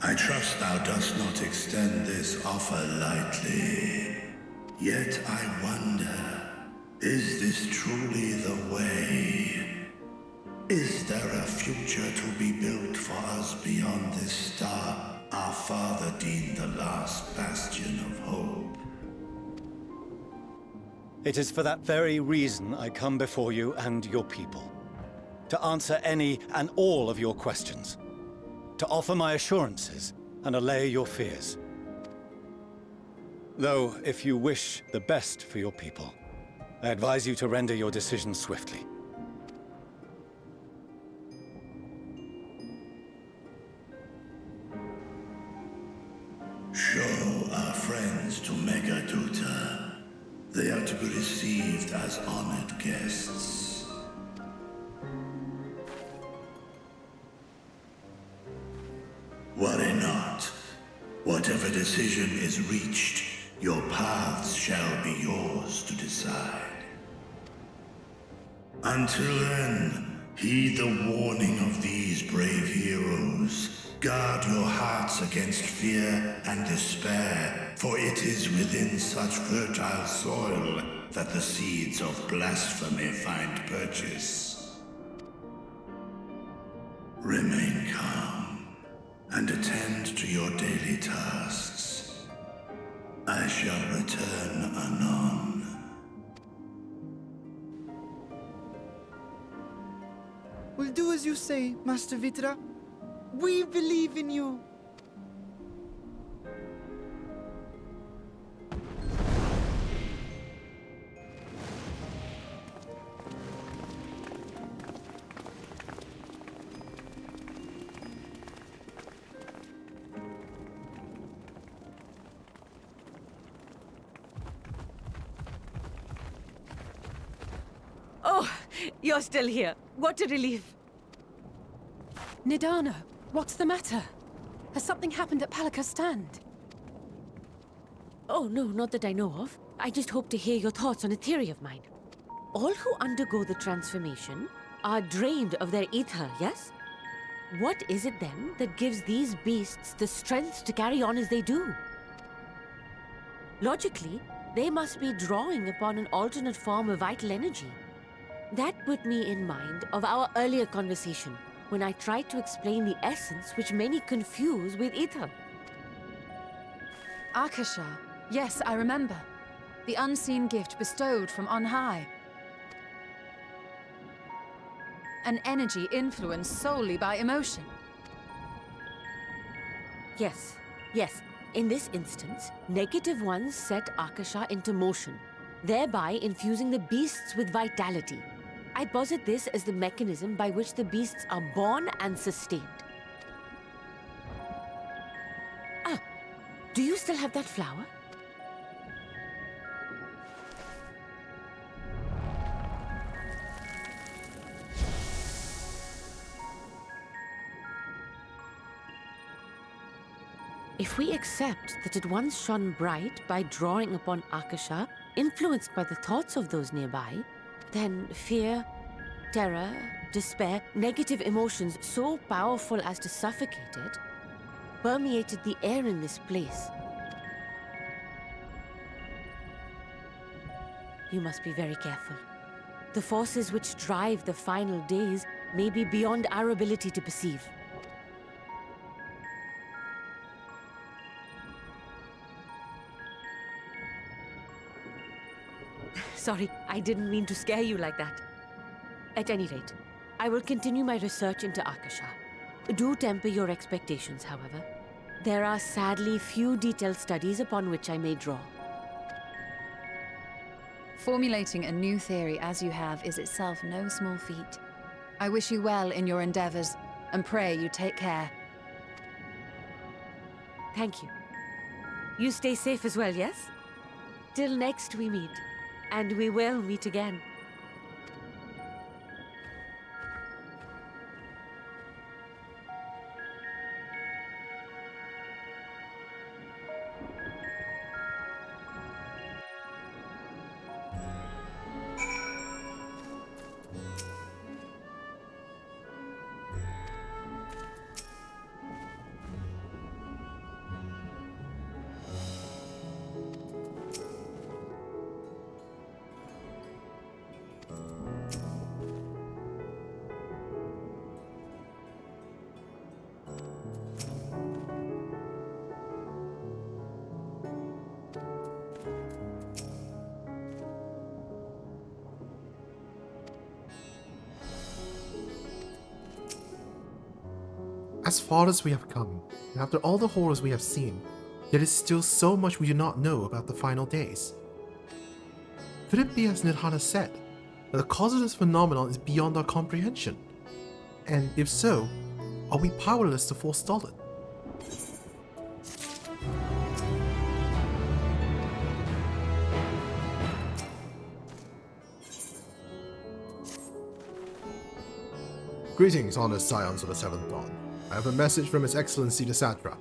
I trust thou dost not extend this offer lightly. Yet I wonder, is this truly the way? Is there a future to be built for us beyond this star our father deemed the last bastion of hope? It is for that very reason I come before you and your people. To answer any and all of your questions. To offer my assurances and allay your fears. Though, if you wish the best for your people, I advise you to render your decision swiftly. Show our friends to Megaduta. They are to be received as honored guests. Worry not. Whatever decision is reached, your paths shall be yours to decide. Until then, heed the warning of these brave heroes. Guard your hearts against fear and despair, for it is within such fertile soil that the seeds of blasphemy find purchase. Remain calm and attend to your daily tasks. I shall return anon. We'll do as you say, Master Vitra. We believe in you. Oh, you're still here. What a relief. Nidana, what's the matter? Has something happened at Palaka's stand? Oh, no, not that I know of. I just hope to hear your thoughts on a theory of mine. All who undergo the transformation are drained of their ether, yes? What is it then that gives these beasts the strength to carry on as they do? Logically, they must be drawing upon an alternate form of vital energy. That put me in mind of our earlier conversation, when I tried to explain the essence which many confuse with ether. Akasha. Yes, I remember. The unseen gift bestowed from on high. An energy influenced solely by emotion. Yes, yes. In this instance, negative ones set Akasha into motion, thereby infusing the beasts with vitality. I posit this as the mechanism by which the beasts are born and sustained. Ah, do you still have that flower? If we accept that it once shone bright by drawing upon Akasha, influenced by the thoughts of those nearby, then fear, terror, despair, negative emotions so powerful as to suffocate it, permeated the air in this place. You must be very careful. The forces which drive the final days may be beyond our ability to perceive. Sorry, I didn't mean to scare you like that. At any rate, I will continue my research into Akasha. Do temper your expectations, however. There are sadly few detailed studies upon which I may draw. Formulating a new theory as you have is itself no small feat. I wish you well in your endeavors, and pray you take care. Thank you. You stay safe as well, yes? Till next we meet. And we will meet again. As far as we have come, and after all the horrors we have seen, there is still so much we do not know about the final days. Could it be as Nirhana said, that the cause of this phenomenon is beyond our comprehension? And if so, are we powerless to forestall it? Greetings, honored scions of the Seventh Dawn. I have a message from His Excellency the Satra.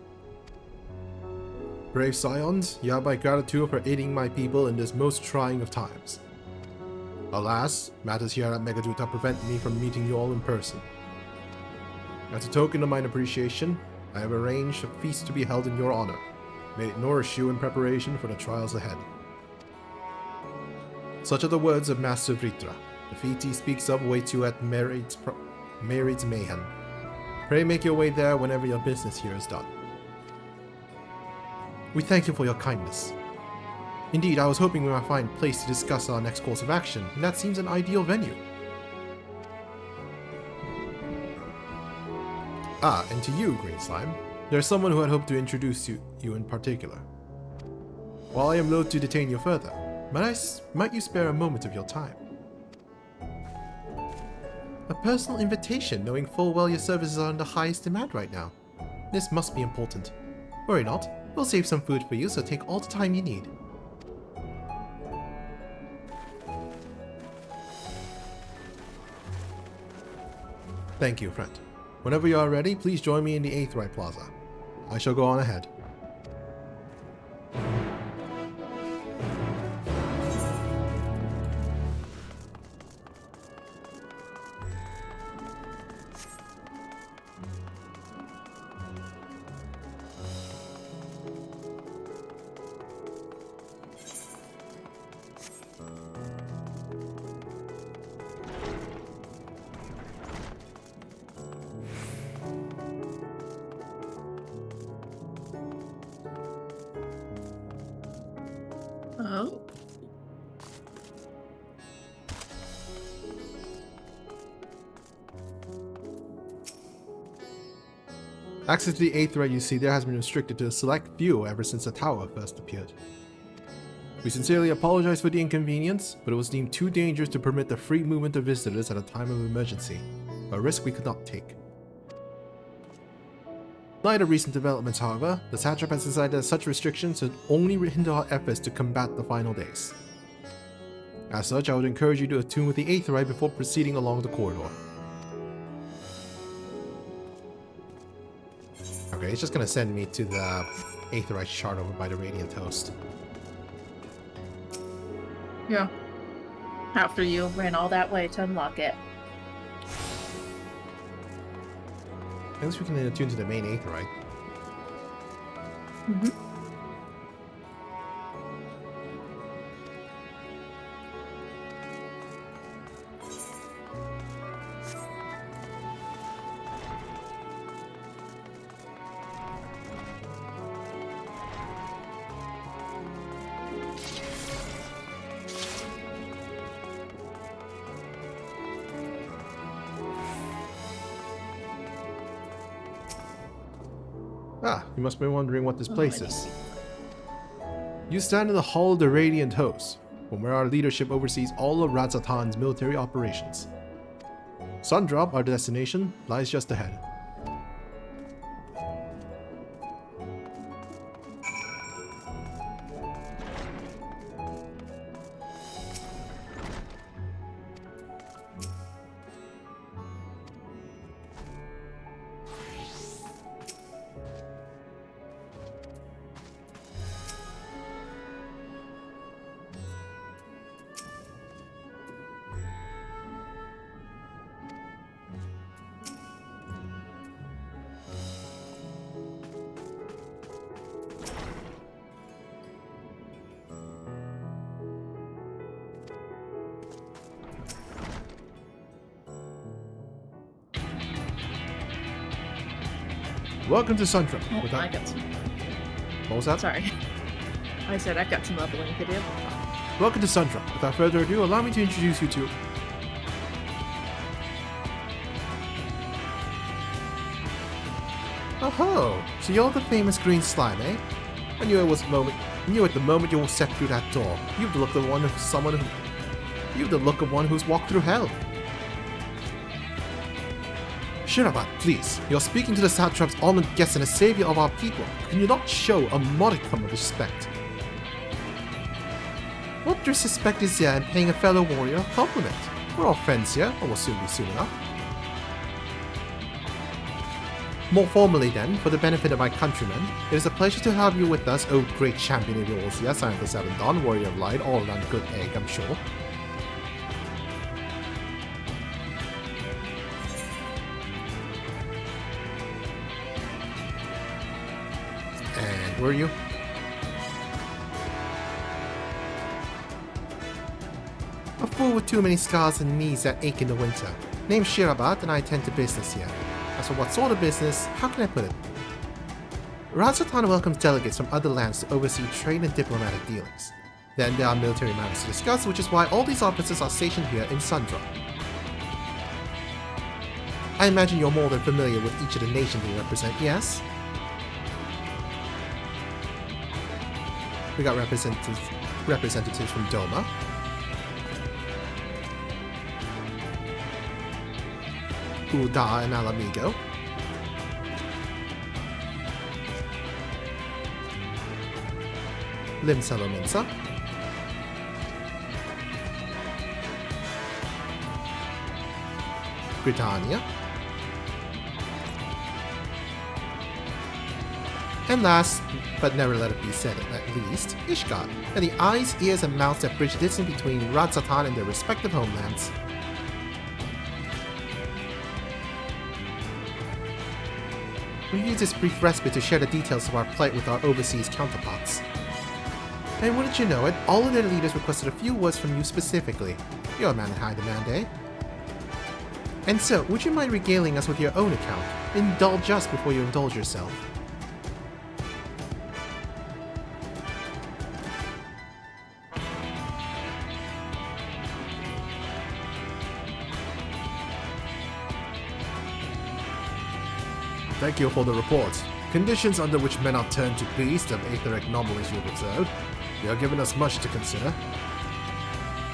Brave scions, you have my gratitude for aiding my people in this most trying of times. Alas, matters here at Megaduta prevent me from meeting you all in person. As a token of my appreciation, I have arranged a feast to be held in your honor. May it nourish you in preparation for the trials ahead. Such are the words of Master Vritra. The feat he speaks of waits you at Merid's Mayhem. Pray make your way there whenever your business here is done. We thank you for your kindness. Indeed, I was hoping we might find a place to discuss our next course of action, and that seems an ideal venue. Ah, and to you, Green Slime, there's someone who had hoped to introduce you in particular. While I am loath to detain you further, might you spare a moment of your time? A personal invitation, knowing full well your services are in the highest demand right now. This must be important. Worry not, we'll save some food for you, so take all the time you need. Thank you, friend. Whenever you are ready, please join me in the Aetheryte Plaza. I shall go on ahead. Oh. Access to the Aetheryte you see there has been restricted to a select few ever since the tower first appeared. We sincerely apologize for the inconvenience, but it was deemed too dangerous to permit the free movement of visitors at a time of emergency, a risk we could not take. In light of recent developments, however, the Satrap has decided that such restrictions should only hinder our efforts to combat the final days. As such, I would encourage you to attune with the Aetheryte before proceeding along the corridor. Okay, it's just gonna send me to the Aetheryte shard over by the Radiant Host. Yeah. After you ran all that way to unlock it. At least we can attune to the main Aetheryte. Mm-hmm. Ah, you must be wondering what this place is. You stand in the Hall of the Radiant Host, from where our leadership oversees all of Radzatan's military operations. Sundrop, our destination, lies just ahead. Welcome to Sundrop. Oh, I got some. What was that? Sorry. I said I've got some leveling to do. Welcome to Sundrop. Without further ado, allow me to introduce you to... Oh, so you're the famous green slime, eh? I knew at the moment you stepped through that door. You've the look of one who's walked through hell. Shirabat, please. You're speaking to the Satrap's honored guest and a savior of our people. Can you not show a modicum of respect? What disrespect is there in paying a fellow warrior a compliment? We're all friends here, or will soon be soon enough. More formally then, for the benefit of my countrymen, it is a pleasure to have you with us, O great champion of yours, yes, I am the Seventh Dawn, warrior of light, all around good egg, I'm sure. were you? A fool with too many scars and knees that ache in the winter. Name's Shirabat, and I attend to business here. As for what sort of business, how can I put it? Radzatan welcomes delegates from other lands to oversee trade and diplomatic dealings. Then there are military matters to discuss, which is why all these officers are stationed here in Sundra. I imagine you're more than familiar with each of the nations they represent, yes? We got representatives from Doma, Uda and Alamigo, Limsalominsa, Britannia, and last, but never let it be said at least, Ishgard, and the eyes, ears, and mouths that bridge the distance between Radzatan and their respective homelands. We use this brief respite to share the details of our plight with our overseas counterparts. And wouldn't you know it, all of their leaders requested a few words from you specifically. You're a man in high demand, eh? And so, would you mind regaling us with your own account? Indulge us before you indulge yourself. Thank you for the report. Conditions under which men are turned to beasts and etheric anomalies you have observed, they are giving us much to consider.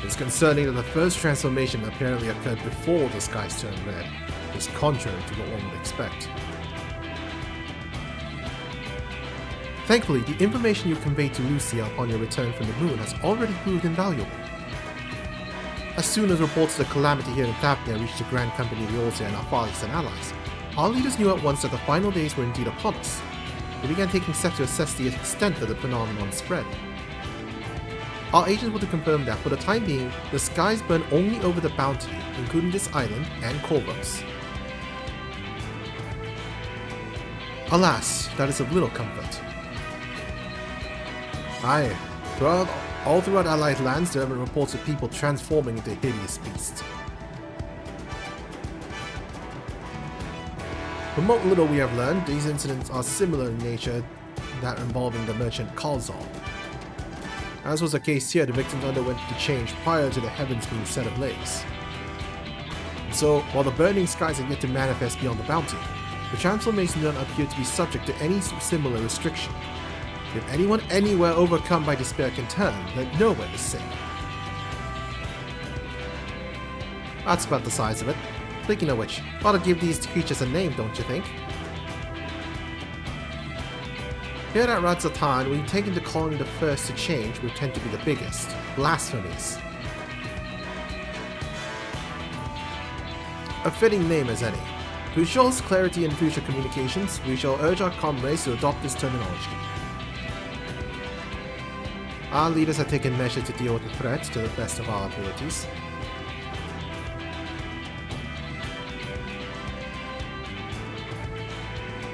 It's concerning that the first transformation apparently occurred before the skies turned red. It's contrary to what one would expect. Thankfully, the information you conveyed to Lucia upon your return from the moon has already proved invaluable. As soon as reports of the calamity here in Thapnia reached the Grand Company of Eorzea and our Far Eastern allies, our leaders knew at once that the final days were indeed upon us. They began taking steps to assess the extent of the phenomenon's spread. Our agents were to confirm that, for the time being, the skies burn only over the Bounty, including this island and Corvus. Alas, that is of little comfort. Aye, all throughout Allied lands there have been reports of people transforming into hideous beasts. From what little we have learned, these incidents are similar in nature to that involving the merchant Kalzal. As was the case here, the victims underwent the change prior to the heavens being set ablaze. And so, while the burning skies have yet to manifest beyond the Bounty, the transformation do not appear to be subject to any similar restriction. If anyone anywhere overcome by despair can turn, then nowhere is safe. That's about the size of it. Speaking of which, ought to give these creatures a name, don't you think? Here at Radzatan, we've taken to calling the first to change would tend to be the biggest, blasphemies. A fitting name as any. To ensure clarity in future communications, we shall urge our comrades to adopt this terminology. Our leaders have taken measures to deal with the threat to the best of our abilities.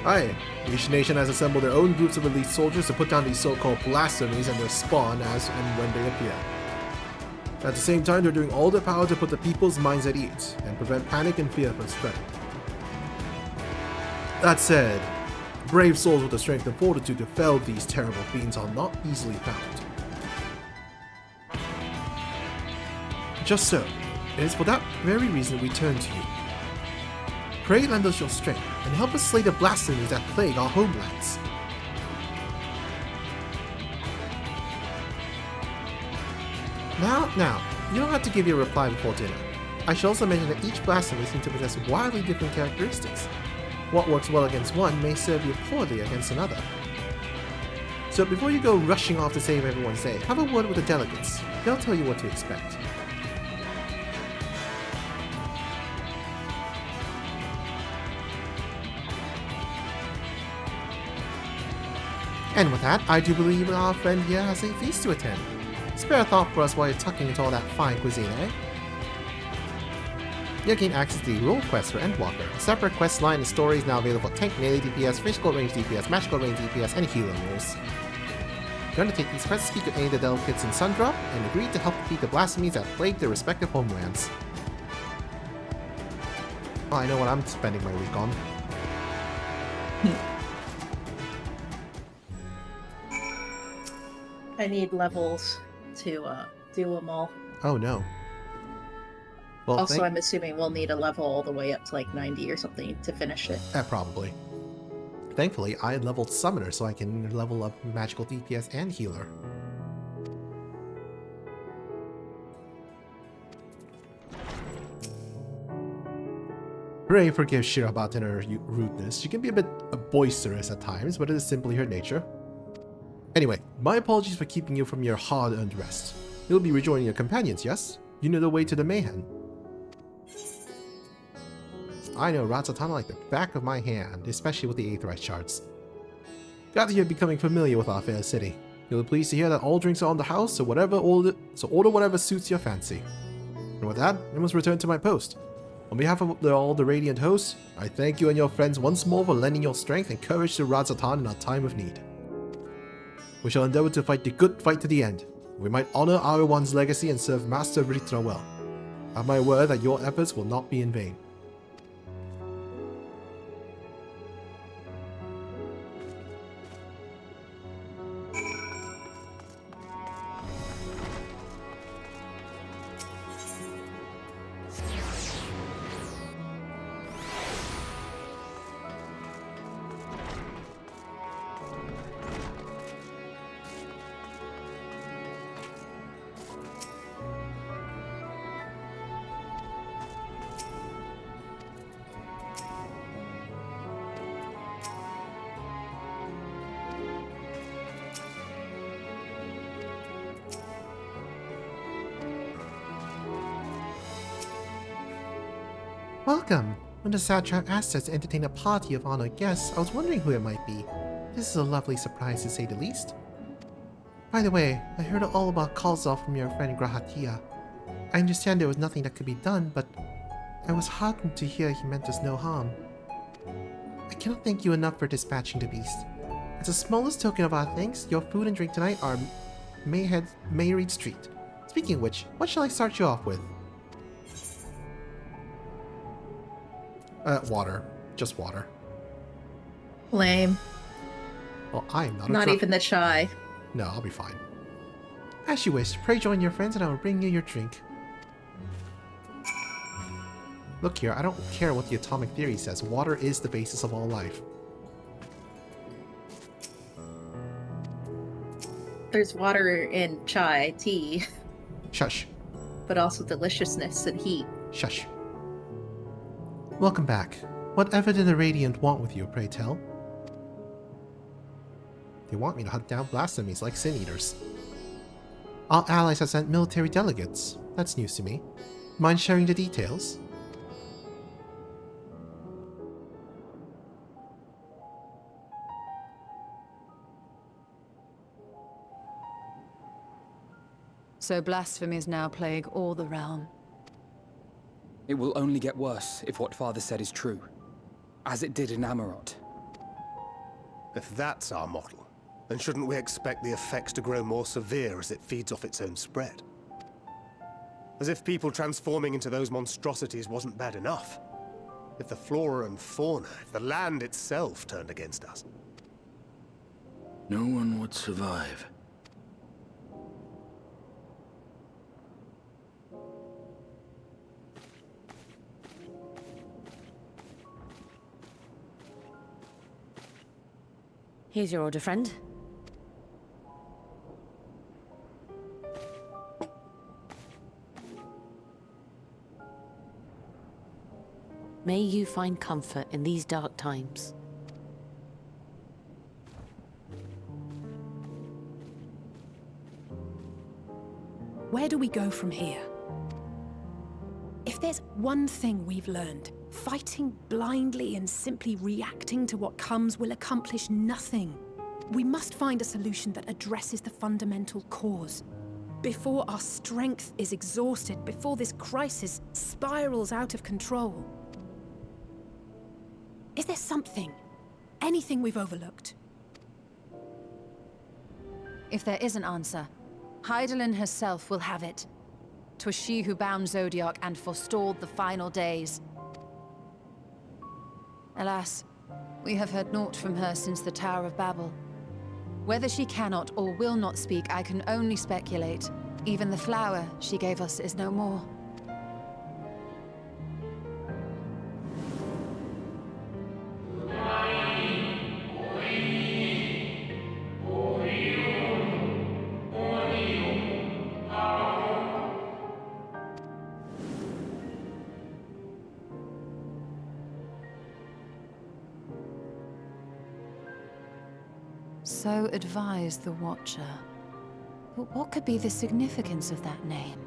Aye, each nation has assembled their own groups of elite soldiers to put down these so-called blasphemies and their spawn as and when they appear. At the same time, they're doing all their power to put the people's minds at ease and prevent panic and fear from spreading. That said, brave souls with the strength and fortitude to fell these terrible fiends are not easily found. Just so, it is for that very reason we turn to you. Pray lend us your strength, and help us slay the blasphemies that plague our homelands. Now, you don't have to give your reply before dinner. I shall also mention that each blasphemy seems to possess wildly different characteristics. What works well against one may serve you poorly against another. So before you go rushing off to save everyone's day, have a word with the delegates. They'll tell you what to expect. And with that, I do believe our friend here has a feast to attend. Spare a thought for us while you're tucking into all that fine cuisine, eh? You'll gain access to the role quest for Endwalker. A separate quest line and story is now available for tank melee DPS, physical range DPS, magical range DPS, and healer roles. To undertake these quests, speak with any of the delegates in Sundrop and agree to help defeat the blasphemies that plague their respective homelands. Well, I know what I'm spending my week on. I need levels to do them all. Oh no. Well, also, I'm assuming we'll need a level all the way up to like 90 or something to finish it. Probably. Thankfully, I leveled Summoner so I can level up magical DPS and healer. Hooray, forgive Shirabat and her rudeness. She can be a bit boisterous at times, but it is simply her nature. Anyway, my apologies for keeping you from your hard-earned rest. You'll be rejoining your companions, yes? You know the way to the Mayhem. I know Ratzatan like the back of my hand, especially with the Aetheryte shards. Glad that you're becoming familiar with our fair city. You'll be pleased to hear that all drinks are on the house, so order whatever suits your fancy. And with that, I must return to my post. On behalf of all the Radiant hosts, I thank you and your friends once more for lending your strength and courage to Ratzatan in our time of need. We shall endeavor to fight the good fight to the end. We might honor One's legacy and serve Master Vritra well. Have my word that your efforts will not be in vain. Welcome! When the Satrap asked us to entertain a party of honored guests, I was wondering who it might be. This is a lovely surprise to say the least. By the way, I heard all about Kalzov from your friend Grahatia. I understand there was nothing that could be done, but I was heartened to hear he meant us no harm. I cannot thank you enough for dispatching the beast. As the smallest token of our thanks, your food and drink tonight are Mayreed's treat. Speaking of which, what shall I start you off with? Water. Just water. Lame. Well, I'm not Not even the chai. No, I'll be fine. As you wish, pray join your friends and I will bring you your drink. Look here, I don't care what the atomic theory says. Water is the basis of all life. There's water in chai, tea. Shush. But also deliciousness and heat. Shush. Welcome back. Whatever did the Radiant want with you, pray tell? They want me to hunt down blasphemies like Sin Eaters. Our allies have sent military delegates. That's news to me. Mind sharing the details? So blasphemies now plague all the realm. It will only get worse if what Father said is true, as it did in Amarot. If that's our model, then shouldn't we expect the effects to grow more severe as it feeds off its own spread? As if people transforming into those monstrosities wasn't bad enough. If the flora and fauna, if the land itself turned against us. No one would survive. Here's your order, friend. May you find comfort in these dark times. Where do we go from here? If there's one thing we've learned, fighting blindly and simply reacting to what comes will accomplish nothing. We must find a solution that addresses the fundamental cause. Before our strength is exhausted, before this crisis spirals out of control. Is there something, anything we've overlooked? If there is an answer, Hydaelyn herself will have it. 'Twas she who bound Zodiac and forestalled the final days. Alas, we have heard naught from her since the Tower of Babel. Whether she cannot or will not speak, I can only speculate. Even the flower she gave us is no more. So advised the Watcher. But what could be the significance of that name?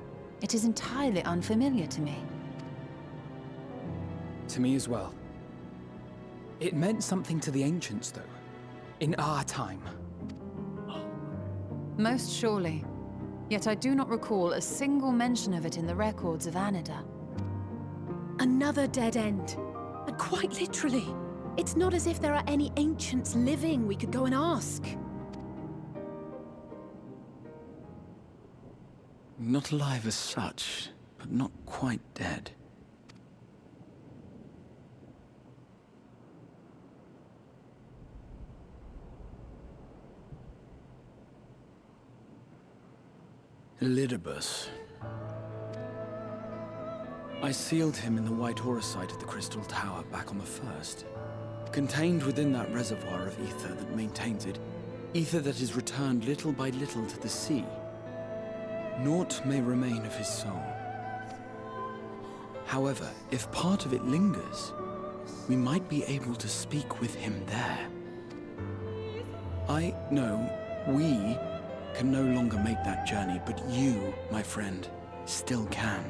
It is entirely unfamiliar to me. To me as well. It meant something to the ancients, though. In our time. Most surely. Yet I do not recall a single mention of it in the records of Anida. Another dead end. And quite literally. It's not as if there are any ancients living we could go and ask. Not alive as such, but not quite dead. Elidibus. I sealed him in the White Auracite of the Crystal Tower back on the first. Contained within that reservoir of ether that maintains it, ether that is returned little by little to the sea. Naught may remain of his soul. However, if part of it lingers, we might be able to speak with him there. I know we can no longer make that journey, but you, my friend, still can.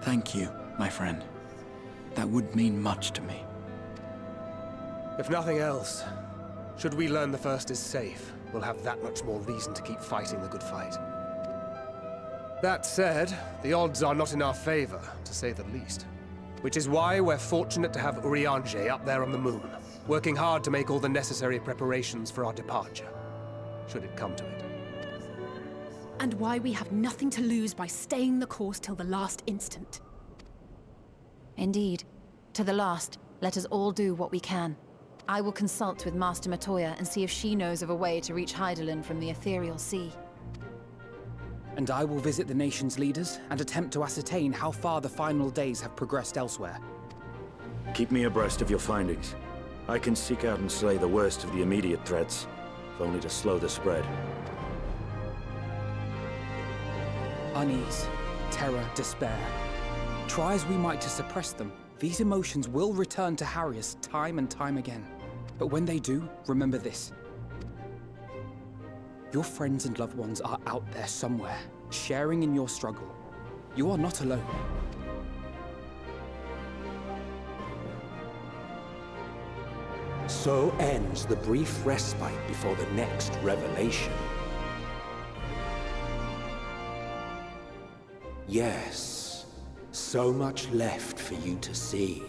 Thank you, my friend. That would mean much to me. If nothing else, should we learn the First is safe, we'll have that much more reason to keep fighting the good fight. That said, the odds are not in our favor, to say the least. Which is why we're fortunate to have Urianger up there on the moon, working hard to make all the necessary preparations for our departure, should it come to it. And why we have nothing to lose by staying the course till the last instant. Indeed. To the last, let us all do what we can. I will consult with Master Matoya and see if she knows of a way to reach Hydaelyn from the ethereal sea. And I will visit the nation's leaders and attempt to ascertain how far the final days have progressed elsewhere. Keep me abreast of your findings. I can seek out and slay the worst of the immediate threats, if only to slow the spread. Unease, terror, despair. Try as we might to suppress them, these emotions will return to harry us time and time again. But when they do, remember this. Your friends and loved ones are out there somewhere, sharing in your struggle. You are not alone. So ends the brief respite before the next revelation. Yes, so much left for you to see.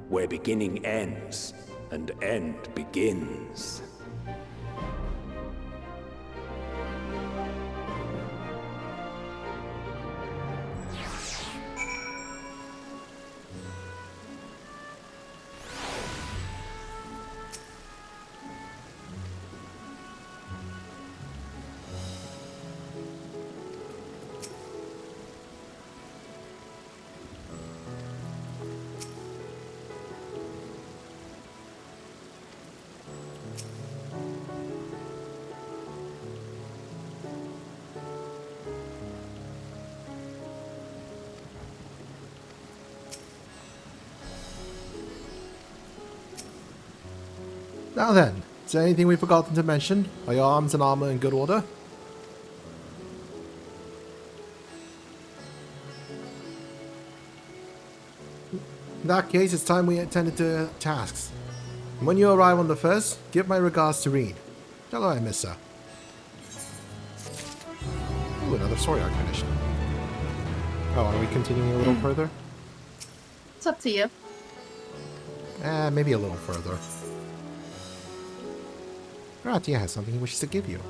Where beginning ends, and end begins. Now then, is there anything we've forgotten to mention? Are your arms and armor in good order? In that case, it's time we attended to tasks. And when you arrive on the first, give my regards to Reed. Tell her I miss her. Ooh, another story arc finished. Oh, are we continuing a little further? It's up to you. Maybe a little further. Ratia has something he wishes to give you.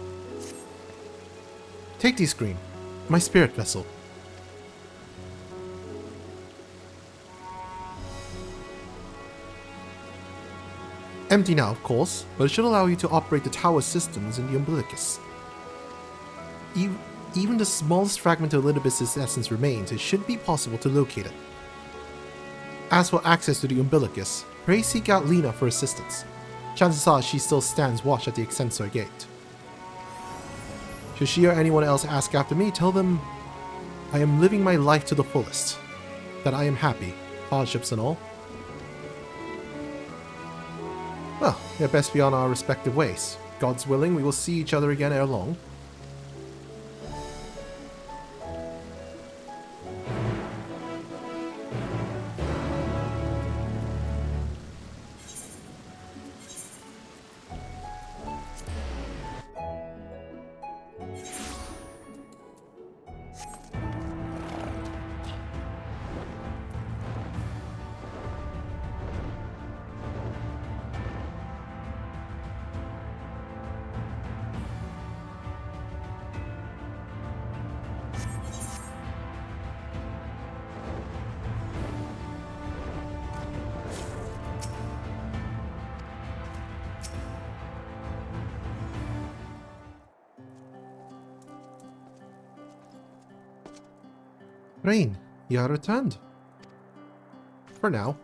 Take this screen. My spirit vessel. Empty now, of course, but it should allow you to operate the tower systems in the umbilicus. Even the smallest fragment of Elidibus' essence remains, it should be possible to locate it. As for access to the umbilicus, pray seek out Lena for assistance. Chances are she still stands watch at the Extensor Gate. Should she or anyone else ask after me, tell them I am living my life to the fullest. That I am happy, hardships and all. Well, we had best be on our respective ways. God's willing, we will see each other again ere long. Rain, you are returned. For now.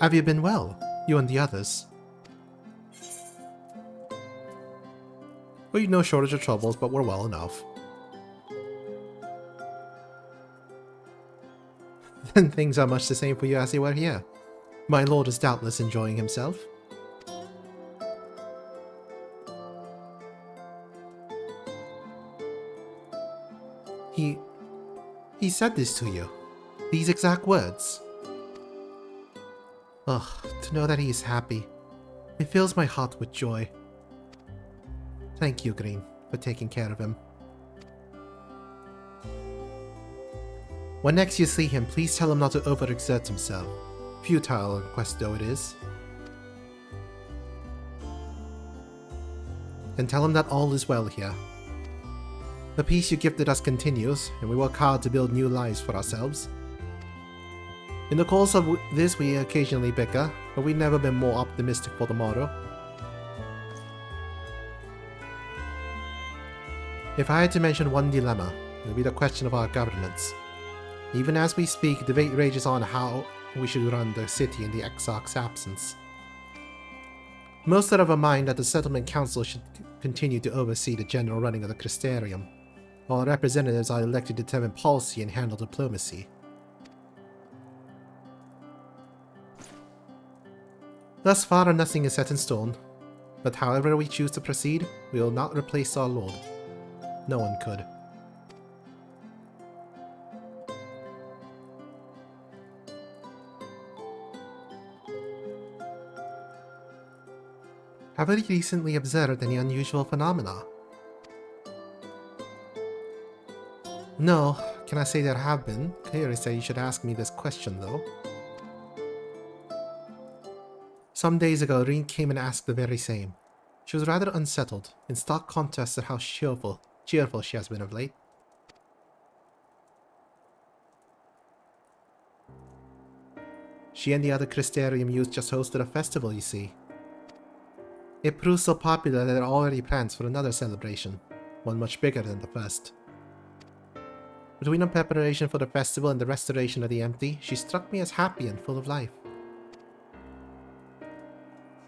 Have you been well, you and the others? We've no shortage of troubles, but we're well enough. Then things are much the same for you as they were here. My lord is doubtless enjoying himself. He said this to you. These exact words. Ugh, to know that he is happy. It fills my heart with joy. Thank you, Green, for taking care of him. When next you see him, please tell him not to overexert himself. Futile request though it is. And tell him that all is well here. The peace you gifted us continues, and we work hard to build new lives for ourselves. In the course of this, we occasionally bicker, but we've never been more optimistic for tomorrow. If I had to mention one dilemma, it would be the question of our governance. Even as we speak, debate rages on how we should run the city in the Exarch's absence. Most are of a mind that the Settlement Council should continue to oversee the general running of the Crystarium, while representatives are elected to determine policy and handle diplomacy. Thus far, nothing is set in stone, but however we choose to proceed, we will not replace our lord. No one could. Have you recently observed any unusual phenomena? No, can I say there have been? Curious that you should ask me this question, though. Some days ago, Reen came and asked the very same. She was rather unsettled, in stark contrast to how cheerful she has been of late. She and the other Crystarium youth just hosted a festival, you see. It proved so popular that there are already plans for another celebration, one much bigger than the first. Between the preparation for the festival and the restoration of the empty, she struck me as happy and full of life.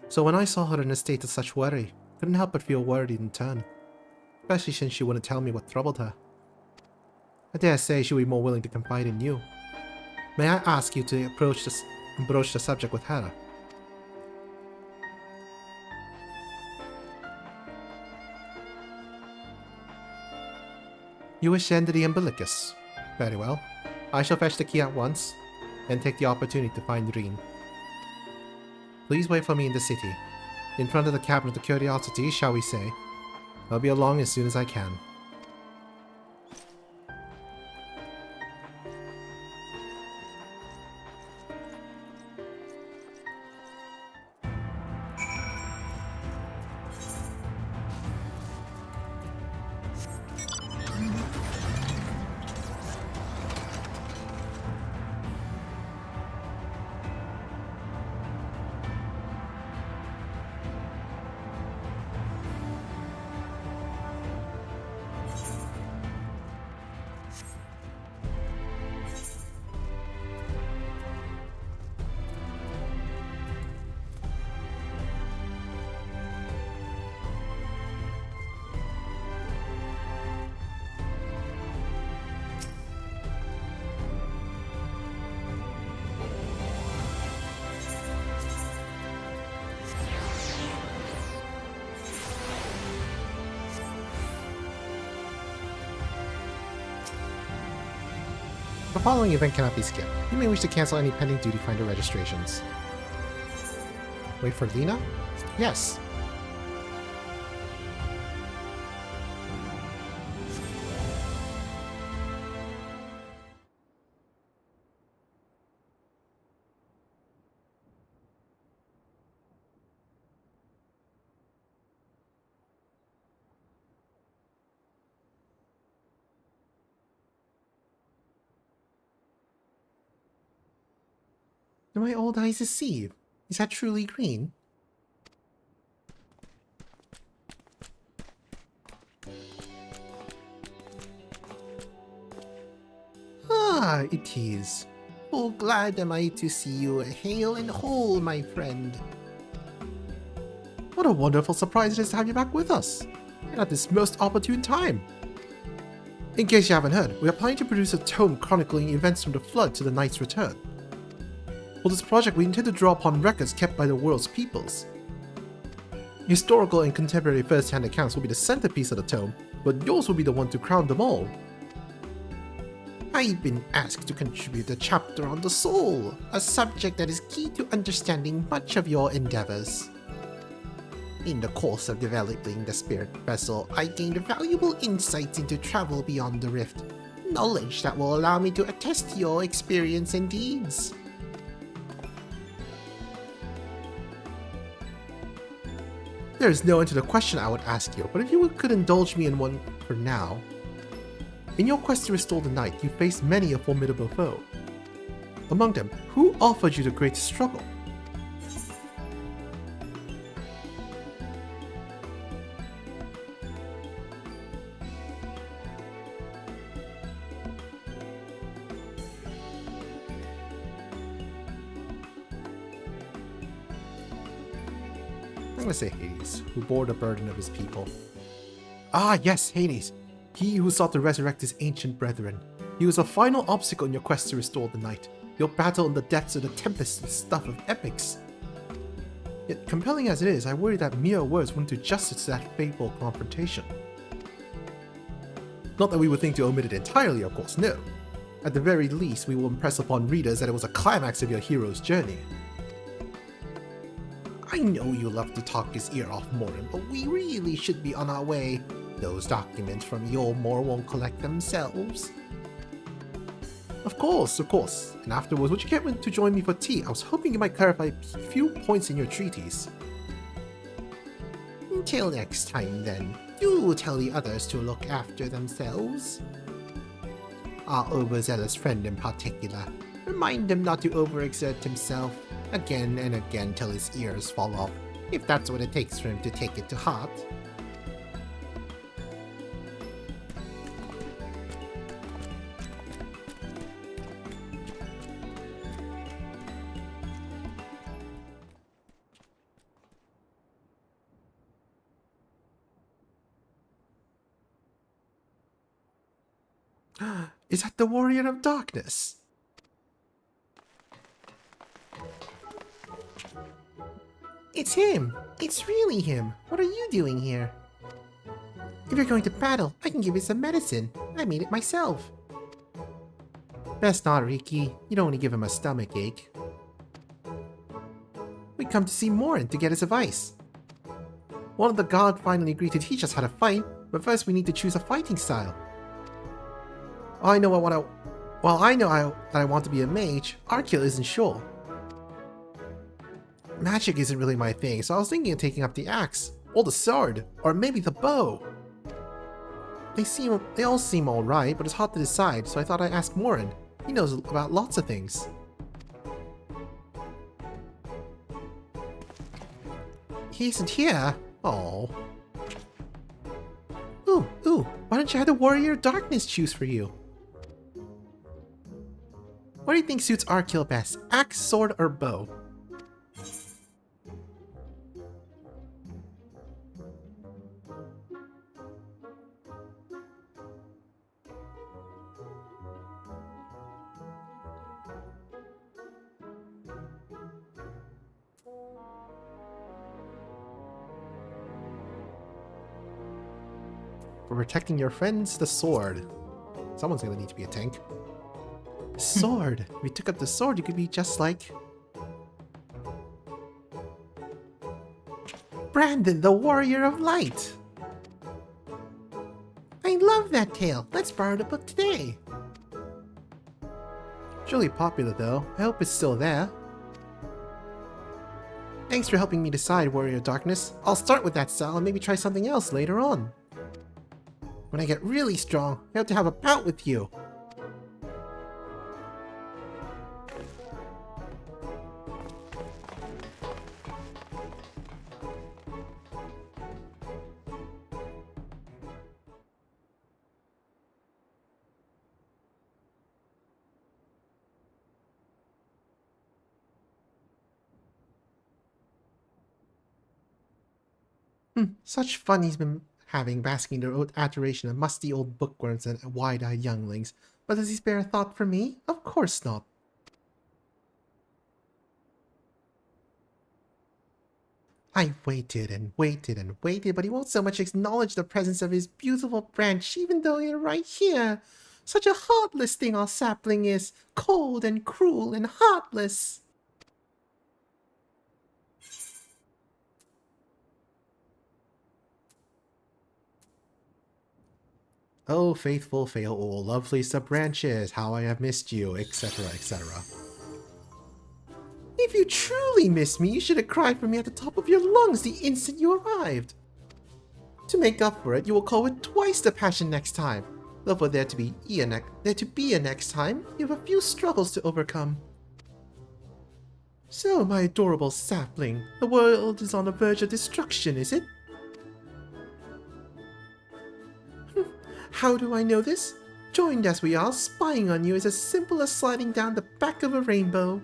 So when I saw her in a state of such worry, I couldn't help but feel worried in turn, especially since she wouldn't tell me what troubled her. I dare say she would be more willing to confide in you. May I ask you to broach the subject with her? You wish to enter the umbilicus. Very well. I shall fetch the key at once, and take the opportunity to find Reen. Please wait for me in the city, in front of the Cabinet of Curiosity, shall we say. I'll be along as soon as I can. The following event cannot be skipped. You may wish to cancel any pending duty finder registrations. Wait for Lena? Yes. Do my old eyes deceive? Is that truly green? Ah, it is. Oh, glad am I to see you hale and whole, my friend. What a wonderful surprise it is to have you back with us, and at this most opportune time. In case you haven't heard, we are planning to produce a tome chronicling events from the Flood to the Knight's return. For this project, we intend to draw upon records kept by the world's peoples. Historical and contemporary first-hand accounts will be the centerpiece of the tome, but yours will be the one to crown them all. I've been asked to contribute a chapter on the soul, a subject that is key to understanding much of your endeavors. In the course of developing the spirit vessel, I gained valuable insights into travel beyond the rift, knowledge that will allow me to attest to your experience and deeds. There is no end to the question I would ask you, but if you could indulge me in one for now. In your quest to restore the Knight, you faced many a formidable foe. Among them, who offered you the greatest struggle? I'm gonna say Hades, who bore the burden of his people. Ah, yes, Hades. He who sought to resurrect his ancient brethren. He was a final obstacle in your quest to restore the Knight. Your battle in the depths of the Tempest is stuff of epics. Yet, compelling as it is, I worry that mere words wouldn't do justice to that fateful confrontation. Not that we would think to omit it entirely, of course, no. At the very least, we will impress upon readers that it was a climax of your hero's journey. I know you love to talk his ear off, Morin, but we really should be on our way. Those documents from Yolmore won't collect themselves. Of course. And afterwards, would you care to join me for tea? I was hoping you might clarify a few points in your treatise. Until next time, then. Do tell the others to look after themselves. Our overzealous friend in particular. Remind him not to overexert himself. Again and again till his ears fall off, if that's what it takes for him to take it to heart. Is that the Warrior of Darkness? It's him! It's really him! What are you doing here? If you're going to battle, I can give you some medicine. I made it myself. Best not, Riki. You don't want to give him a stomach ache. We come to see Morin to get his advice. One of the gods finally agreed to teach us how to fight, but first we need to choose a fighting style. I know that I want to be a mage, Arkiel isn't sure. Magic isn't really my thing, so I was thinking of taking up the axe, or the sword, or maybe the bow. They all seem alright, but it's hard to decide, so I thought I'd ask Morin. He knows about lots of things. He isn't here. Oh. Ooh, why don't you have the Warrior of Darkness choose for you? What do you think suits Arkiel best? Axe, sword, or bow? For protecting your friends, the sword. Someone's gonna need to be a tank. Sword! If you took up the sword, you could be just like... Brandon, the Warrior of Light! I love that tale! Let's borrow the book today! It's really popular though. I hope it's still there. Thanks for helping me decide, Warrior of Darkness. I'll start with that style and maybe try something else later on. When I get really strong, I have to have a bout with you. Such fun he's been having basking in the adoration of musty old bookworms and wide-eyed younglings. But does he spare a thought for me? Of course not. I waited and waited and waited, but he won't so much acknowledge the presence of his beautiful branch, even though you're right here. Such a heartless thing our sapling is, cold and cruel and heartless. Oh, faithful fail, oh, lovely sub-branches, how I have missed you, etc., etc. If you truly miss me, you should have cried for me at the top of your lungs the instant you arrived. To make up for it, you will call with twice the passion next time. Though for there to be a next time, you have a few struggles to overcome. So, my adorable sapling, the world is on the verge of destruction, is it? How do I know this? Joined as we are, spying on you is as simple as sliding down the back of a rainbow.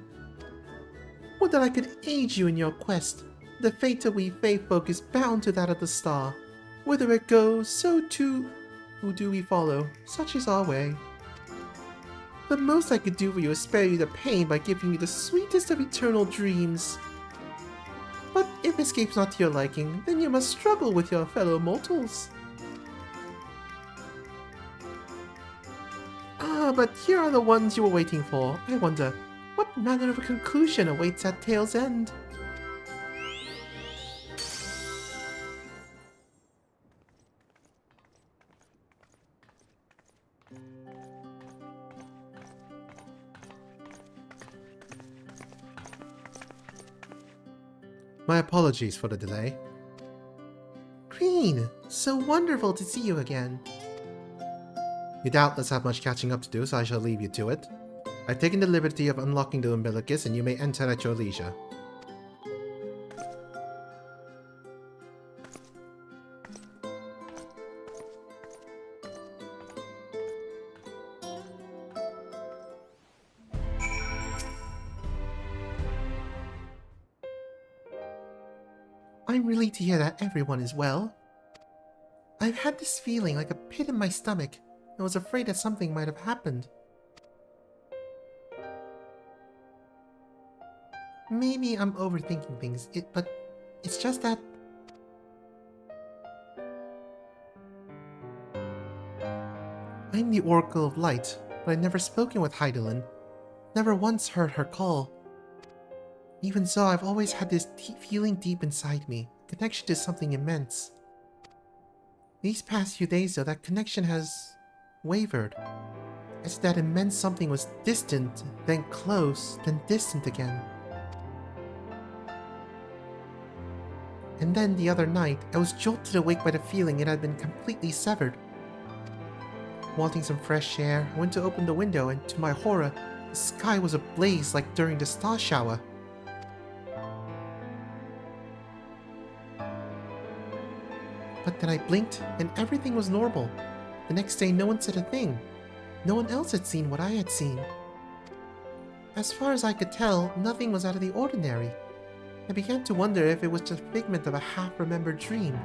Would that I could aid you in your quest. The fate of we Fae folk is bound to that of the star. Whither it goes, so too do we follow. Such is our way. The most I could do for you is spare you the pain by giving you the sweetest of eternal dreams. But if escape's not to your liking, then you must struggle with your fellow mortals. But here are the ones you were waiting for. I wonder, what manner of a conclusion awaits at tale's end? My apologies for the delay. Green, so wonderful to see you again. You doubtless have much catching up to do, so I shall leave you to it. I've taken the liberty of unlocking the umbilicus, and you may enter at your leisure. I'm relieved to hear that everyone is well. I've had this feeling like a pit in my stomach. I was afraid that something might have happened. Maybe I'm overthinking things, but it's just that... I'm the Oracle of Light, but I've never spoken with Heidelin. Never once heard her call. Even so, I've always had this feeling deep inside me, a connection to something immense. These past few days, though, that connection has wavered. As if that immense something was distant, then close, then distant again. And then the other night, I was jolted awake by the feeling it had been completely severed. Wanting some fresh air, I went to open the window, and to my horror, the sky was ablaze like during the star shower. But then I blinked, and everything was normal. The next day, no one said a thing. No one else had seen what I had seen. As far as I could tell, nothing was out of the ordinary. I began to wonder if it was just a figment of a half-remembered dream.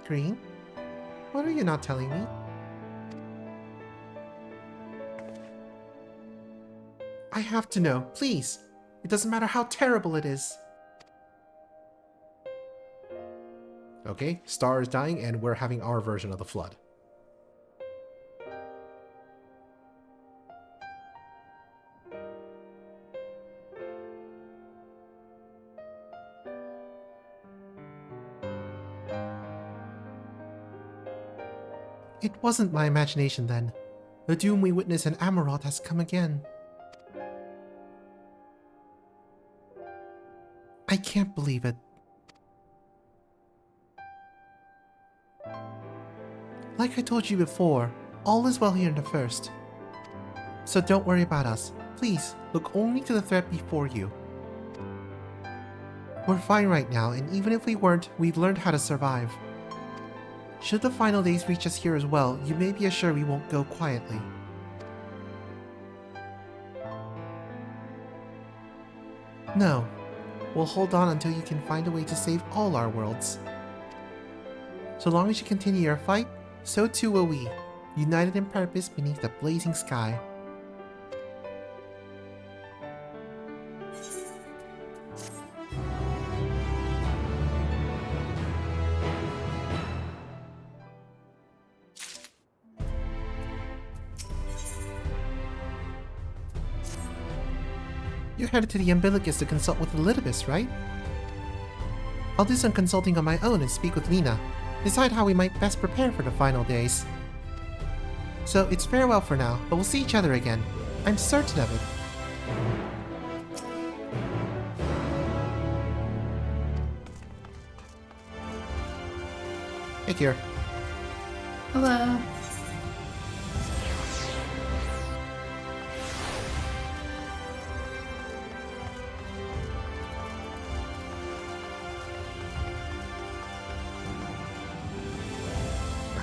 Green? What are you not telling me? I have to know, please. It doesn't matter how terrible it is. Okay, Star is dying and we're having our version of the flood. It wasn't my imagination then. The doom we witness in Amaroth has come again. I can't believe it. Like I told you before, all is well here in the First. So don't worry about us. Please, look only to the threat before you. We're fine right now, and even if we weren't, we've learned how to survive. Should the final days reach us here as well, you may be assured we won't go quietly. No. We'll hold on until you can find a way to save all our worlds. So long as you continue your fight, so too will we, united in purpose beneath the blazing sky. You're headed to the Umbilicus to consult with Elidibus, right? I'll do some consulting on my own and speak with Lena. Decide how we might best prepare for the final days. So it's farewell for now, but we'll see each other again. I'm certain of it. Hey, Kier. Hello.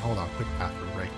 Hold on, quick bathroom break.